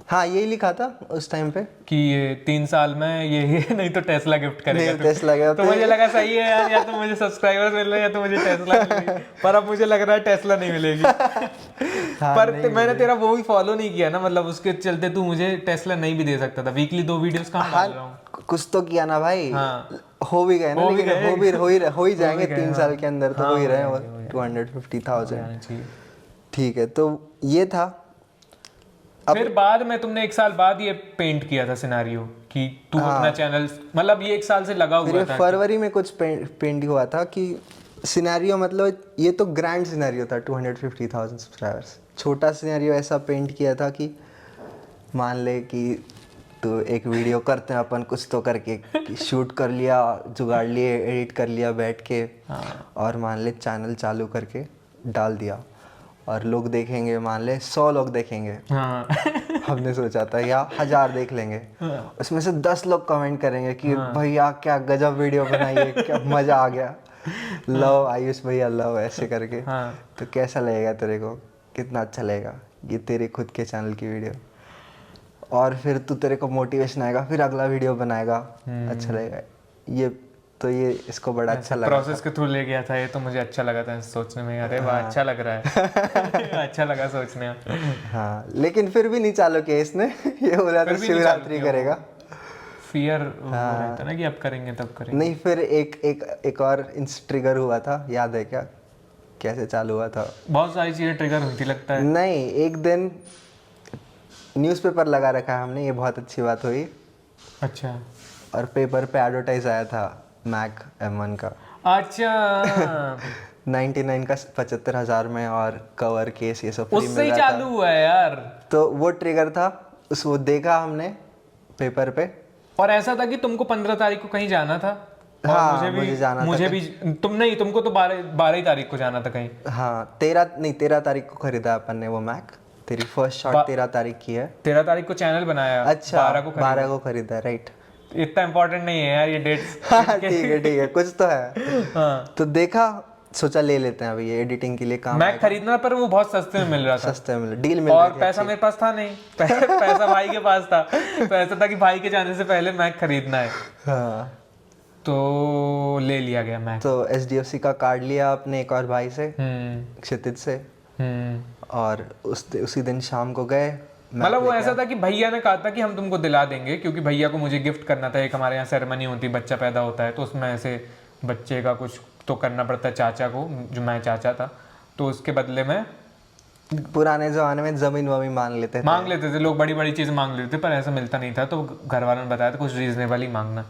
हाँ यही लिखा था उस टाइम पे कि ये 3 साल में ये नहीं तो टेस्ला गिफ्ट करेगा। नहीं टेस्ला गया तो मुझे लगा सही है यार, या तो मुझे सब्सक्राइबर्स मिल रहे हैं या तो मुझे टेस्ला मिलेगी, पर अब मुझे लग रहा है टेस्ला नहीं मिलेगी। पर मैंने तेरा वो भी फॉलो नहीं किया ना, मतलब उसके चलते तू मुझे टेस्ला नहीं भी दे सकता था। वीकली 2 वीडियोस कहाँ डाल रहा हूँ? कुछ तो किया ना भाई। हाँ हो भी गए ना, लेकिन हो ही जाएंगे 3 साल के अंदर, तो हो ही रहे हैं 250,000। ठीक है, तो ये था। फिर बाद में तुमने 1 साल बाद ये पेंट किया था सिनेरियो कि तू अपना चैनल, मतलब ये 1 साल से लगा हुआ था। फरवरी में कुछ पेंट हुआ था कि सिनेरियो, मतलब ये तो ग्रैंड सिनेरियो था 250,000 सब्सक्राइबर्स। छोटा सिनेरियो ऐसा पेंट किया था कि मान ले कि तो एक वीडियो करते हैं अपन कुछ तो करके, शूट कर लिया, जुगाड़ लिए, एडिट कर लिया बैठ के, और मान ले चैनल चालू करके डाल दिया और लोग देखेंगे, मान ले 100 लोग देखेंगे। हाँ। हमने सोचा था या 1000 देख लेंगे, उसमें से 10 लोग कमेंट करेंगे कि भैया क्या गजब वीडियो बनाई है, क्या मज़ा आ गया, लव आयुष भैया लव, ऐसे करके। तो कैसा लगेगा तेरे को, कितना अच्छा लगेगा ये तेरे खुद के चैनल की वीडियो, और फिर तू तेरे को मोटिवेशन आएगा, फिर अगला वीडियो बनाएगा, अच्छा लगेगा। ये इसको बड़ा अच्छा लगा, प्रोसेस के थ्रू ले गया था ये, तो मुझे अच्छा लगा था सोचने में। अरे वाह, अच्छा लग रहा है। अच्छा लगा सोचने में। हाँ, लेकिन फिर भी नहीं चालू किया इसने। ये हो रहा था शिवरात्रि करेगा, फियर रहता ना कि अब करेंगे तब करेंगे। नहीं, फिर एक और ट्रिगर हुआ था, याद है क्या, कैसे चालू हुआ था? बहुत सारी चीजें ट्रिगर हुई थी लगता है। नहीं, एक दिन न्यूज़पेपर लगा रखा है हमने, ये बहुत अच्छी बात हुई। अच्छा। और पेपर पे एडवर्टाइज आया था मैक M1 का। अच्छा। 99 का 75,000 में, और कवर केस ये सब फ्री उससे ही चालू हुआ है यार। तो वो ट्रिगर था, उसको देखा हमने पेपर पे। और ऐसा था कि तुमको 15 तारीख को कहीं जाना था। हाँ, मुझे जाना था। मुझे भी तुमको तो 12 ही तारीख को जाना था कहीं। हाँ, 13 तारीख को खरीदा अपन ने वो मैक। तेरी फर्स्ट शॉट 13 तारीख की है। 13 तारीख को चैनल बनाया। अच्छा, 12 को खरीदा, राइट। इतना इम्पोर्टेंट नहीं है यार ये डेट्स। हाँ ठीक है, कुछ तो है। हाँ। तो देखा सोचा ले लेते हैं अभी ये एडिटिंग के लिए काम मैक खरीदना, पर वो बहुत सस्ते में मिल रहा था, सस्ते में डील मिल और रही थी पैसा मेरे पास था नहीं, पैसा भाई के पास था, तो ऐसा था कि भाई के जाने से पहले मैक खरीदना है, हाँ। तो ले लिया गया मैक। तो HDFC का कार्ड लिया आपने एक और भाई से, क्षितिज से, और उसी दिन शाम को गए। मतलब वो ऐसा था कि भैया ने कहा था कि हम तुमको दिला देंगे, क्योंकि भैया को मुझे गिफ्ट करना था। एक हमारे यहाँ सेरेमनी होती है, बच्चा पैदा होता है, तो उसमें ऐसे बच्चे का कुछ तो करना पड़ता है चाचा को, जो मैं चाचा था, तो उसके बदले में पुराने जमाने में जमीन वमीन मांग लेते थे लोग, बड़ी बड़ी चीज़ मांग लेते थे, पर ऐसा मिलता नहीं था, तो घर वालों ने बताया था कुछ रीजनेबल ही मांगना।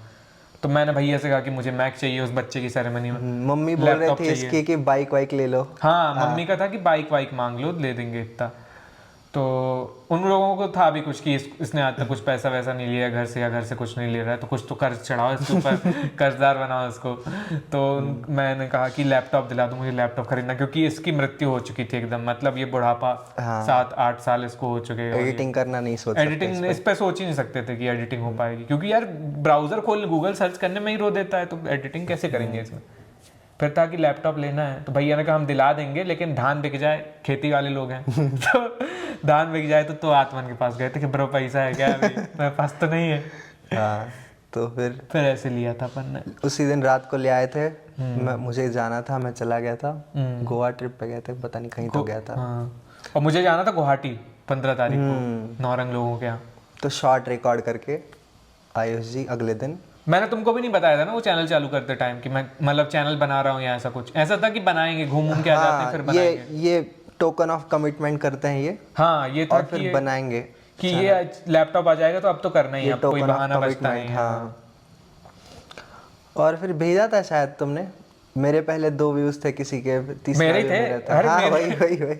तो मैंने भैया से कहा कि मुझे मैक चाहिए उस बच्चे की सेरेमनी में। मम्मी बोल रही थी इसकी कि बाइक वाइक ले लो। हाँ, मम्मी का था कि बाइक वाइक मांग लो, ले देंगे इतना। तो उन लोगों को था भी कुछ कि इसने आज तक कुछ पैसा वैसा नहीं लिया घर से, या घर से कुछ नहीं ले रहा है, तो कुछ तो कर्ज चढ़ाओ इसके ऊपर, कर्जदार बनाओ इसको। तो मैंने कहा कि लैपटॉप दिला दो, मुझे लैपटॉप खरीदना, क्योंकि इसकी मृत्यु हो चुकी थी एकदम, मतलब ये बुढ़ापा 7-8 साल इसको हो चुके हैं। एडिटिंग करना नहीं सोच एडिटिंग इस पे सोच ही नहीं सकते थे कि एडिटिंग हो पाएगी, क्योंकि यार ब्राउजर खोल गूगल सर्च करने में ही रो देता है, तो एडिटिंग कैसे करेंगे इसमें। फिर था कि लैपटॉप लेना है, तो भैया ने कहा हम दिला देंगे, लेकिन धान बिक जाए, खेती वाले लोग हैं तो धान बिक जाए। तो आत्मन के पास गए थे कि ब्रो पैसा है क्या अभी, मेरे पास तो नहीं है। हाँ, तो फिर ऐसे लिया था अपन ने। उसी दिन रात को ले आए थे। मुझे जाना था, मैं चला गया था गोवा ट्रिप पे गए थे, पता नहीं कहीं तो गया था। और मुझे जाना था गुवाहाटी 15 तारीख को, नौरंग लोगों के यहाँ। तो शॉर्ट रिकॉर्ड करके आयुष जी अगले दिन, मैंने तुमको भी नहीं बताया था ना वो चैनल चालू करते टाइम कि मैं मतलब चैनल बना रहा हूँ या ऐसा कुछ। ऐसा था कि बनाएंगे, घूम के आ जाते हैं, फिर बनाएंगे। ये टोकन ऑफ कमिटमेंट करते हैं ये। हाँ, ये था और फिर बनाएंगे कि ये लैपटॉप आ जाएगा तो अब तो करना ही है, अब कोई बहाना बचता नहीं है। हाँ। और फिर भेजा था शायद तुमने, मेरे पहले 2 व्यूज थे किसी के, तीसरा मेरे थे। अरे हाँ, वही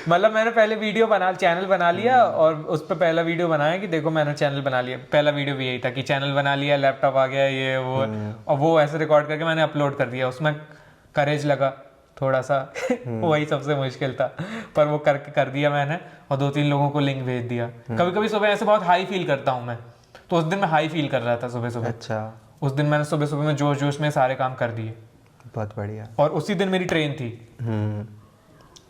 मतलब मैंने पहले वीडियो चैनल बना लिया, और उस पर पहला वीडियो बनाया कि देखो मैंने चैनल बना लिया। पहला वीडियो भी यही था कि चैनल बना लिया, लैपटॉप आ गया, ये वो, और वो ऐसे रिकॉर्ड करके मैंने अपलोड कर दिया। उसमें करेज लगा थोड़ा सा वही सबसे मुश्किल था, पर वो कर दिया मैंने, और 2-3 लोगों को लिंक भेज दिया। कभी कभी सुबह ऐसे बहुत हाई फील करता हूँ मैं, तो उस दिन मैं हाई फील कर रहा था सुबह। अच्छा। उस दिन मैंने सुबह में जोश में सारे काम कर दिए। बहुत बढ़िया। और उसी दिन मेरी ट्रेन थी,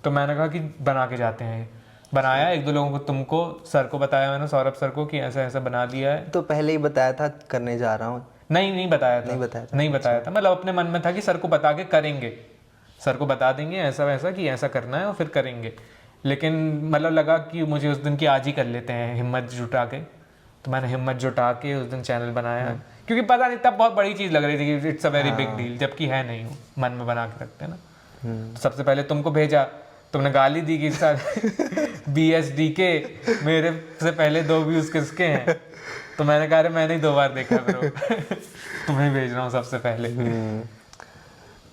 तो मैंने कहा कि बना के जाते हैं। बनाया, 1-2 लोगों को, तुमको, सर को बताया मैंने, सौरभ सर को, कि ऐसा ऐसा बना दिया है। तो पहले ही बताया था करने जा रहा हूँ? नहीं बताया था। मतलब अपने मन में था कि सर को बता के करेंगे, सर को बता देंगे ऐसा वैसा कि ऐसा करना है और फिर करेंगे। लेकिन मतलब लगा कि मुझे उस दिन की आज ही कर लेते हैं, हिम्मत जुटा के। तो मैंने हिम्मत जुटा के उस दिन चैनल बनाया, क्योंकि पता नहीं, तब बहुत बड़ी चीज़ लग रही थी कि it's a very big deal, जबकि है नहीं, मन में बना के रखते हैं ना। तो सबसे पहले तुमको भेजा, तुमने गाली दी कि BSD के मेरे से पहले 2 व्यूज किसके हैं। तो मैंने कहा मैंने ही 2 बार देखा ब्रो तुम्हें भेज रहा हूँ सबसे पहले।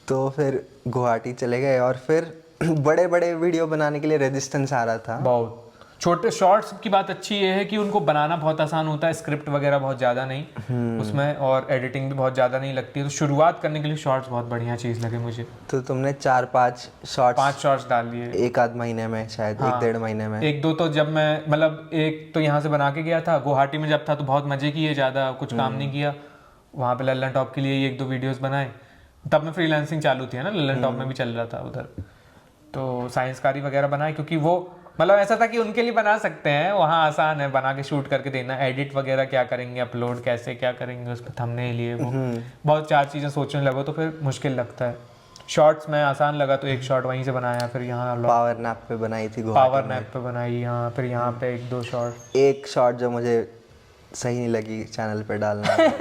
तो फिर गुवाहाटी चले गए, और फिर बड़े बड़े वीडियो बनाने के लिए रेजिस्टेंस आ रहा था बहुत। छोटे शॉर्ट्स की बात अच्छी ये है कि उनको बनाना बहुत आसान होता है, स्क्रिप्ट वगैरह बहुत ज़्यादा नहीं उसमें, और एडिटिंग भी बहुत ज़्यादा नहीं लगती है। तो शुरुआत करने के लिए शॉर्ट्स बहुत बढ़िया चीज़ लगे मुझे। तो तुमने 4-5 शॉर्ट्स डाल दिए 1-आध महीने में, शायद 1-1.5 महीने में। 1-2 तो जब मैं मतलब एक तो यहाँ से बना के गया था, गुवाहाटी में जब था तो बहुत मज़े किए, ज़्यादा कुछ काम नहीं किया। वहाँ पे लल्लन टॉप के लिए 1-2 वीडियोज़ बनाए, तब मैं फ्रीलांसिंग चालू थी ना, लल्लन टॉप में भी चल रहा था उधर। तो साइंसकारी वगैरह बनाए, क्योंकि वो मतलब ऐसा था कि उनके लिए बना सकते हैं, वहाँ आसान है बना के शूट करके देना। एडिट वगैरह क्या करेंगे, अपलोड कैसे क्या करेंगे, उस पर थंबनेल लिए वो बहुत 4 चीज़ें सोचने लगो तो फिर मुश्किल लगता है। शॉर्ट्स में आसान लगा तो एक शॉट वहीं से बनाया, फिर यहाँ पावर नैप पे बनाई थी, पावर नैप पे बनाई यहाँ, फिर यहाँ पे 1-2 शॉट। एक शॉट जो मुझे सही नहीं लगी चैनल पे डालना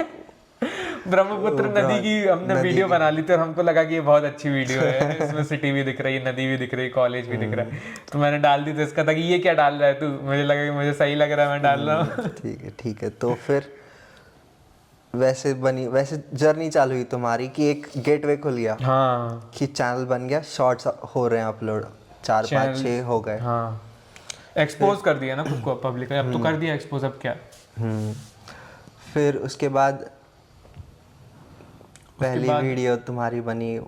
ब्रह्मपुत्र नदी की हमने वीडियो बना ली थी, और हमको लगा कि ये बहुत अच्छी वीडियो है, इसमें सिटी भी दिख रही है, नदी भी दिख रही है, कॉलेज भी दिख रहा है। तो मैंने डाल दी, तो इसका था कि ये क्या डाल रहा है तू, मुझे लगा कि मुझे सही लग रहा है, मैं डाल रहा हूँ। ठीक है। तो फिर वैसे जर्नी चालू हुई तुम्हारी कि एक गेटवे खुल गया। हाँ, कि चैनल बन गया, शॉर्ट्स हो रहे हैं अपलोड, 4-5-6 हो गए। हाँ, एक्सपोज कर दिया ना खुद को पब्लिक, अब तो कर दिया एक्सपोज, अब क्या। फिर उसके बाद पहली वीडियो तुम्हारी बनी।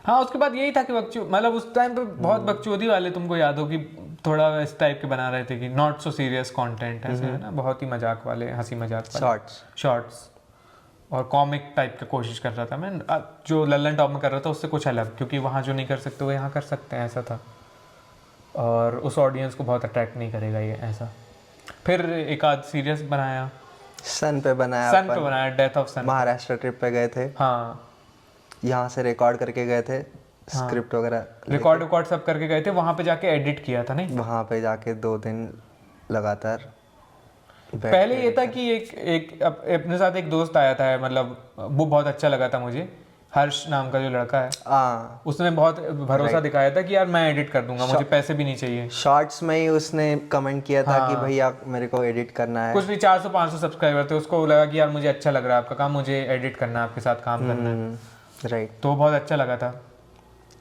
हाँ, उसके बाद यही था कि मतलब उस टाइम पे बहुत बकचोदी वाले, तुमको याद हो कि थोड़ा इस टाइप के बना रहे थे कि नॉट सो सीरियस कंटेंट ऐसे है ना, बहुत ही मजाक वाले, हंसी मजाक वाले शॉर्ट्स। और कॉमिक टाइप की कोशिश कर रहा था मैं। जो लल्लन टॉप में कर रहा था उससे कुछ अलग, क्योंकि वहाँ जो नहीं कर सकते वो यहाँ कर सकते हैं, ऐसा था। और उस ऑडियंस को बहुत अट्रैक्ट नहीं करेगा ये, ऐसा। फिर एक आध सीरीज बनाया, सन पे बनाया, सन पे बनाया, death of sun. Maharashtra trip पे गए थे, हाँ, यहाँ से रिकॉर्ड करके गए थे, स्क्रिप्ट वगैरह रिकॉर्ड सब करके गए थे, वहाँ पे जाके एडिट किया था। नहीं, वहाँ पे जाके 2 दिन लगातार पहले ये था कि एक अपने साथ एक दोस्त आया था, मतलब वो बहुत अच्छा लगा था मुझे, हर्ष नाम का जो लड़का है, उसने बहुत भरोसा दिखाया था कि यार मैं एडिट कर दूंगा, मुझे पैसे भी नहीं चाहिए। शॉर्ट्स में ही उसने कमेंट किया था कि भैया मेरे को एडिट करना है। कुछ भी 400-500 सब्सक्राइबर थे, उसको लगा कि यार मुझे अच्छा लग रहा है आपका काम, मुझे एडिट करना है, आपके साथ काम करना है। राइट, तो बहुत अच्छा लगा था।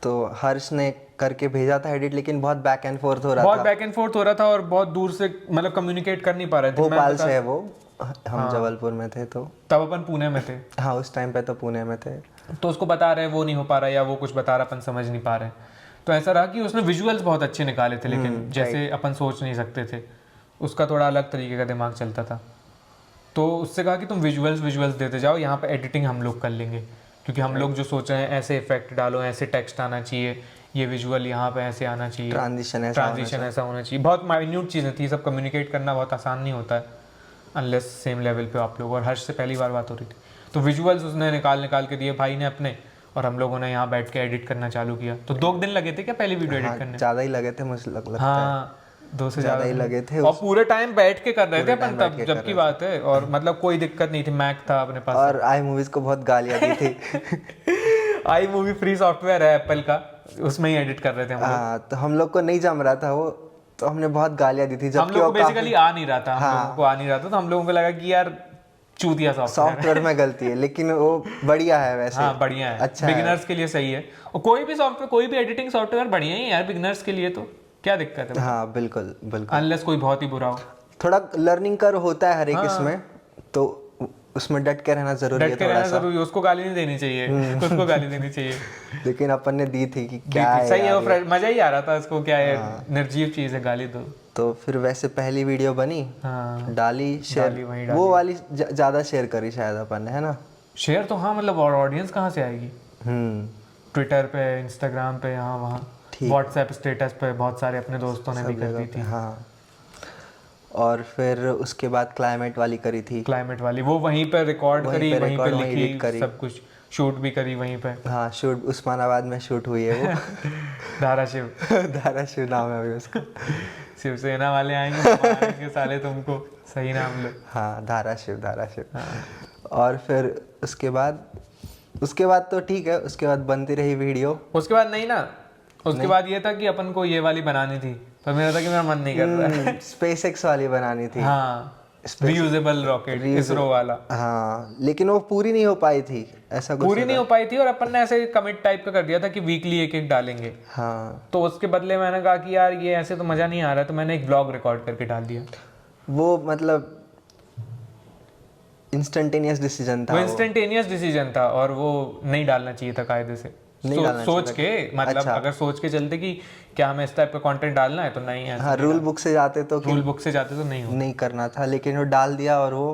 तो हर्ष ने करके भेजा था एडिट, लेकिन बहुत बैक एंड फोर्थ हो रहा बहुत बैक एंड फोर्थ हो रहा था और बहुत दूर से मतलब कम्युनिकेट कर नहीं पा रहे थे। भोपाल से है वो, हम जबलपुर में थे, तो तब अपन पुणे में थे। हाँ, उस टाइम पे तो पुणे में थे। तो उसको बता रहे वो नहीं हो पा रहा, या वो कुछ बता रहा अपन समझ नहीं पा रहे। तो ऐसा रहा कि उसने विजुअल्स बहुत अच्छे निकाले थे, लेकिन जैसे अपन सोच नहीं सकते थे, उसका थोड़ा अलग तरीके का दिमाग चलता था। तो उससे कहा कि तुम विजुअल्स देते जाओ, यहाँ पे एडिटिंग हम लोग कर लेंगे, क्योंकि हम लोग जो सोच रहे हैं ऐसे इफेक्ट डालो, ऐसे टेक्स्ट आना चाहिए, ये विजुअल यहाँ पे ऐसे आना चाहिए, ट्रांजिशन ऐसा होना चाहिए। बहुत माइन्यूट चीज़ें थी, सब कम्युनिकेट करना बहुत आसान नहीं होता है अनलेस सेम लेवल पे आप लोग। और हर्ष से पहली बार बात हो रही थी, तो विजुअल्स उसने निकाल के दिए भाई ने अपने, और हम लोगों ने यहाँ बैठ के एडिट करना चालू किया। तो 2 दिन लगे थे क्या पहली वीडियो एडिट करने? ज़्यादा ही लगे थे मुझे लगता है। हाँ, 2 से ज़्यादा ही लगे थे, और पूरे टाइम बैठ के कर रहे थे अपन तब, जब की बात है। और मतलब कोई दिक्कत नहीं थी, मैक था अपने पास। और आई मूवीज को बहुत गालियाँ दी थी। आई मूवी फ्री सॉफ्टवेयर है एप्पल का, उसमें ही एडिट कर रहे थे हम लोग। हाँ, तो हम लोग को नहीं जम रहा था वो, तो हमने बहुत गालियाँ दी थी। हम लोग को बेसिकली आ नहीं रहा था, हम लोगों को आ नहीं रहा था, तो हम लोगों को लगा कि यार चूतिया सॉफ्टवेयर में गलती है, लेकिन वो बढ़िया है वैसे। हाँ, बढ़िया है, अच्छा, बिगिनर्स के लिए सही है। और कोई भी सॉफ्टवेयर, कोई भी एडिटिंग सॉफ्टवेयर बढ़िया ही है यार बिगिनर्स के लिए, तो क्या दिक्कत है? हाँ, बिल्कुल बिल्कुल, अनलेस कोई बहुत ही बुरा हो। थोड़ा लर्निंग कर होता है हर एक इसमें, तो उसमें डट के रहना जरूरी है, थोड़ा सा जरूरी है। उसको गाली नहीं देनी चाहिए, उसको गाली देनी चाहिए। लेकिन अपन ने दी थी कि क्या है, सही है, वो मजा ही आ रहा था उसको, क्या है निर्जीव चीज है, गाली दो। तो फिर वैसे पहली वीडियो बनी, डाली, शेयर, वो वाली ज्यादा शेयर करी शायद अपन ने, है ना? शेयर तो हाँ, मतलब और ऑडियंस कहाँ से आएगी? ट्विटर पे, इंस्टाग्राम पे, यहाँ वहाँ, व्हाट्सएप स्टेटस पे बहुत सारे अपने दोस्तों ने भी कर दी थी। हाँ, और फिर उसके बाद क्लाइमेट वाली करी थी। क्लाइमेट वाली वो वहीं पे रिकॉर्ड करी, वहीं पे लिखी, सब कुछ शूट भी करी वहीं पे। हाँ, शूट उस्मानाबाद में शूट हुई है वो। धाराशिव धाराशिव नाम है अभी उसका। शिवसेना वाले आएंगे साले तुमको, सही नाम लो। हाँ, धाराशिव। हाँ। और फिर उसके बाद तो ठीक है, उसके बाद बनती रही वीडियो। उसके बाद नहीं ना, उसके बाद ये था कि अपन को ये वाली बनानी थी, पर मेरा था कि मेरा मन नहीं कर रहा है। SpaceX वाली बनानी थी। हाँ, रियूजेबल रॉकेट, इसरो वाला। हाँ, लेकिन वो पूरी नहीं हो पाई थी, ऐसा कुछ पूरी नहीं हो पाई थी, और अपन ने ऐसे कमिट टाइप का कर दिया था कि वीकली एक डालेंगे। हाँ, तो उसके बदले मैंने कहा कि यार ये ऐसे तो मजा नहीं आ रहा, तो मैंने एक ब्लॉग रिकॉर्ड करके डाल दिया। वो मतलब इंस्टेंटेनियस डिसीजन था। वो इंस्टेंटेनियस डिसीजन था, और वो नहीं डालना चाहिए था कायदे से। सोच के, मतलब अच्छा, अगर सोच के चलते कि क्या हमें इस टाइप का कंटेंट डालना है, तो नहीं है। हाँ, रूल बुक से जाते तो नहीं करना था, लेकिन वो डाल दिया और वो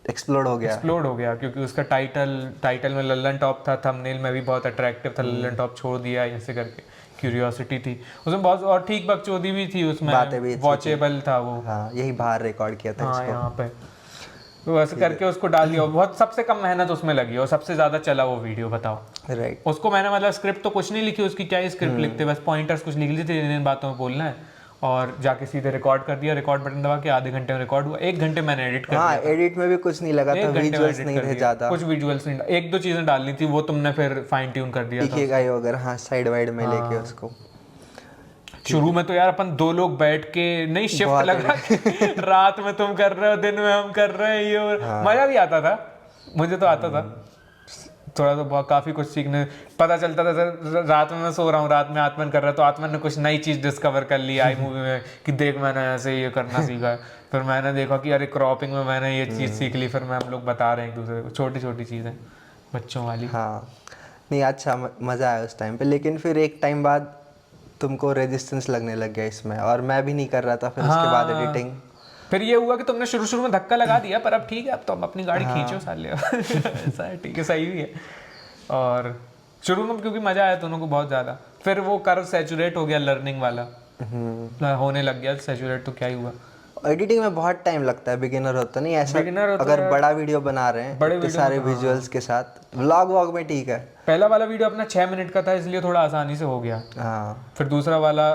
एक्सप्लोड हो गया, क्योंकि उसका टाइटल में लल्लन टॉप था, थंबनेल में भी बहुत अट्रैक्टिव था, लल्लन टॉप छोड़ दिया ऐसे करके, क्यूरियोसिटी थी उसमें बहुत, और ठीक बकचोदी भी थी उसमें, वॉचेबल था वो। हाँ, यही बाहर रिकॉर्ड किया था इसको यहाँ पे, तो ऐसे करके उसको डाल दिया। बहुत सबसे कम मेहनत उसमें लगी और सबसे ज्यादा चला वो वीडियो, बताओ। राइट। उसको मैंने मतलब स्क्रिप्ट तो कुछ नहीं लिखी उसकी, क्या ही स्क्रिप्ट लिखते, बस पॉइंटर्स कुछ लिख ली थी, इन बातों में बोलना है, और जाके सीधे रिकॉर्ड कर दिया। रिकॉर्ड बटन दबा के आधे घंटे में रिकॉर्ड हुआ, 1 घंटे मैंने एडिट कर दिया। हाँ, एडिट में भी कुछ नहीं लगा था, विजुअल्स नहीं थे ज्यादा, कुछ विजुअल्स नहीं, 1-2 चीजें डालनी थी, वो तुमने फिर फाइन ट्यून कर दिया था वगैरह। हाँ, साइड वाइड में लेके उसको। शुरू में तो यार अपन 2 लोग बैठ के, नहीं शिफ्ट लगा के, रात में तुम कर रहे हो, दिन में हम कर रहे हैं, ये और मजा भी आता था, मुझे तो आता था थोड़ा, तो बहुत काफी कुछ सीखने पता चलता था। रात में मैं सो रहा हूँ, रात में आत्मन कर रहा है, तो आत्मन ने कुछ नई चीज डिस्कवर कर ली आई मूवी में कि देख मैंने ऐसे ये करना सीखा है। फिर मैंने देखा कि अरे क्रॉपिंग में मैंने ये चीज सीख ली, फिर हम लोग बता रहे हैं एक दूसरे को, छोटी छोटी चीजें बच्चों वाली। हाँ, नहीं, अच्छा मजा आया उस टाइम पे, लेकिन फिर एक टाइम बाद तुमको रेजिस्टेंस लगने लग गया इसमें, और मैं भी नहीं कर रहा था फिर उसके बाद एडिटिंग। फिर ये हुआ कि तुमने शुरू में धक्का लगा दिया, पर अब ठीक है, अब तो हम अपनी गाड़ी खींचो साले। ऐसा है, ठीक है, सही भी है। और शुरू में क्योंकि मजा आया दोनों को बहुत ज्यादा, फिर वो कर्व सैचुरेट हो गया, लर्निंग वाला होने लग गया सैचुरेट, तो क्या ही हुआ। एडिटिंग में बहुत टाइम लगता है, बिगिनर होता नहीं ऐसा। Beginner होता अगर है, बड़ा वीडियो बना रहे हैं बड़े इतने वीडियो सारे विजुअल्स के साथ, व्लॉग में ठीक है। पहला वाला वीडियो अपना 6 मिनट का था, इसलिए थोड़ा आसानी से हो गया। हाँ फिर दूसरा वाला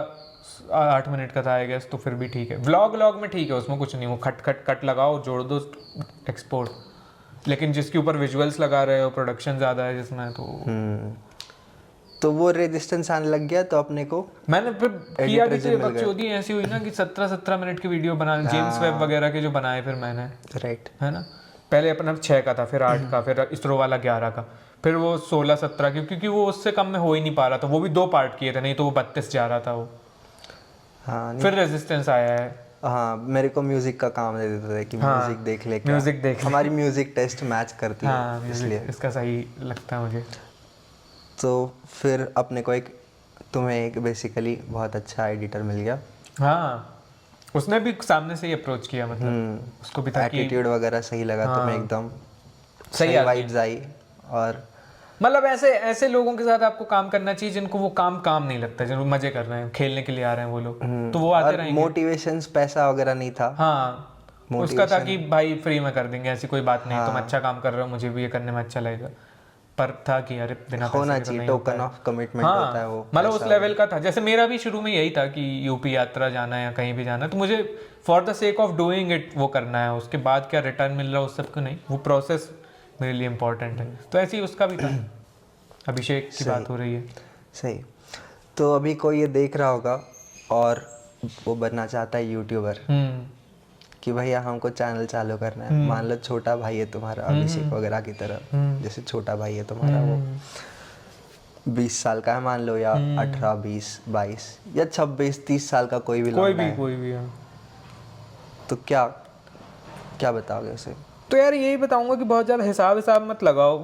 8 मिनट का था आई गेस, तो फिर भी ठीक है। व्लॉग में ठीक है, उसमें कुछ नहीं, वो कट लगाओ, जोड़ दो, एक्सपोर्ट। लेकिन जिसके ऊपर विजुअल्स लगा रहे हो, प्रोडक्शन ज़्यादा है जिसमें, तो वो रेजिस्टेंस आने लग गया, तो अपने को मैंने फिर किया भी, तो ये बकचोदी ऐसी हुई ना कि 17 मिनट की वीडियो बना, जेम्स वेब वगैरह के जो बनाए फिर मैंने, राइट है ना। पहले अपना 6 का था, फिर 8 का, फिर इसरो वाला 11 का, फिर वो 16-17 क्योंकि वो उससे कम में हो ही नहीं पा रहा था। वो भी 2 पार्ट किए थे, नहीं तो वो 32 जा रहा था वो। हाँ फिर रेजिस्टेंस आया है। हाँ, मेरे को म्यूजिक का काम दे देते थे कि म्यूजिक देख ले, म्यूजिक देख, हमारी म्यूजिक टेस्ट मैच करती है। हाँ, इसलिए इसका सही लगता है मुझे। तो फिर अपने को तुम्हें एक बेसिकली बहुत अच्छा एडिटर मिल गया। हाँ, उसने भी सामने से ही अप्रोच किया, मतलब उसको भी था कि एटीट्यूड वगैरह सही लगा, तुम्हें एकदम सही वाइब्स आई। और मतलब ऐसे लोगों के साथ आपको काम करना चाहिए जिनको वो काम नहीं लगता, जिनको मजे कर रहे हैं, खेलने के लिए आ रहे हैं वो लोग, तो वो आते रहेंगे। मोटिवेशंस पैसा वगैरह नहीं था। हाँ, उसका था कि भाई फ्री में कर देंगे, ऐसी कोई बात नहीं, तुम अच्छा काम कर रहे हो, मुझे भी ये करने में अच्छा लगेगा। पर था कि अरे बिना होना चाहिए, टोकन ऑफ कमिटमेंट होता है वो, मतलब उस लेवल का था। जैसे मेरा भी शुरू में यही था कि यूपी यात्रा जाना है या कहीं भी जाना है, तो मुझे for the sake of doing it वो करना है, उसके बाद क्या रिटर्न मिल रहा है उस सब को नहीं, वो प्रोसेस मेरे लिए इम्पोर्टेंट है। तो ऐसे ही उसका भी था। अभिषेक की बात हो रही है। सही। तो अभी कोई ये देख रहा होगा और वो बनना चाहता है यूट्यूबर, कि भैया हमको चैनल चालू करना है। मान लो छोटा भाई है तुम्हारा, अभिषेक वगैरह की तरह, जैसे छोटा भाई है तुम्हारा, वो 20 साल का है मान लो, या 18, 20, 22 या 26, 30 साल का कोई भी कोई भी हाँ। तो क्या बताओगे उसे? तो यार यही बताऊंगा कि बहुत ज़्यादा हिसाब मत लगाओ,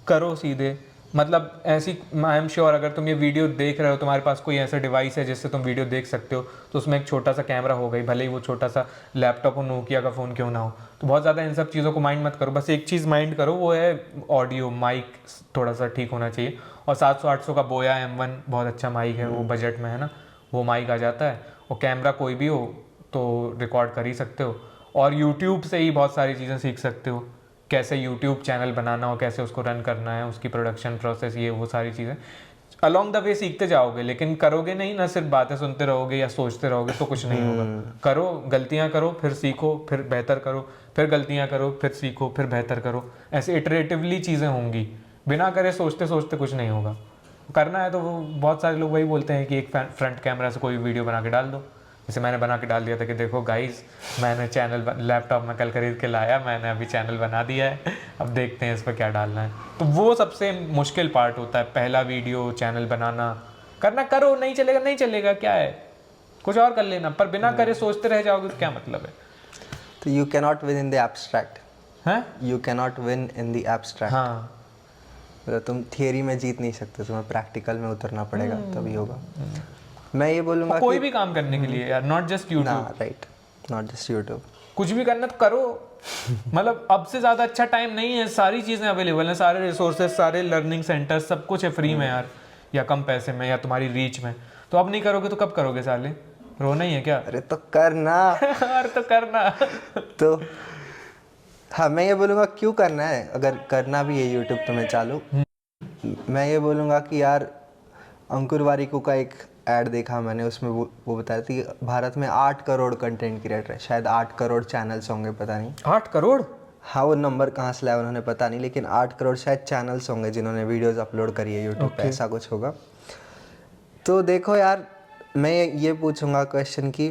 करो सीधे। मतलब ऐसी, आई एम श्योर अगर तुम ये वीडियो देख रहे हो, तुम्हारे पास कोई ऐसा डिवाइस है जिससे तुम वीडियो देख सकते हो, तो उसमें एक छोटा सा कैमरा होगा ही, भले ही वो छोटा सा लैपटॉप और नोकिया का फ़ोन क्यों ना हो। तो बहुत ज़्यादा इन सब चीज़ों को माइंड मत करो, बस एक चीज़ माइंड करो, वो है ऑडियो माइक थोड़ा सा ठीक होना चाहिए। और 700-800 का बोया M1 बहुत अच्छा माइक है, वो बजट में है ना, वो माइक आ जाता है। और कैमरा कोई भी हो तो रिकॉर्ड कर ही सकते हो। और यूट्यूब से ही बहुत सारी चीज़ें सीख सकते हो, कैसे यूट्यूब चैनल बनाना हो, कैसे उसको रन करना है, उसकी प्रोडक्शन प्रोसेस, ये वो सारी चीज़ें अलोंग द वे सीखते जाओगे। लेकिन करोगे नहीं ना, सिर्फ बातें सुनते रहोगे या सोचते रहोगे तो कुछ नहीं होगा। करो, गलतियाँ करो, फिर सीखो, फिर बेहतर करो, फिर गलतियाँ करो, फिर सीखो, फिर बेहतर करो। ऐसे इटरेटिवली चीज़ें होंगी, बिना करे सोचते सोचते कुछ नहीं होगा। करना है तो वो बहुत सारे लोग वही बोलते हैं कि एक फ्रंट कैमरा से कोई वीडियो बना के डाल दो। जैसे मैंने बना के डाल दिया था कि देखो गाइस, मैंने चैनल लैपटॉप में कल खरीद के लाया, मैंने अभी चैनल बना दिया है, अब देखते हैं इस पर क्या डालना है। तो वो सबसे मुश्किल पार्ट होता है, पहला वीडियो चैनल बनाना। करना करो, नहीं चलेगा नहीं चलेगा, क्या है, कुछ और कर लेना, पर बिना करे सोचते रह जाओगे तो क्या मतलब है। तो you cannot win in the abstract, हैं, you cannot win in the abstract. हाँ, तो तुम थियरी में जीत नहीं सकते, तुम्हें प्रैक्टिकल में उतरना पड़ेगा, तभी होगा। मैं ये बोलूँगा कोई भी काम करने के लिए यार, not just YouTube, right, not just YouTube, कुछ भी करना तो करो। मतलब अब से ज़्यादा अच्छा टाइम नहीं है, सारी चीज़ें अवेलेबल हैं, सारे रिसोर्सेज, सारे लर्निंग सेंटर, सब कुछ है फ्री में यार, या कम पैसे में, या तुम्हारी रीच में। तो अब नहीं करोगे तो कब करोगे साले, रोना ही है क्या? अरे तो करना अरे तो करना। तो हाँ, मैं ये बोलूँगा क्यों करना है, अगर करना भी है यूट्यूब तुम्हें चालू, मैं ये बोलूँगा कि यार अंकुर वारिकू का एक ऐड देखा मैंने, उसमें वो बताया था कि भारत में 8 करोड़ कंटेंट क्रिएटर है, शायद 8 करोड़ चैनल्स होंगे, पता नहीं 8 करोड़? हाँ, वो नंबर कहाँ से लाया उन्होंने पता नहीं, लेकिन 8 करोड़ शायद चैनल्स होंगे जिन्होंने वीडियोस अपलोड करी है यूट्यूब पे, ऐसा कुछ होगा। तो देखो यार, मैं ये पूछूंगा क्वेश्चन की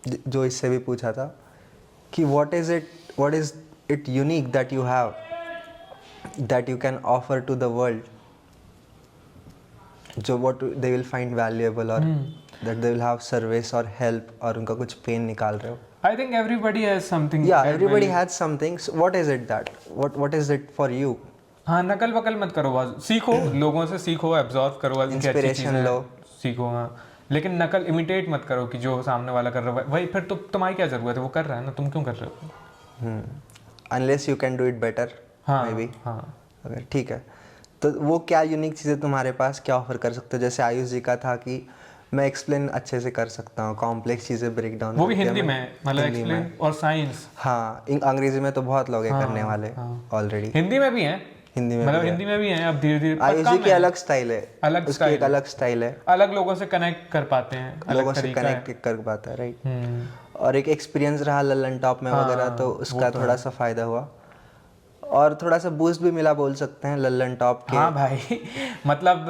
जो इससे भी पूछा था, कि what is it unique that you have, that you can offer to the world, जो what they will find valuable, और that they will have service or help, और उनका कुछ पेन निकाल रहे हो। I think everybody has something. Yeah, everybody has something. So what is it that? What is it for you? हाँ, नकल वकल मत करो, सीखो, लोगों से सीखो, एब्जॉर्व करो, Inspiration लो, सीखो। हाँ, लेकिन नकल इमिटेट मत करो कि जो सामने वाला कर रहा है वही, फिर तो तुम्हारी क्या ज़रूरत है, वो कर रहा है ना, तुम क्यों कर रहे हो? Unless you can do it better हाँ मे बी। हाँ। अगर ठीक है तो वो क्या यूनिक चीज़ें तुम्हारे पास क्या ऑफर कर सकते हो? जैसे आयुष जी का था कि मैं एक्सप्लेन अच्छे से कर सकता हूँ, कॉम्प्लेक्स चीज़ें ब्रेक डाउन वो भी हिंदी में, मतलब एक्सप्लेन और साइंस। हाँ अंग्रेजी में तो बहुत लोग हैं करने वाले ऑलरेडी। हिंदी में भी हैं, हिंदी में मतलब हिंदी में भी हैं अब धीरे धीरे। आयुष जी की अलग स्टाइल है, अलग उसकी एक अलग स्टाइल है, अलग लोगों से कनेक्ट कर पाते हैं, लोगों से कनेक्ट कर पाता है, राइट। हम्म। और एक एक्सपीरियंस रहा ललन टॉप में वगैरह, तो उसका थोड़ा सा फायदा हुआ और थोड़ा सा बूस्ट भी मिला बोल सकते हैं ललन टॉप के। हाँ भाई मतलब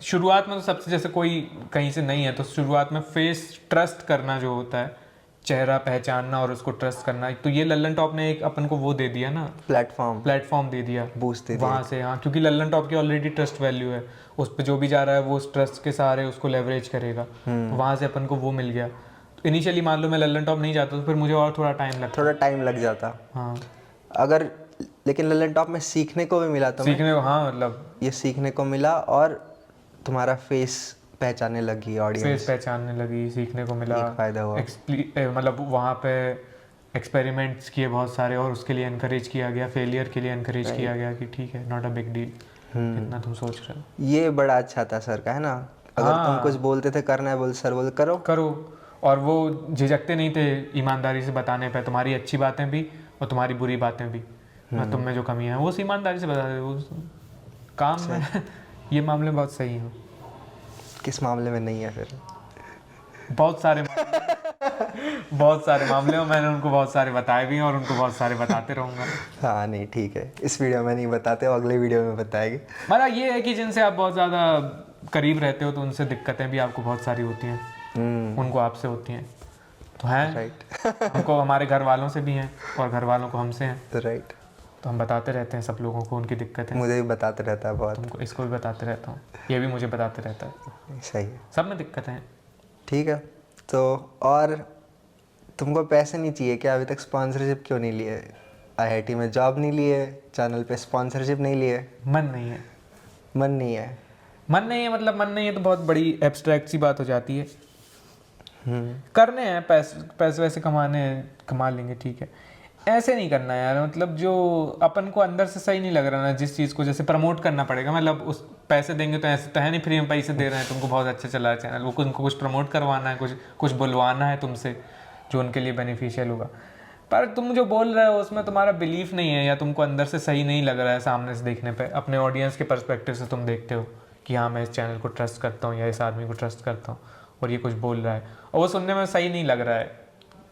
शुरुआत में तो सबसे, जैसे कोई कहीं से नहीं है तो शुरुआत में फेस ट्रस्ट करना जो होता है, चेहरा पहचानना और उसको ट्रस्ट करना, तो ये लल्लन टॉप ने एक अपन को वो दे दिया ना, प्लेटफॉर्म दे दिया, बूस्ट दे दिया वहाँ से। हाँ, क्योंकि लल्लन टॉप की ऑलरेडी ट्रस्ट वैल्यू है, उस पर जो भी जा रहा है वो उस ट्रस्ट के सहारे उसको लेवरेज करेगा, तो वहाँ से अपन को वो मिल गया। तो इनिशियली मान लो मैं लल्लन टॉप नहीं जाता तो फिर मुझे और थोड़ा टाइम लग जाता। हाँ अगर लेकिन लल्लन टॉप में सीखने को भी मिला, तो सीखने को, हाँ मतलब ये सीखने को मिला और तुम्हारा फेस पहचानने लगी ऑडियंस, फेस पहचानने लगी, सीखने को मिला, एक फायदा हुआ। मतलब वहाँ पे एक्सपेरिमेंट्स किए बहुत सारे और उसके लिए एनकरेज किया गया, फेलियर के लिए एनकरेज किया गया कि ठीक है, नॉट अ बिग डील, इतना तुम सोच रहे हो। ये बड़ा अच्छा था सर का, है ना। अगर तुम कुछ बोलते थे करना है, बोल सर बोल करो, और वो झिझकते नहीं थे ईमानदारी से बताने पे, तुम्हारी अच्छी बातें भी और तुम्हारी बुरी बातें भी, तुम में जो कमी है वो ईमानदारी से बता दे, वो काम में ये मामले बहुत सही हैं। किस मामले में नहीं है फिर? बहुत सारे मामले में मैंने उनको बहुत सारे बताए भी हैं और उनको बहुत सारे बताते रहूँगा। हाँ नहीं ठीक है, इस वीडियो में नहीं बताते, अगले वीडियो में बताएंगे। मतलब ये है कि जिनसे आप बहुत ज़्यादा करीब रहते हो तो उनसे दिक्कतें भी आपको बहुत सारी होती हैं, उनको आपसे होती हैं, तो हैं राइट। उनको हमारे घर वालों से भी हैं और घर वालों को हमसे हैं, तो राइट, तो हम बताते रहते हैं सब लोगों को उनकी दिक्कतें। मुझे भी बताते रहता है बहुत, तुमको, इसको भी बताते रहता हूँ, ये भी मुझे बताते रहता है। सही है, सब में दिक्कतें हैं। ठीक है। तो और तुमको पैसे नहीं चाहिए क्या? अभी तक स्पॉन्सरशिप क्यों नहीं लिए? आईआईटी में जॉब नहीं लिए, चैनल पे स्पॉन्सरशिप नहीं लिए? मन नहीं है मतलब मन नहीं है तो बहुत बड़ी एब्स्ट्रैक्ट सी बात हो जाती है। करने हैं पैसे वैसे कमाने हैं, कमा लेंगे, ठीक है, ऐसे नहीं करना यार। मतलब जो अपन को अंदर से सही नहीं लग रहा ना, जिस चीज़ को जैसे प्रमोट करना पड़ेगा, मतलब उस पैसे देंगे तो ऐसे तो है नहीं फ्री में पैसे दे रहे हैं तुमको, बहुत अच्छा चला है चैनल, वो उनको कुछ प्रमोट करवाना है, कुछ बुलवाना है तुमसे जो उनके लिए बेनिफिशियल होगा। पर तुम जो बोल रहे हो उसमें तुम्हारा बिलीफ नहीं है, या तुमको अंदर से सही नहीं लग रहा है, सामने से देखने पे अपने ऑडियंस के पर्सपेक्टिव से तुम देखते हो कि हाँ मैं इस चैनल को ट्रस्ट करता हूँ या इस आदमी को ट्रस्ट करता हूँ, और ये कुछ बोल रहा है और वो सुनने में सही नहीं लग रहा है,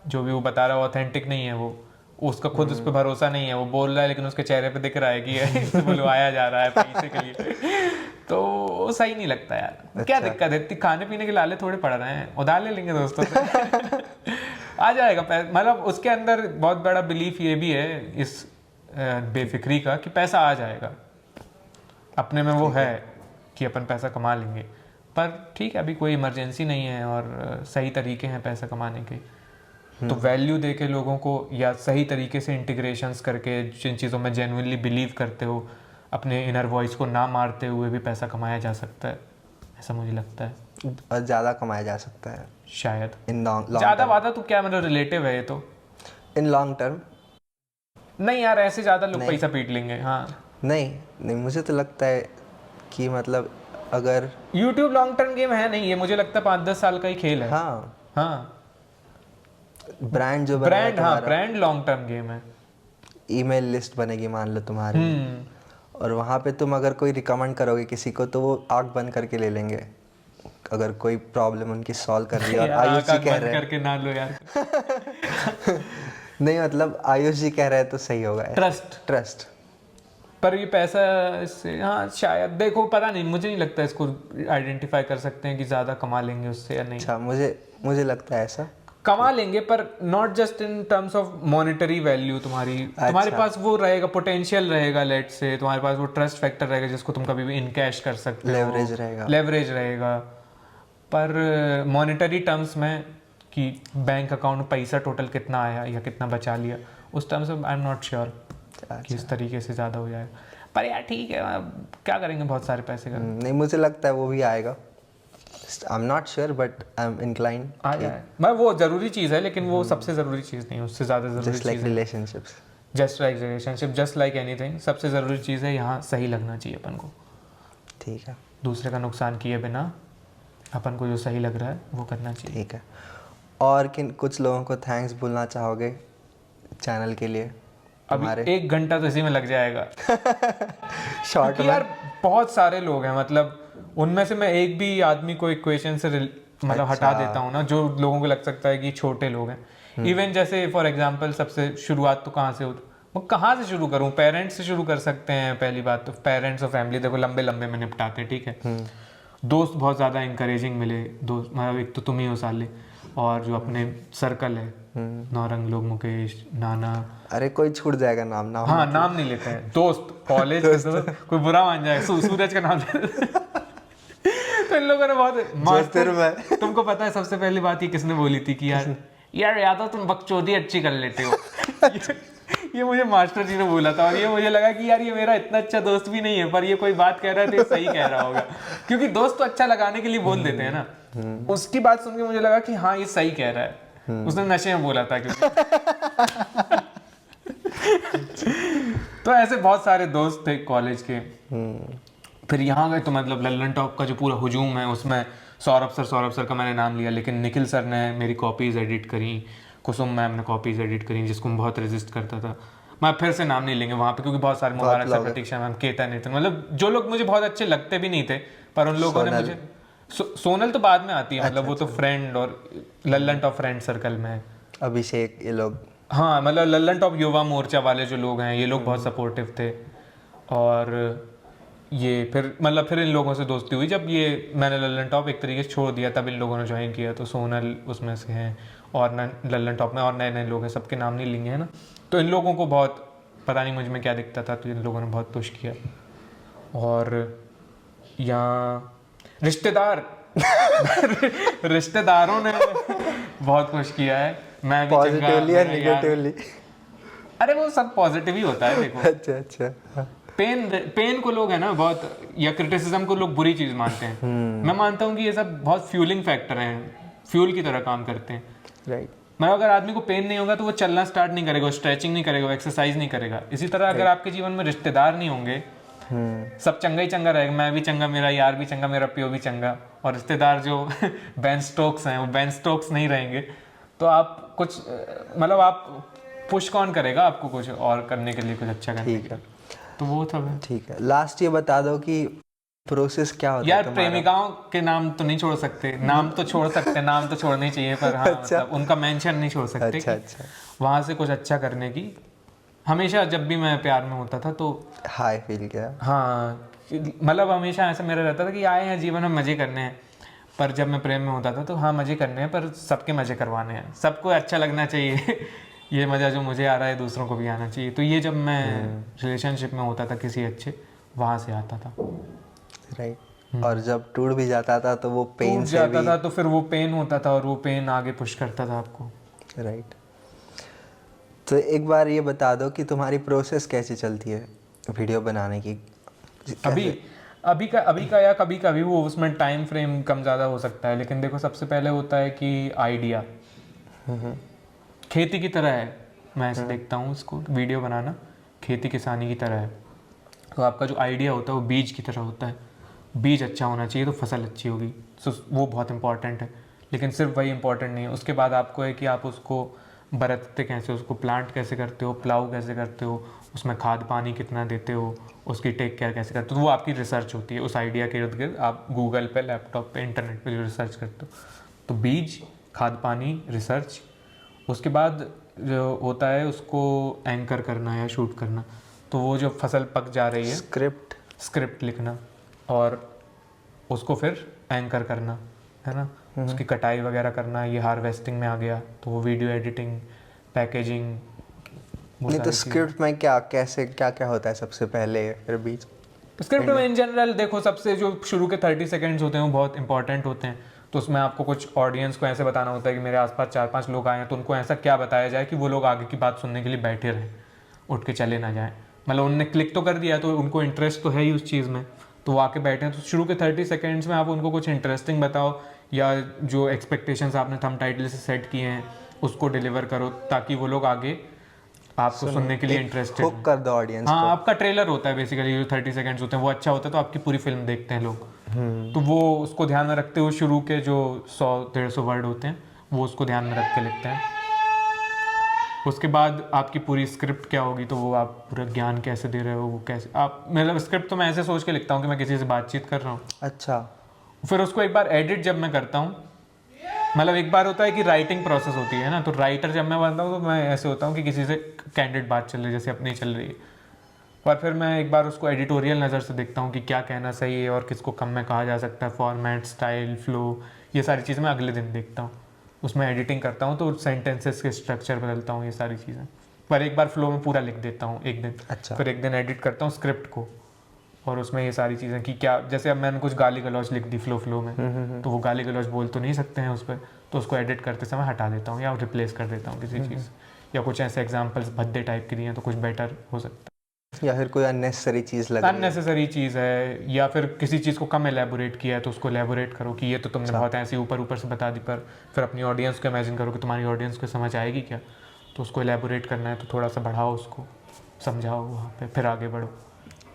जो भी वो बता रहा है ऑथेंटिक नहीं है, वो उसका खुद उस पर भरोसा नहीं है, वो बोल रहा है लेकिन उसके चेहरे पे दिख रहा है कि इसे बुलवाया जा रहा है पैसे के लिए, तो वो सही नहीं लगता यार। अच्छा। क्या दिक्कत है, इतनी खाने पीने के लाले थोड़े पड़ रहे हैं, उधार ले लेंगे दोस्तों से आ जाएगा पैसा। मतलब उसके अंदर बहुत बड़ा बिलीफ ये भी है इस बेफिक्री का कि पैसा आ जाएगा, अपने में वो है कि अपन पैसा कमा लेंगे, पर ठीक है अभी कोई इमरजेंसी नहीं है और सही तरीके हैं पैसा कमाने के, तो वैल्यू दे के लोगों को या सही तरीके से इंटीग्रेशंस करके जिन चीज़ों में जेन्युइनली बिलीव करते हो, अपने इनर वॉइस को ना मारते हुए भी पैसा कमाया जा सकता है, ऐसा मुझे लगता है। और ज़्यादा कमाया जा सकता है शायद इन लॉन्ग ज़्यादा वादा तो क्या, मतलब रिलेटिव है ये तो, इन लॉन्ग टर्म नहीं यार, ऐसे ज़्यादा लोग पैसा पीट लेंगे। हाँ नहीं मुझे तो लगता है कि मतलब अगर YouTube लॉन्ग टर्म गेम है नहीं, ये मुझे लगता है 5-10 साल का ही खेल है। हाँ ब्रांड जो ब्रांड, हाँ ब्रांड लॉन्ग टर्म गेम है। ईमेल लिस्ट बनेगी मान लो तुम्हारी, और वहाँ पे तुम अगर कोई रिकमेंड करोगे किसी को तो वो आँख बंद करके ले लेंगे, अगर कोई प्रॉब्लम उनकी सॉल्व कर रही है। और आयुष जी कह रहे हैं करके ना लो यार नहीं मतलब आयुष जी कह रहे हैं तो सही होगा, ट्रस्ट पर ये पैसा इससे, हाँ शायद, देखो पता नहीं, मुझे नहीं लगता इसको आइडेंटिफाई कर सकते हैं कि ज़्यादा कमा लेंगे उससे या नहीं। अच्छा, मुझे लगता है ऐसा कमा लेंगे, पर not just in terms of monetary value, तुम्हारे पास वो रहेगा, पोटेंशियल रहेगा, लेट से तुम्हारे पास वो ट्रस्ट फैक्टर रहेगा जिसको तुम कभी भी इनकैश कर सकते हो, लेवरेज रहेगा। पर मॉनेटरी टर्म्स में कि बैंक अकाउंट में पैसा टोटल कितना आया या कितना बचा लिया, उस टर्म्स में आई एम नॉट श्योर कि इस तरीके से ज़्यादा हो जाएगा। पर यार ठीक है, क्या करेंगे बहुत सारे पैसे का। नहीं मुझे लगता है वो भी आएगा, I am not sure but I am inclined आ जाए मैं वो ज़रूरी चीज़ है, लेकिन वो सबसे ज़रूरी चीज़ नहीं है, उससे ज़्यादा ज़रूरी जस्ट लाइक चीज़ है। Relationships. Just like relationship, just like anything, सबसे ज़रूरी चीज़ है यहाँ सही लगना चाहिए अपन को। ठीक है, दूसरे का नुकसान किए बिना अपन को जो सही लग रहा है वो करना चाहिए। ठीक है। और किन कुछ लोगों को थैंक्स बोलना चाहोगे चैनल के लिए? अभी 1 घंटा तो इसी में लग जाएगा। शॉर्ट क्योंकि में। यार बहुत सारे लोग हैं, मतलब उनमें से मैं एक भी आदमी को इक्वेशन से मतलब हटा देता हूँ ना, जो लोगों को लग सकता है कि छोटे लोग हैं। इवन जैसे फॉर एग्जांपल सबसे शुरुआत तो कहाँ से होती, मैं कहाँ से शुरू करूँ? पेरेंट्स से शुरू कर सकते हैं। पहली बात तो पेरेंट्स और फैमिली देखो लंबे लंबे में निपटाते हैं, ठीक है। दोस्त बहुत ज़्यादा इंकरेजिंग मिले, दोस्त मतलब एक तो तुम ही हो साले, और जो अपने सर्कल है नौरंग लोग, मुकेश, नाना। अरे कोई छूट जाएगा नाम नाम। हाँ नाम नहीं लेते हैं, दोस्त कॉलेज के दोस्त, कोई बुरा मान जाए, सूरज का नाम तो इन लोगों ने बहुत मास्टर। तुमको पता है सबसे पहली बात ये किसने बोली थी कि यार यादव तुम बकचोदी अच्छी कर लेते हो। ये मुझे मास्टर जी ने बोला था, और ये मुझे लगा कि यार ये मेरा इतना अच्छा दोस्त भी नहीं है, पर ये कोई बात कह रहा है तो ये सही कह रहा होगा, क्योंकि दोस्त तो अच्छा लगाने के लिए बोल देते हैं ना। उसकी बात सुन के मुझे लगा कि हाँ ये सही कह रहा है, उसने नशे में बोला था क्योंकि। तो ऐसे बहुत सारे दोस्त थे कॉलेज के। फिर यहाँ गए तो मतलब लल्लन टॉप का जो पूरा हुजूम है उसमें सौरभ सर का मैंने नाम लिया, लेकिन निखिल सर ने मेरी कॉपीज़ एडिट करी, कुसुम मैम ने कॉपीज़ एडिट करी, जिसको मैं बहुत रेजिस्ट करता था। मैं फिर से नाम नहीं लेंगे वहाँ पे, क्योंकि बहुत सारे मुबारक सर, प्रतीक्षा मैम, केतन नितिन, मतलब जो लोग मुझे बहुत अच्छे लगते भी नहीं थे, पर उन लोगों ने मुझे सोनल तो बाद में आती है, मतलब वो तो फ्रेंड और लल्लन टॉप फ्रेंड सर्कल में है। अभिषेक, ये लोग, हाँ मतलब लल्लन टॉप युवा मोर्चा वाले जो लोग हैं ये लोग बहुत सपोर्टिव थे। और ये फिर इन लोगों से दोस्ती हुई जब ये मैंने लल्लन टॉप एक तरीके से छोड़ दिया, तब इन लोगों ने ज्वाइन किया। तो सोनल उसमें से हैं, और लल्लन टॉप में और नए नए लोग हैं, सबके नाम नहीं लेंगे है ना। तो इन लोगों को बहुत पता नहीं मुझ में क्या दिखता था, तो इन लोगों ने बहुत पुश किया। और यहाँ रिश्तेदारों ने बहुत पुश किया है। मैं भी पॉजिटिवली या नेगेटिवली? अरे वो सब पॉजिटिव ही होता है देखो। अच्छा। पेन को लोग है ना बहुत, या क्रिटिसिज्म को लोग बुरी चीज मानते हैं। मैं मानता हूँ कि ये सब बहुत फ्यूलिंग फैक्टर हैं, फ्यूल की तरह काम करते हैं। राइट। मतलब अगर आदमी को पेन नहीं होगा तो वो चलना स्टार्ट नहीं करेगा, स्ट्रेचिंग नहीं करेगा, एक्सरसाइज नहीं करेगा। इसी तरह अगर आपके जीवन में रिश्तेदार नहीं होंगे, सब चंगा ही चंगा रहेगा, मैं भी चंगा, मेरा यार भी चंगा, मेरा प्यो भी चंगा, और रिश्तेदार जो बेन स्टोक्स हैं वो बेन स्टोक्स नहीं रहेंगे, तो आप कुछ मतलब आप पुश कौन करेगा आपको कुछ और करने के लिए, कुछ अच्छा करने के लिए? तो वो सब है। ठीक है, लास्ट ये बता दो कि प्रोसेस क्या होता है यार प्रेमिकाओं के नाम तो नहीं छोड़ सकते, नाम तो छोड़ सकते, नाम तो छोड़ने चाहिए, पर हाँ मतलब उनका मेंशन नहीं छोड़ सकते। अच्छा। वहाँ से कुछ अच्छा करने की हमेशा, जब भी मैं प्यार में होता था तो हाई फील किया। हाँ मतलब हमेशा ऐसा मेरा रहता था कि आए हैं जीवन में मजे करने हैं, पर जब मैं प्रेम में होता था तो हाँ मजे करने हैं, पर सबके मजे करवाने हैं, सबको अच्छा लगना चाहिए। ये मज़ा जो मुझे आ रहा है दूसरों को भी आना चाहिए। तो ये जब मैं रिलेशनशिप में होता था किसी अच्छे, वहाँ से आता था। राइट। और जब टूट भी जाता था तो वो पेन से जाता था, तो फिर वो पेन होता था और वो पेन आगे पुश करता था आपको। राइट। तो एक बार ये बता दो कि तुम्हारी प्रोसेस कैसे चलती है वीडियो बनाने की? अभी का या कभी कभी वो उसमें टाइम फ्रेम कम ज़्यादा हो सकता है, लेकिन देखो सबसे पहले होता है कि आइडिया खेती की तरह है। मैं ऐसे देखता हूँ इसको, वीडियो बनाना खेती किसानी की तरह है। तो आपका जो आइडिया होता है वो बीज की तरह होता है। बीज अच्छा होना चाहिए तो फसल अच्छी होगी, तो वो बहुत इंपॉर्टेंट है। लेकिन सिर्फ वही इंपॉर्टेंट नहीं है, उसके बाद आपको है कि आप उसको बरतते कैसे, उसको प्लांट कैसे करते हो, प्लाऊ कैसे करते हो, उसमें खाद पानी कितना देते हो, उसकी टेक केयर कैसे करते हो। तो वो आपकी रिसर्च होती है उस आइडिया के इर्द गिर्द। आप गूगल पे, लैपटॉप पे, इंटरनेट पे जो रिसर्च करते हो, तो बीज, खाद पानी, रिसर्च। उसके बाद जो होता है उसको एंकर करना या शूट करना। तो वो जो फसल पक जा रही है, स्क्रिप्ट लिखना और उसको फिर एंकर करना, है ना। उसकी कटाई वगैरह करना, ये हार्वेस्टिंग में आ गया। तो वो वीडियो एडिटिंग, पैकेजिंग। नहीं तो स्क्रिप्ट में क्या क्या होता है सबसे पहले, फिर बीच? स्क्रिप्ट में इन जनरल देखो, सबसे जो शुरू के 30 सेकेंड्स होते हैं वो बहुत इंपॉर्टेंट होते हैं। तो उसमें आपको कुछ ऑडियंस को ऐसे बताना होता है कि मेरे आसपास 4-5 लोग आए हैं, तो उनको ऐसा क्या बताया जाए कि वो लोग आगे की बात सुनने के लिए बैठे रहें, उठ के चले ना जाएं। मतलब उनने क्लिक तो कर दिया तो उनको इंटरेस्ट तो है ही उस चीज़ में, तो वो आके बैठे हैं, तो शुरू के 30 सेकेंड्स में आप उनको कुछ इंटरेस्टिंग बताओ या जो एक्सपेक्टेशंस आपने थंब टाइटल से सेट किए हैं उसको डिलीवर करो, ताकि वो लोग आगे आपको सुनने के लिए इंटरेस्टेड हुक कर दो ऑडियंस हाँ को। आपका ट्रेलर होता है बेसिकली, जो 30 सेकेंड्स होते हैं वो अच्छा होता है तो आपकी पूरी फिल्म देखते हैं लोग। तो वो उसको ध्यान में रखते हुए शुरू के जो 100-150 वर्ड होते हैं वो उसको ध्यान में रख के लिखते हैं। उसके बाद आपकी पूरी स्क्रिप्ट क्या होगी, तो वो आप पूरा ज्ञान कैसे दे रहे हो, वो कैसे आप, मतलब स्क्रिप्ट तो मैं ऐसे सोच के लिखता हूँ कि मैं किसी से बातचीत कर रहा हूँ। अच्छा। फिर उसको एक बार एडिट जब मैं करता हूँ, मतलब एक बार होता है कि राइटिंग प्रोसेस होती है ना, तो राइटर जब मैं बनता हूँ तो मैं ऐसे होता हूँ कि किसी से कैंडिड बात चल रही है जैसे अपनी चल रही है, और फिर मैं एक बार उसको एडिटोरियल नज़र से देखता हूँ कि क्या कहना सही है और किसको कम में कहा जा सकता है, फॉर्मेट, स्टाइल, फ्लो, ये सारी चीज़ें मैं अगले दिन देखता हूँ, उसमें एडिटिंग करता हूँ तो सेंटेंसेस के स्ट्रक्चर बदलता हूँ, ये सारी चीज़ें। पर एक बार फ्लो में पूरा लिख देता हूँ एक दिन। अच्छा। फिर एक दिन एडिट करता हूँ स्क्रिप्ट को, और उसमें ये सारी चीज़ें कि क्या, जैसे अब मैंने कुछ गाली गलौज लिख दी फ्लो में, तो वो गाली गलौज बोल तो नहीं सकते हैं उस पर, तो उसको एडिट करते समय हटा देता हूँ या रिप्लेस कर देता हूँ किसी चीज़, या कुछ ऐसे एग्जांपल्स भद्दे टाइप के दिए हैं तो कुछ बेटर हो सकता है, या फिर कोई अननेसेसरी चीज़ लग रही है। अननेसेसरी चीज़ है, या फिर किसी चीज़ को कम एलेबोरेट किया है तो उसको एलेबोरेट करो कि ये तो तुमने बहुत ऐसी ऊपर ऊपर से बता दी, पर फिर अपनी ऑडियंस को इमेजिन करो कि तुम्हारी ऑडियंस को समझ आएगी क्या, तो उसको एलेबोरेट करना है तो थोड़ा सा बढ़ाओ, उसको समझाओ वहाँ पे, फिर आगे बढ़ो।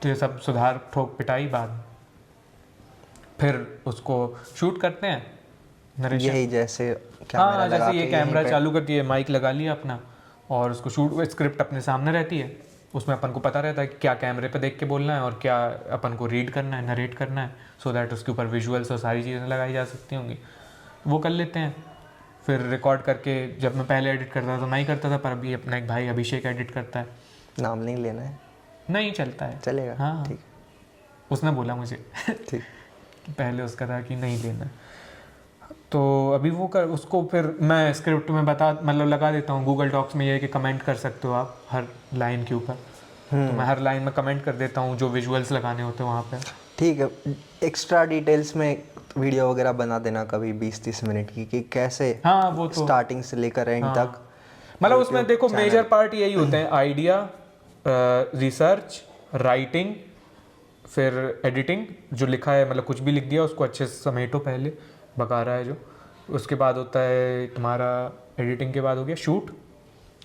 तो ये सब सुधार ठोक पिटाई बाद में। फिर उसको शूट करते हैं, नरेशन। यही जैसे कैमरा हाँ, लगा जैसे ये के कैमरा यहीं पे- चालू कर दिया, माइक लगा लिया अपना, और उसको शूट, स्क्रिप्ट अपने सामने रहती है, उसमें अपन को पता रहता है कि क्या कैमरे पे देख के बोलना है और क्या अपन को रीड करना है, नरेट करना है, सो दैट उसके ऊपर विजुअल्स और सारी चीज़ें लगाई जा सकती होंगी, वो कर लेते हैं। फिर रिकॉर्ड करके, जब मैं पहले एडिट करता था तो मैं ही करता था, पर अभी अपना एक भाई अभिषेक एडिट करता है। नाम नहीं लेना है, नहीं चलता है, चलेगा। हाँ ठीक उसने बोला मुझे ठीक। पहले उसका था कि नहीं लेना, तो अभी वो कर, उसको फिर मैं स्क्रिप्ट में बता, मतलब लगा देता हूँ। गूगल डॉक्स में ये है कि कमेंट कर सकते हो आप हर लाइन के ऊपर, तो मैं हर लाइन में कमेंट कर देता हूँ जो विजुअल्स लगाने होते हैं वहाँ पे। ठीक है। एक्स्ट्रा डिटेल्स में वीडियो वगैरह बना देना कभी 20-30 मिनट की, कि कैसे हाँ वो तो स्टार्टिंग से लेकर एंड हाँ, तक। मतलब उसमें YouTube देखो चैनल। मेजर पार्ट यही होते हैं, आइडिया, रिसर्च, राइटिंग, फिर एडिटिंग, जो लिखा है मतलब कुछ भी लिख दिया उसको अच्छे से समेटो पहले, बका रहा है जो, उसके बाद होता है तुम्हारा एडिटिंग के बाद हो गया शूट,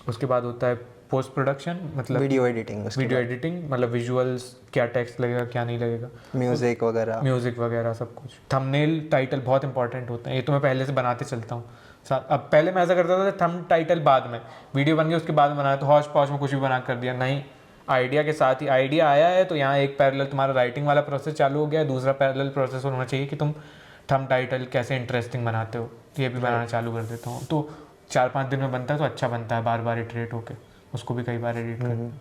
उसके बाद होता है पोस्ट प्रोडक्शन, मतलब वीडियो एडिटिंग, वीडियो एडिटिंग, मतलब विजुअल्स, क्या टेक्स्ट लगेगा क्या नहीं लगेगा, म्यूजिक वगैरह। म्यूजिक वगैरह सब कुछ, थंबनेल, टाइटल बहुत इंपॉर्टेंट होते हैं, ये तो मैं पहले से बनाते चलता हूँ। अब पहले मैं ऐसा करता था थंब टाइटल बाद में, वीडियो बन गई उसके बाद में बनाया, तो हौच पौच में कुछ भी बना कर दिया, नहीं, आइडिया के साथ ही, आइडिया आया है तो यहाँ एक पैरेलल तुम्हारा राइटिंग वाला प्रोसेस चालू हो गया है, दूसरा पैरेलल प्रोसेस होना चाहिए कि तुम थंब टाइटल कैसे इंटरेस्टिंग बनाते हो, ये भी बनाना चालू कर देता हूँ। तो 4-5 दिन में बनता है तो अच्छा बनता है, बार बार इटरेट होके उसको भी कई बार एडिट करते हैं।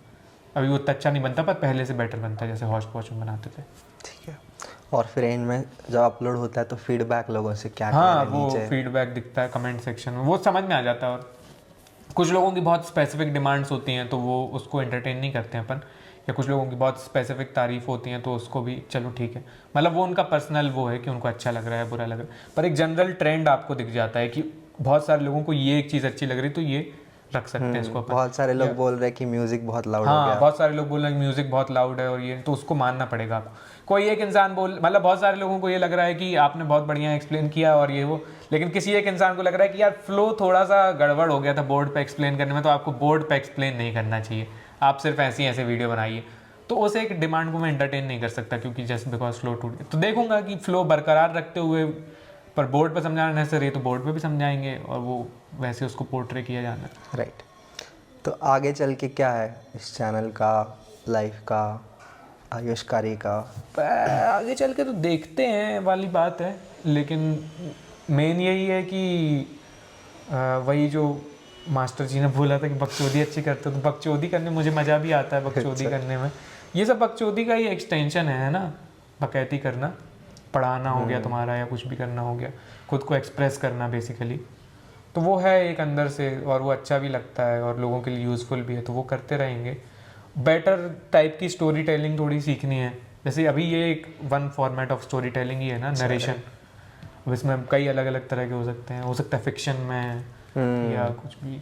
अभी वो उतना अच्छा नहीं बनता पर पहले से बेटर बनता है जैसे हौच पौच में बनाते थे। ठीक है। और फिर एंड में जब अपलोड होता है तो फीडबैक लोगों से क्या हाँ, कह वो रहे हैं फीडबैक दिखता है कमेंट सेक्शन में, वो समझ में आ जाता है। और कुछ लोगों की बहुत स्पेसिफिक डिमांड्स होती हैं तो वो उसको एंटरटेन नहीं करते हैं अपन, या कुछ लोगों की बहुत स्पेसिफिक तारीफ होती हैं तो उसको भी चलो ठीक है, मतलब वो उनका पर्सनल वो है कि उनको अच्छा लग रहा है बुरा लग रहा है, पर एक जनरल ट्रेंड आपको दिख जाता है कि बहुत सारे लोगों को ये एक चीज़ अच्छी लग रही तो ये रख सकते हैं इसको अपन। बहुत सारे लोग बोल रहे हैं कि म्यूजिक बहुत लाउड हो हाँ, गया। बहुत सारे लोग बोल रहे हैं म्यूजिक बहुत लाउड है और ये, तो उसको मानना पड़ेगा आपको। कोई एक इंसान बोल, मतलब बहुत सारे लोगों को ये लग रहा है कि आपने बहुत बढ़िया एक्सप्लेन किया और ये वो, लेकिन किसी एक इंसान को लग रहा है कि यार फ्लो थोड़ा सा गड़बड़ हो गया था बोर्ड पे एक्सप्लेन करने में, तो आपको बोर्ड पे एक्सप्लेन नहीं करना चाहिए, आप सिर्फ ऐसे वीडियो बनाइए। तो उस एक डिमांड को मैं एंटरटेन नहीं कर सकता क्योंकि जस्ट बिकॉज फ्लो टूट गया, तो देखूंगा कि फ्लो बरकरार रखते हुए, पर बोर्ड पे समझाना नेसेसरी है तो बोर्ड पे भी समझाएंगे और वो वैसे उसको पोर्ट्रे किया जाना है। राइट। तो आगे चल के क्या है इस चैनल का, लाइफ का, आयुष्कारी का? आगे चल के तो देखते हैं वाली बात है, लेकिन मेन यही है कि वही जो मास्टर जी ने बोला था कि बकचोदी अच्छी करते हो, तो बकचोदी करने में मुझे मज़ा भी आता है, बकचोदी करने में। ये सब बकचोदी का ही एक्सटेंशन है ना, बकैती करना, पढ़ाना हो गया तुम्हारा या कुछ भी करना हो गया, खुद को एक्सप्रेस करना बेसिकली, तो वो है एक अंदर से, और वो अच्छा भी लगता है और लोगों के लिए यूज़फुल भी है, तो वो करते रहेंगे। बेटर टाइप की स्टोरी टेलिंग थोड़ी सीखनी है, जैसे अभी ये एक one format of storytelling ही है ना, नरेशन। अब इसमें कई अलग अलग तरह के हो सकते हैं, हो सकता है फिक्शन में या कुछ भी,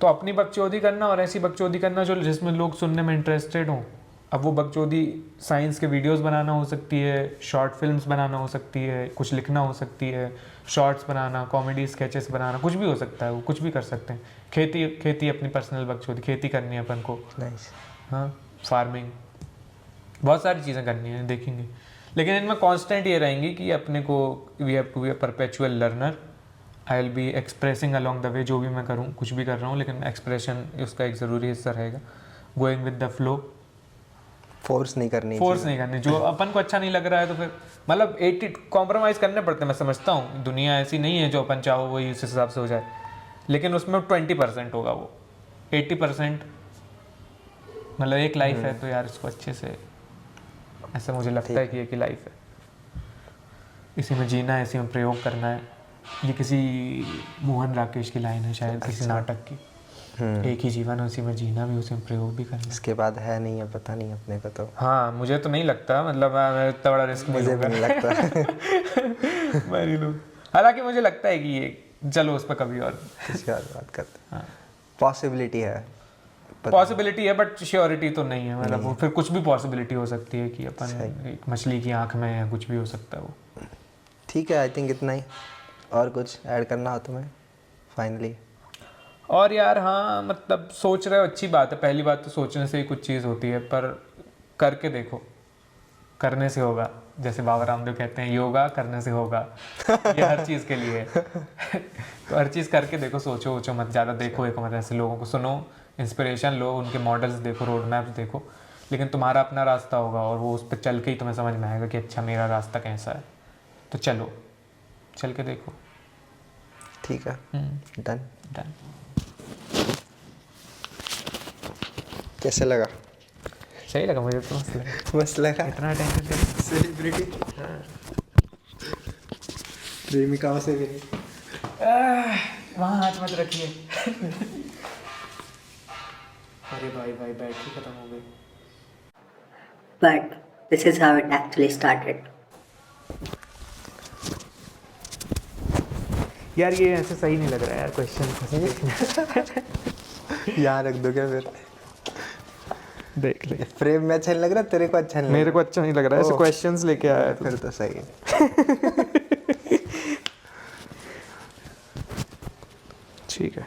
तो अपनी बकचोदी करना और ऐसी बकचोदी करना जो जिसमें लोग सुनने में इंटरेस्टेड हों, अब वो बकचोदी साइंस के वीडियोस बनाना हो सकती है, शॉर्ट फिल्म्स बनाना हो सकती है, कुछ लिखना हो सकती है, शॉर्ट्स बनाना, कॉमेडी स्केचेस बनाना, कुछ भी हो सकता है, वो कुछ भी कर सकते हैं। खेती अपनी पर्सनल बकचोदी, खेती करनी है अपन को, नाइस। हाँ, फार्मिंग, बहुत सारी चीज़ें करनी है, देखेंगे। लेकिन इनमें कांस्टेंट ये रहेंगी कि अपने को we have to be a perpetual learner. I will be expressing along the way, जो भी मैं करूँ, कुछ भी कर रहा हूँ, लेकिन एक्सप्रेशन उसका एक ज़रूरी हिस्सा रहेगा। Going with the flow, force नहीं करनी, फोर्स नहीं करनी। जो अपन को अच्छा नहीं लग रहा है तो फिर मतलब 80 कॉम्प्रोमाइज़ करने पड़ते हैं। मैं समझता हूँ दुनिया ऐसी नहीं है जो अपन चाहो वही उस हिसाब से हो जाए, लेकिन उसमें 20% होगा, वो 80% मतलब एक लाइफ है तो यार इसको अच्छे से, ऐसा मुझे लगता है कि एक ही लाइफ है, इसी में जीना है, इसी में प्रयोग करना है। ये किसी मोहन राकेश की लाइन है शायद, किसी नाटक की, एक ही जीवन है, उसी में जीना भी, उसी में प्रयोग भी करना। इसके बाद है नहीं है, पता नहीं अपने को तो। हाँ, मुझे तो नहीं लगता, मतलब मैं इतना बड़ा रिस्क मुझे भी नहीं लगता। मैं नहीं लूँ। हालांकि मुझे लगता है कि ये चलो उस पर कभी और किसी और बात करते हैं। हाँ, पॉसिबिलिटी है, पॉसिबिलिटी है बट श्योरिटी तो नहीं है। मतलब वो फिर कुछ भी पॉसिबिलिटी हो सकती है कि अपन एक मछली की आंख में या कुछ भी हो सकता है वो। ठीक है, आई थिंक इतना ही। और कुछ ऐड करना हो तुम्हें फाइनली? और यार हाँ, मतलब सोच रहे हो अच्छी बात है, पहली बात तो सोचने से ही कुछ चीज़ होती है, पर करके देखो, करने से होगा। जैसे बाबा रामदेव कहते हैं, योगा करने से होगा। ये हर चीज़ के लिए है। तो हर चीज़ करके देखो, सोचो वोचो मत, ज़्यादा देखो एक मत, ऐसे लोगों को सुनो, इंस्पिरेशन लो, उनके मॉडल्स देखो, रोड मैप्स देखो, लेकिन तुम्हारा अपना रास्ता होगा और वो उस पर चल के ही तुम्हें समझ में आएगा कि अच्छा मेरा रास्ता कैसा है। तो चलो, चल के देखो। ठीक है, डन। डन। कैसे लगा? सही लगा मुझे तो, मस्त लगा। मस्त लगा। इतना अटेंशन दे, सेलिब्रिटी प्रेमिकाओं से भी नहीं। वहाँ हाथ मत रखिए। अरे भाई बैटरी खत्म हो गई। But this is how it actually started. यार ये ऐसे सही नहीं लग रहा है यार, क्वेश्चन यहाँ रख दो क्या फिर? देख ले, फ्रेम में अच्छा नहीं लग रहा, तेरे को अच्छा नहीं लग मेरे को अच्छा नहीं लग रहा है, ऐसे क्वेश्चंस लेके आया रहा? है फिर तो सही है। ठीक है,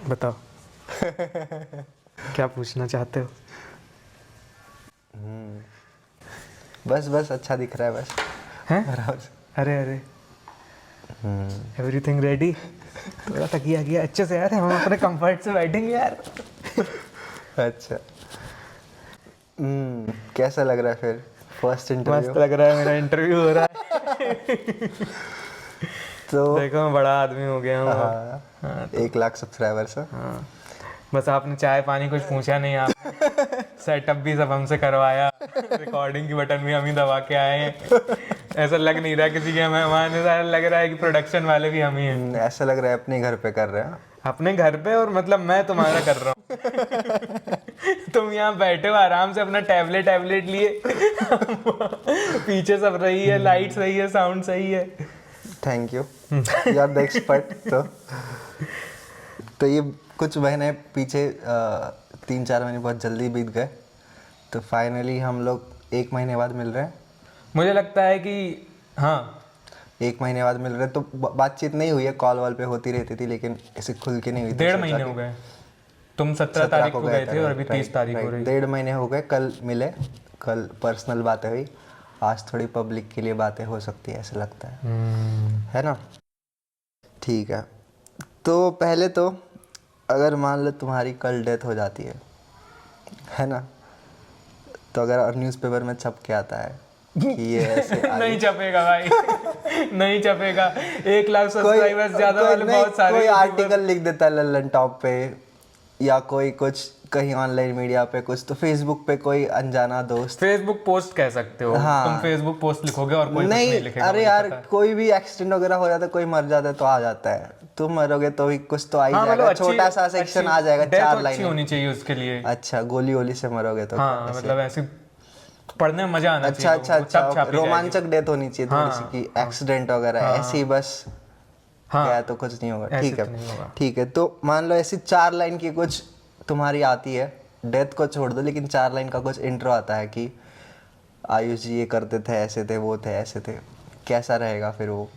बताओ क्या पूछना चाहते हो? बस अच्छा दिख रहा है बस। हैं? आराम से। अरे एवरीथिंग रेडी? थोड़ा तकिया गया अच्छे से यार, हम अपने कंफर्ट से बैठेंगे यार। अच्छा, कैसा लग रहा है फिर फर्स्ट इंटरव्यू? मस्त लग रहा है, मेरा इंटरव्यू हो रहा है। तो देखो मैं बड़ा आदमी हो गया हूँ। हाँ, 1 लाख सब्सक्राइबर्स है। हाँ, बस आपने चाय पानी कुछ पूछा नहीं, आप सेटअप भी सब हमसे करवाया, रिकॉर्डिंग की बटन भी हम ही दबा के आए हैं। ऐसा लग नहीं रहा किसी के मेहमान, ऐसा लग रहा है कि प्रोडक्शन वाले भी हम ही हैं। ऐसा लग रहा है अपने घर पे कर रहे हैं। अपने घर पे, और मतलब मैं तुम्हारा कर रहा हूँ। तुम यहाँ बैठे हो आराम से अपना टैबलेट लिए। पीछे सब रही है, लाइट सही है, साउंड सही है। Thank you, you are the expert. तो ये कुछ महीने पीछे 3-4 महीने बहुत जल्दी बीत गए, तो फाइनली हम लोग 1 महीने बाद मिल रहे हैं। मुझे लगता है कि हाँ, 1 महीने बाद मिल रहे हैं। तो बातचीत नहीं हुई है, कॉल वॉल पे होती रहती थी, लेकिन ऐसे खुल के नहीं हुई। 1.5 महीने हो गए। तुम 17 तारीख को गए थे और अभी 30 तारीख हो रही है। 1.5 महीने हो गए। कल मिले, कल पर्सनल बातें हुई, आज थोड़ी पब्लिक के लिए बातें हो सकती है, ऐसा लगता है ना? ठीक है, तो पहले तो अगर मान लो तुम्हारी कल डेथ हो जाती है ना, तो अगर न्यूज़पेपर में छप के आता है कि ये ऐसे नहीं छपेगा भाई। नहीं छपेगा। 1 लाख सब्सक्राइबर्स ज्यादा वाले बहुत सारे कोई आर्टिकल लिख देता है लल्लन टॉप पे, या कोई कुछ कहीं ऑनलाइन मीडिया पे कुछ, तो फेसबुक पे कोई अनजाना दोस्त, फेसबुक पोस्ट कह सकते हो। हाँ। तुम फेसबुक पोस्ट लिखोगे और कोई कुछ नहीं लिखेगा। अरे यार, कोई भी एक्सीडेंट वगैरह हो जाता है, कोई मर जाता है तो आ जाता है, तुम मरोगे तो भी कुछ तो आ ही जाएगा, छोटा सा सेक्शन आ जाएगा, 4 लाइन होनी चाहिए उसके लिए। अच्छा, गोली वोली से मरोगे तो? हाँ, मतलब ऐसे पढ़ने में मजा आना चाहिए। अच्छा, रोमांचक डेथ होनी चाहिए थोड़ी सी, कि एक्सीडेंट वगैरह ऐसे ही बस गया तो कुछ नहीं होगा। ठीक है, ठीक है। तो मान लो ऐसी 4 लाइन की कुछ तुम्हारी आती है, डेथ को छोड़ दो, लेकिन 4 लाइन का कुछ इंट्रो आता है कि आयुष जी ये करते थे, ऐसे थे, वो थे, ऐसे थे, कैसा रहेगा फिर वो?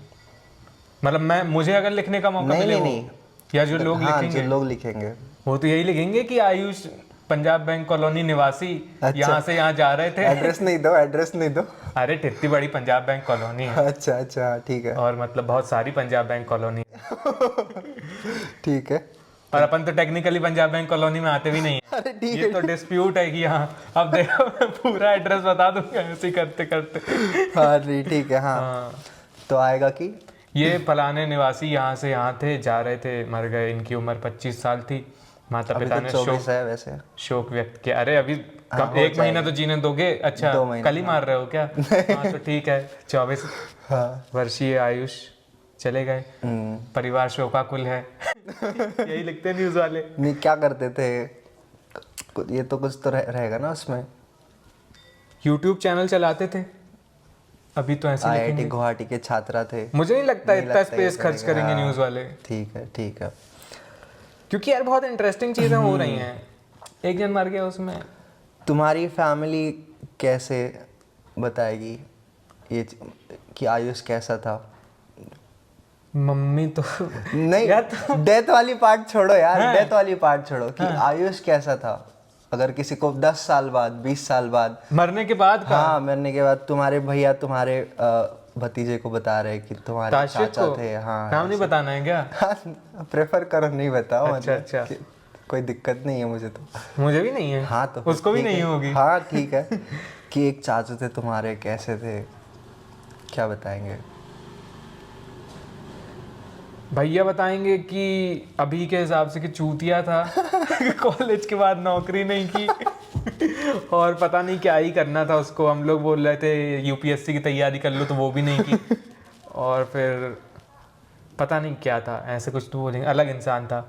मतलब मैं मुझे अगर लिखने का मौका नहीं, मिले नहीं, वो, या जो लोग हाँ, लिखेंगे जो लोग लिखेंगे वो तो यही लिखेंगे कि आयुष पंजाब बैंक कॉलोनी निवासी, यहाँ से यहाँ जा रहे थे। एड्रेस नहीं दो, एड्रेस नहीं दो। अरे इतनी बड़ी पंजाब बैंक कॉलोनी है, अच्छा अच्छा, ठीक है और मतलब बहुत सारी पंजाब बैंक कॉलोनी है। ठीक है। और अपन तो टेक्निकली पंजाब बैंक कॉलोनी में आते भी नहीं है। अरे ठीक ये तो डिस्प्यूट है कि हाँ, अब देखो मैं पूरा एड्रेस बता दूंगा ऐसे ही करते करते। हाँ नहीं, ठीक है, हाँ। तो आएगा कि ये फलाने निवासी यहाँ से यहाँ थे, जा रहे थे, मर गए, इनकी उम्र 25 साल थी, माता अभी पिता तो ने 24 है वैसे। शोक व्यक्त किया। अरे अभी हाँ, कब हो 1 महीना तो जीने दोगे? अच्छा 2 महीने, कल ही मार रहे हो क्या? हाँ तो ठीक है, 24 हाँ। वर्षीय आयुष चले गए, परिवार शोकाकुल है। यही लिखते न्यूज वाले। नहीं, क्या करते थे? ये तो कुछ तो रहेगा ना उसमें। यूट्यूब चैनल चलाते थे, अभी तो ऐसे IIT लिखेंगे। गुवाहाटी के छात्रा थे। मुझे नहीं लगता नहीं इतना लगता स्पेस ये खर्च करेंगे हाँ, न्यूज वाले, ठीक है, ठीक है। क्योंकि यार बहुत इंटरेस्टिंग चीजें हो रही हैं। एक जन मर गया उसमें। तुम्हारी फैमिली कैसे बताएगी ये कि आयुष कैसा था? मम्मी तो नहीं यार डेथ वाली पार्ट छोड़ो यार, हाँ। डेथ वाली पार्ट छोड़ो कि आयुष कैसा था। अगर किसी को 10 साल बाद, 20 साल बाद, मरने के बाद का हाँ मरने के बाद, तुम्हारे भैया तुम्हारे भतीजे को बता रहे कि तुम्हारे ताशिद चाचा को थे, हाँ नाम नहीं बताना है क्या? प्रेफर करो नहीं बताओ, अच्छा, मतलब अच्छा। कि कोई दिक्कत नहीं है मुझे तो। मुझे भी नहीं है। हाँ तो फिर उसको भी ठीक नहीं है। होगी। हाँ ठीक है कि एक चाचू थे तुम्हारे, कैसे थे, क्या बताएंगे? भैया बताएंगे कि अभी के हिसाब से कि चूतिया था, कॉलेज के बाद नौकरी नहीं की और पता नहीं क्या ही करना था उसको। हम लोग बोल रहे थे यूपीएससी की तैयारी कर लो, तो वो भी नहीं की। और फिर पता नहीं क्या था, ऐसे कुछ तो बोलेंगे, अलग इंसान था।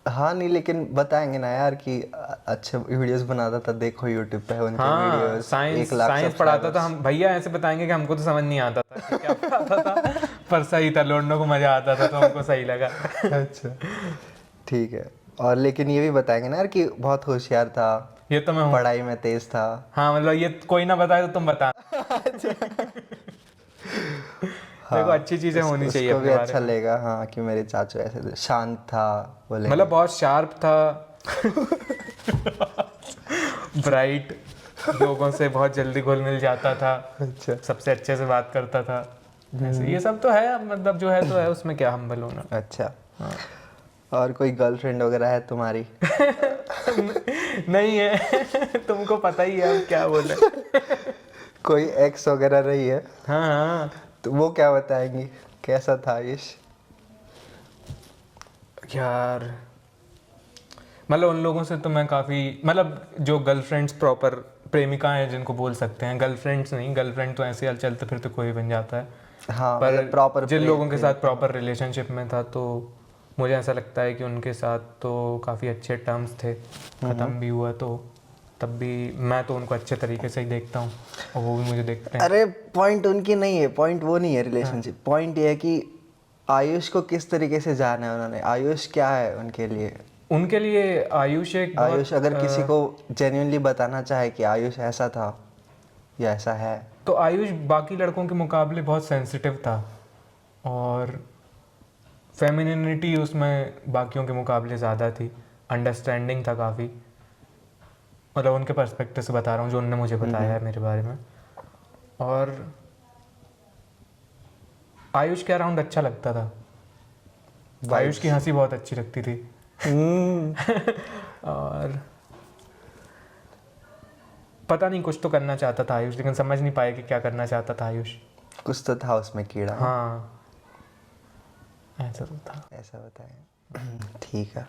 हाँ नहीं, लेकिन बताएंगे ना यार कि अच्छे वीडियोस बनाता था, देखो यूट्यूब पे उनके हाँ, वीडियोस। साइंस 1 लाख साइंस पढ़ाता था। हम भैया ऐसे बताएंगे कि हमको तो समझ नहीं आता था कि क्या पढ़ाता था, पर सही था, लोडने को मजा आता था तो हमको सही लगा। अच्छा ठीक है। और लेकिन ये भी बताएंगे ना यार कि बहुत होशियार था, ये तो मैं हूँ। पढ़ाई में तेज था। हाँ मतलब ये कोई ना बताए तो तुम बता। देखो अच्छी चीजें होनी चाहिए उसको भी अपने बारे अच्छा में। लगेगा, हाँ कि मेरे चाचू ऐसे थे, शांत था बोले। मतलब बहुत शार्प था, ब्राइट, लोगों से बहुत जल्दी घुल मिल जाता था, अच्छा सबसे अच्छे से बात करता था। ऐसे ये सब तो है, अब मतलब जो है तो है, उसमें क्या हम्बल होना। अच्छा। और कोई गर्लफ्रेंड वगैरह है तुम्हारी? नहीं है। तुमको पता ही है अब क्या बोले। कोई एक्स वगैरह रही है? हाँ हाँ तो वो क्या बताएंगी, कैसा था आयुष? यार, मतलब उन लोगों से तो मैं काफ़ी, मतलब जो गर्लफ्रेंड्स प्रॉपर प्रेमिका हैं जिनको बोल सकते हैं, गर्लफ्रेंड्स नहीं, गर्लफ्रेंड तो ऐसे चलते फिरते कोई बन जाता है। हाँ पर मतलब प्रॉपर जिन लोगों के साथ प्रॉपर रिलेशनशिप में था, तो मुझे ऐसा लगता है कि उनके साथ तो काफ़ी अच्छे टर्म्स थे। ख़त्म भी हुआ तो तब भी मैं तो उनको अच्छे तरीके से ही देखता हूँ और वो भी मुझे देखते हैं। अरे पॉइंट उनकी नहीं है, पॉइंट वो नहीं है रिलेशनशिप। पॉइंट ये है कि आयुष को किस तरीके से जाना है उन्होंने, आयुष क्या है उनके लिए। उनके लिए आयुष एक बहुत, आयुष अगर किसी को जेन्युइनली बताना चाहे कि आयुष ऐसा था या ऐसा है, तो आयुष बाकी लड़कों के मुकाबले बहुत सेंसिटिव था और फेमिनिनिटी उसमें बाकियों के मुकाबले ज़्यादा थी, अंडरस्टैंडिंग था काफ़ी। मतलब उनके पर्सपेक्टिव से बता रहा हूँ जो उन्होंने मुझे बताया है मेरे बारे में। और आयुष के अराउंड अच्छा लगता था, आयुष की हंसी बहुत अच्छी लगती थी। और पता नहीं कुछ तो करना चाहता था आयुष, लेकिन समझ नहीं पाया कि क्या करना चाहता था आयुष। कुछ तो था उसमें कीड़ा। हाँ ऐसा तो था। ऐसा बताएं। ठीक है।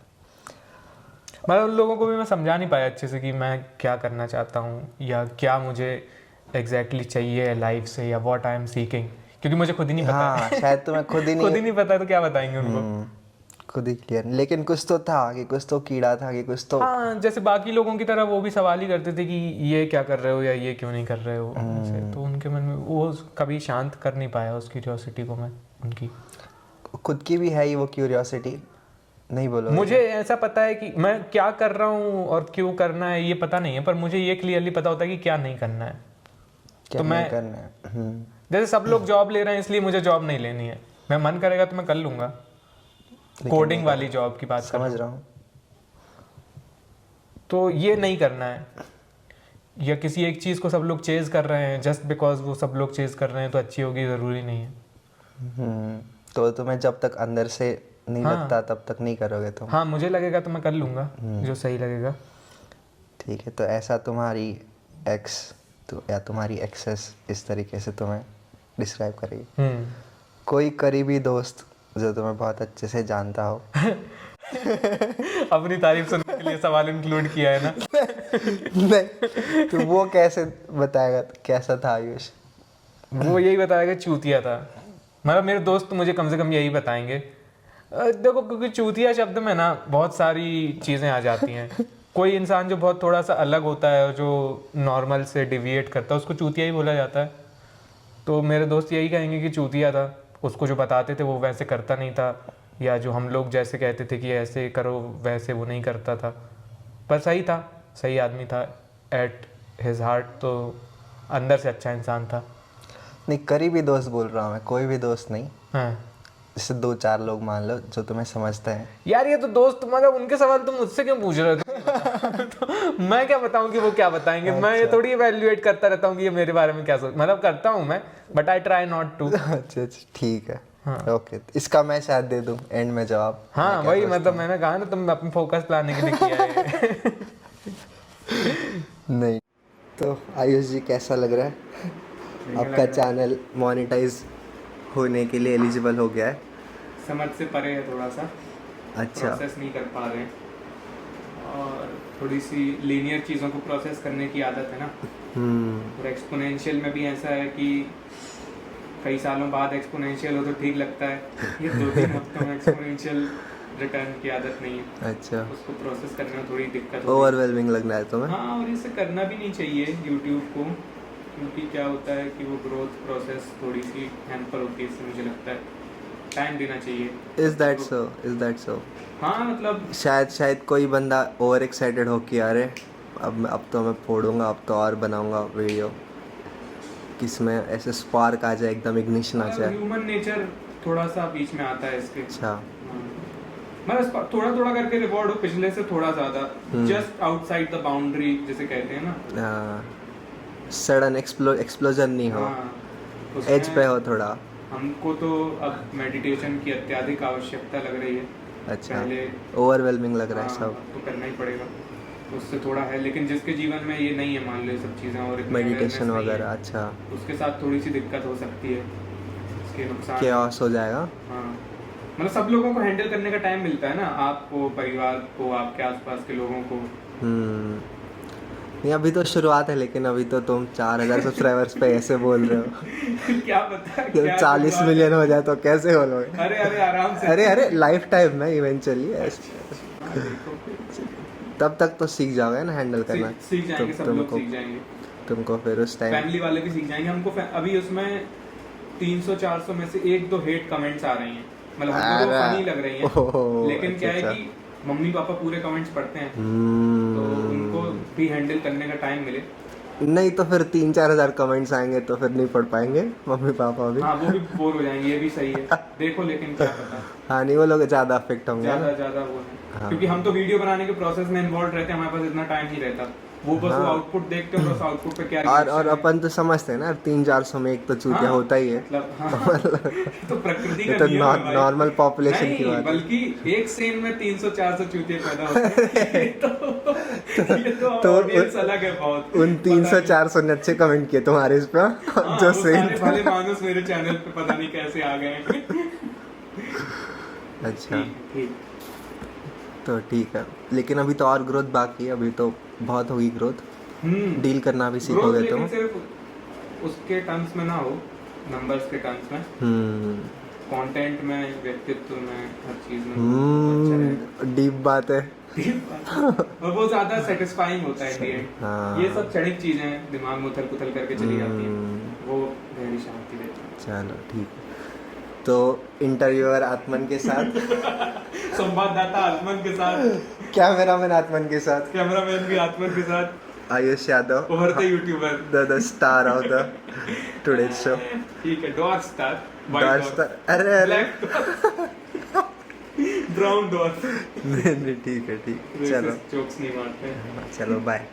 मतलब उन लोगों को भी मैं समझा नहीं पाया अच्छे से कि मैं क्या करना चाहता हूँ या क्या मुझे एग्जैक्टली चाहिए लाइफ से, या व्हाट आई एम सीकिंग, क्योंकि मुझे खुद ही नहीं पता। हाँ शायद तुम्हें खुद ही खुद ही नहीं पता तो क्या बताएंगे उनको। खुद ही क्लियर। लेकिन कुछ तो था कि कुछ तो कीड़ा था कि कुछ तो। हाँ जैसे बाकी लोगों की तरह वो भी सवाल ही करते थे कि ये क्या कर रहे हो या ये क्यों नहीं कर रहे हो, ऐसे। तो उनके मन में वो कभी शांत कर नहीं पाया उस क्यूरियोसिटी को मैं उनकी। खुद की भी है ही वो क्यूरियोसिटी, नहीं बोलोगे? मुझे ऐसा पता है कि मैं क्या कर रहा हूँ और क्यों करना है ये पता नहीं है, पर मुझे ये क्लियरली पता होता है कि क्या नहीं करना है। क्या तो नहीं मैं करना है? जैसे सब लोग जॉब ले रहे हैं इसलिए मुझे जॉब नहीं लेनी है। मैं मन करेगा तो मैं कर लूंगा, कोडिंग वाली जॉब की बात कर रहा समझ रहा हूँ। हूँ। तो ये नहीं करना है, या किसी एक चीज़ को सब लोग चेज कर रहे हैं जस्ट बिकॉज वो सब लोग चेज कर रहे हैं तो अच्छी होगी, ज़रूरी नहीं है। तो तुम्हें जब तक अंदर से नहीं हाँ। लगता तब तक नहीं करोगे तुम? हाँ, मुझे लगेगा तो मैं कर लूंगा जो सही लगेगा। ठीक है, तो ऐसा तुम्हारी एक्स तो या तुम्हारी एक्सेस इस तरीके से तुम्हें डिस्क्राइब करेगी। कोई करीबी दोस्त जो तुम्हें बहुत अच्छे से जानता हो अपनी तारीफ सुनने के लिए सवाल इंक्लूड किया है ना। नहीं, तो वो कैसे बताएगा कैसा था आयुष? वो यही बताएगा चूतिया था। मतलब मेरे दोस्त मुझे कम से कम यही बताएंगे। देखो, क्योंकि चूतिया शब्द में ना बहुत सारी चीज़ें आ जाती हैं। कोई इंसान जो बहुत थोड़ा सा अलग होता है और जो नॉर्मल से डिविएट करता है उसको चूतिया ही बोला जाता है। तो मेरे दोस्त यही कहेंगे कि चूतिया था, उसको जो बताते थे वो वैसे करता नहीं था, या जो हम लोग जैसे कहते थे कि ऐसे करो वैसे वो नहीं करता था, पर सही था, सही आदमी था। एट हिज हार्ट तो अंदर से अच्छा इंसान था। नहीं, करीबी दोस्त बोल रहा हूँ मैं, कोई भी दोस्त नहीं। हाँ जैसे 2-4 लोग मान लो जो तुम्हें समझते हैं। यार, ये तो दोस्त मतलब उनके सवाल तुम मुझसे क्यों पूछ रहे हो? तो मैं क्या बताऊं कि वो क्या बताएंगे? मैं ये थोड़ी इवैल्यूएट करता रहता हूँ कि ये मेरे बारे में क्या सोच, मतलब करता हूँ मैं, but I try not to. अच्छा, ठीक है। ओके, इसका मैं शायद दे दूं एंड में जवाब। हाँ वही, मतलब मैंने कहा ना तुम अपनी फोकस लाने के लिए किया है। नहीं, तो आयुष जी कैसा लग रहा है? आपका चैनल मोनेटाइज होने के लिए एलिजिबल हो गया है? समझ से परे है थोड़ा सा, अच्छा। प्रोसेस नहीं कर पा रहे हैं, और थोड़ी सी लीनियर चीज़ों को प्रोसेस करने की आदत है ना। और एक्सपोनेंशियल में भी ऐसा है कि कई सालों बाद एक्सपोनेंशियल हो तो ठीक लगता है, ये 2-3 हफ्तों में एक्सपोनेंशियल रिटर्न की आदत नहीं है। अच्छा, उसको प्रोसेस करने में थोड़ी दिक्कत होती है। ओवरवेलमिंग लग रहा है तुम्हें? हाँ, और इसे करना भी नहीं चाहिए यूट्यूब को, क्योंकि क्या होता है कि वो ग्रोथ प्रोसेस थोड़ी सी हैम्पर होती है, इससे मुझे लगता है टाइम देना चाहिए। Is that so? Is that so? हाँ मतलब शायद कोई बंदा ओवर एक्साइटेड हो कि अरे अब तो मैं फोड़ूंगा, अब तो और बनाऊंगा वीडियो, किसमें ऐसे स्पार्क आ जाए, एकदम इग्निशन आ जाए। ह्यूमन नेचर थोड़ा सा बीच में आता है इसके। अच्छा। हाँ। मतलब थोड़ा थोड़ा करके रिवॉर्ड हो, पिछले से थोड़ा ज्यादा, जस्ट आउटसाइड द बाउंड्री जिसे कहते हैं ना। सडन एक्सप्लोजन नहीं हो, हाँ, एज पे हो थोड़ा। हमको तो अब मेडिटेशन की अत्यधिक आवश्यकता लग रही है। अच्छा, पहले ओवरवेलमिंग लग रहा है हाँ, सब। तो करना ही पड़ेगा, उससे थोड़ा है। लेकिन जिसके जीवन में ये नहीं है, मान लो ये सब चीज़ें और इतनी मेडिटेशन awareness नहीं वगैरह। है, अच्छा, उसके साथ थोड़ी सी दिक्कत हो सकती है, इसके नुकसान। केओस हो जाएगा। हाँ, मतलब सब लोगों को हैंडल करने का टाइम मिलता है ना, आपको, परिवार को, आपके आसपास के लोगों को। नहीं, अभी तो शुरुआत है, लेकिन अभी तो तुम 4000 सब्सक्राइबर्स पे ऐसे बोल रहे हो। क्या पता जब क्या 40 शुरुआत मिलियन है। हो जाए तो कैसे बोलोगे? अरे अरे आराम से। अरे लाइफ टाइम में इवेंचुअली हाँ, देखो, तब तक तो सीख जाओगे ना हैंडल करना। सीख जाएंगे, सब लोग सीख जाएंगे। तुमको फिर उस टाइम फैमिली वाले भी सीख जाएंगे। हमको अभी उसमें 300-400 में से 1-2 हेट कमेंट्स आ रही हैं, मतलब हमको वो फनी लग रही हैं, लेकिन क्या है कि मम्मी पापा पूरे कमेंट्स पढ़ते हैं, तो उनको भी हैंडल करने का टाइम मिले। नहीं तो फिर 3-4 हजार कमेंट्स आएंगे तो फिर नहीं पढ़ पाएंगे मम्मी पापा भी। हाँ, वो भी बोर हो जाएंगे, ये भी सही है। देखो, लेकिन क्या पता, हाँ, नहीं वो लोग ज्यादा अफेक्ट होंगे ना। ज्यादा वो है। हाँ। क्योंकि हम तो वीडियो बनाने के प्रोसेस में इन्वॉल्व रहते हैं, हमारे पास इतना टाइम नहीं रहता। वो बस वो आउटपुट देखते हैं, बस आउटपुट पे क्या और reaction है। अपन तो समझते हैं ना 300-400 में एक तो चूतिया हाँ, होता ही है। मतलब हाँ, तो प्रकृति ये का तो नियम है भाई। नॉर्मल पॉपुलेशन की नहीं, बात है। बल्कि एक सेन में 300-400 चूतिए पैदा होते हैं। ये तो तो ऑडियंस अलग है बहुत। उन 300-400 ने अच्छे कमेंट किए तुम्हारे इस पे, हाँ, जो वो सेम सारे भले मानुस मेरे चैनल पे पता नहीं कैसे आ गए हैं। अच्छा, ठीक। तो ठीक है, लेकिन अभी तो और ग्रोथ बाकी है, अभी तो बहुत होगी ग्रोथ। डील करना भी सीखोगे तुम। लेकिन सिर्फ उसके टर्म्स में ना हो, नंबर्स के टर्म्स में, कंटेंट में, व्यक्तित्व में, हर चीज में अच्छा रहेगा। डीप बात है। और वो ज्यादा सेटिस्फाइंग होता है एट हाँ। ये सब क्षणिक चीजें हैं, दिमाग में उथल पुथल करके चली जाती हैं, वो गहरी शांति देती है। चलो ठीक है। तो इंटरव्यूअर आत्मन के साथ, संवाददाता आत्मन के साथ, कैमरामैन आत्मन के साथ, कैमरामैन भी आत्मन के साथ, आयुष यादव, उभरते YouTuber, the star of the today show. ठीक है, डॉर्क स्टार, डॉर्क स्टार, अरे अरे ब्राउन डॉर्क। नहीं ठीक है, ठीक, चलो जोक्स नहीं मारते। चलो बाय।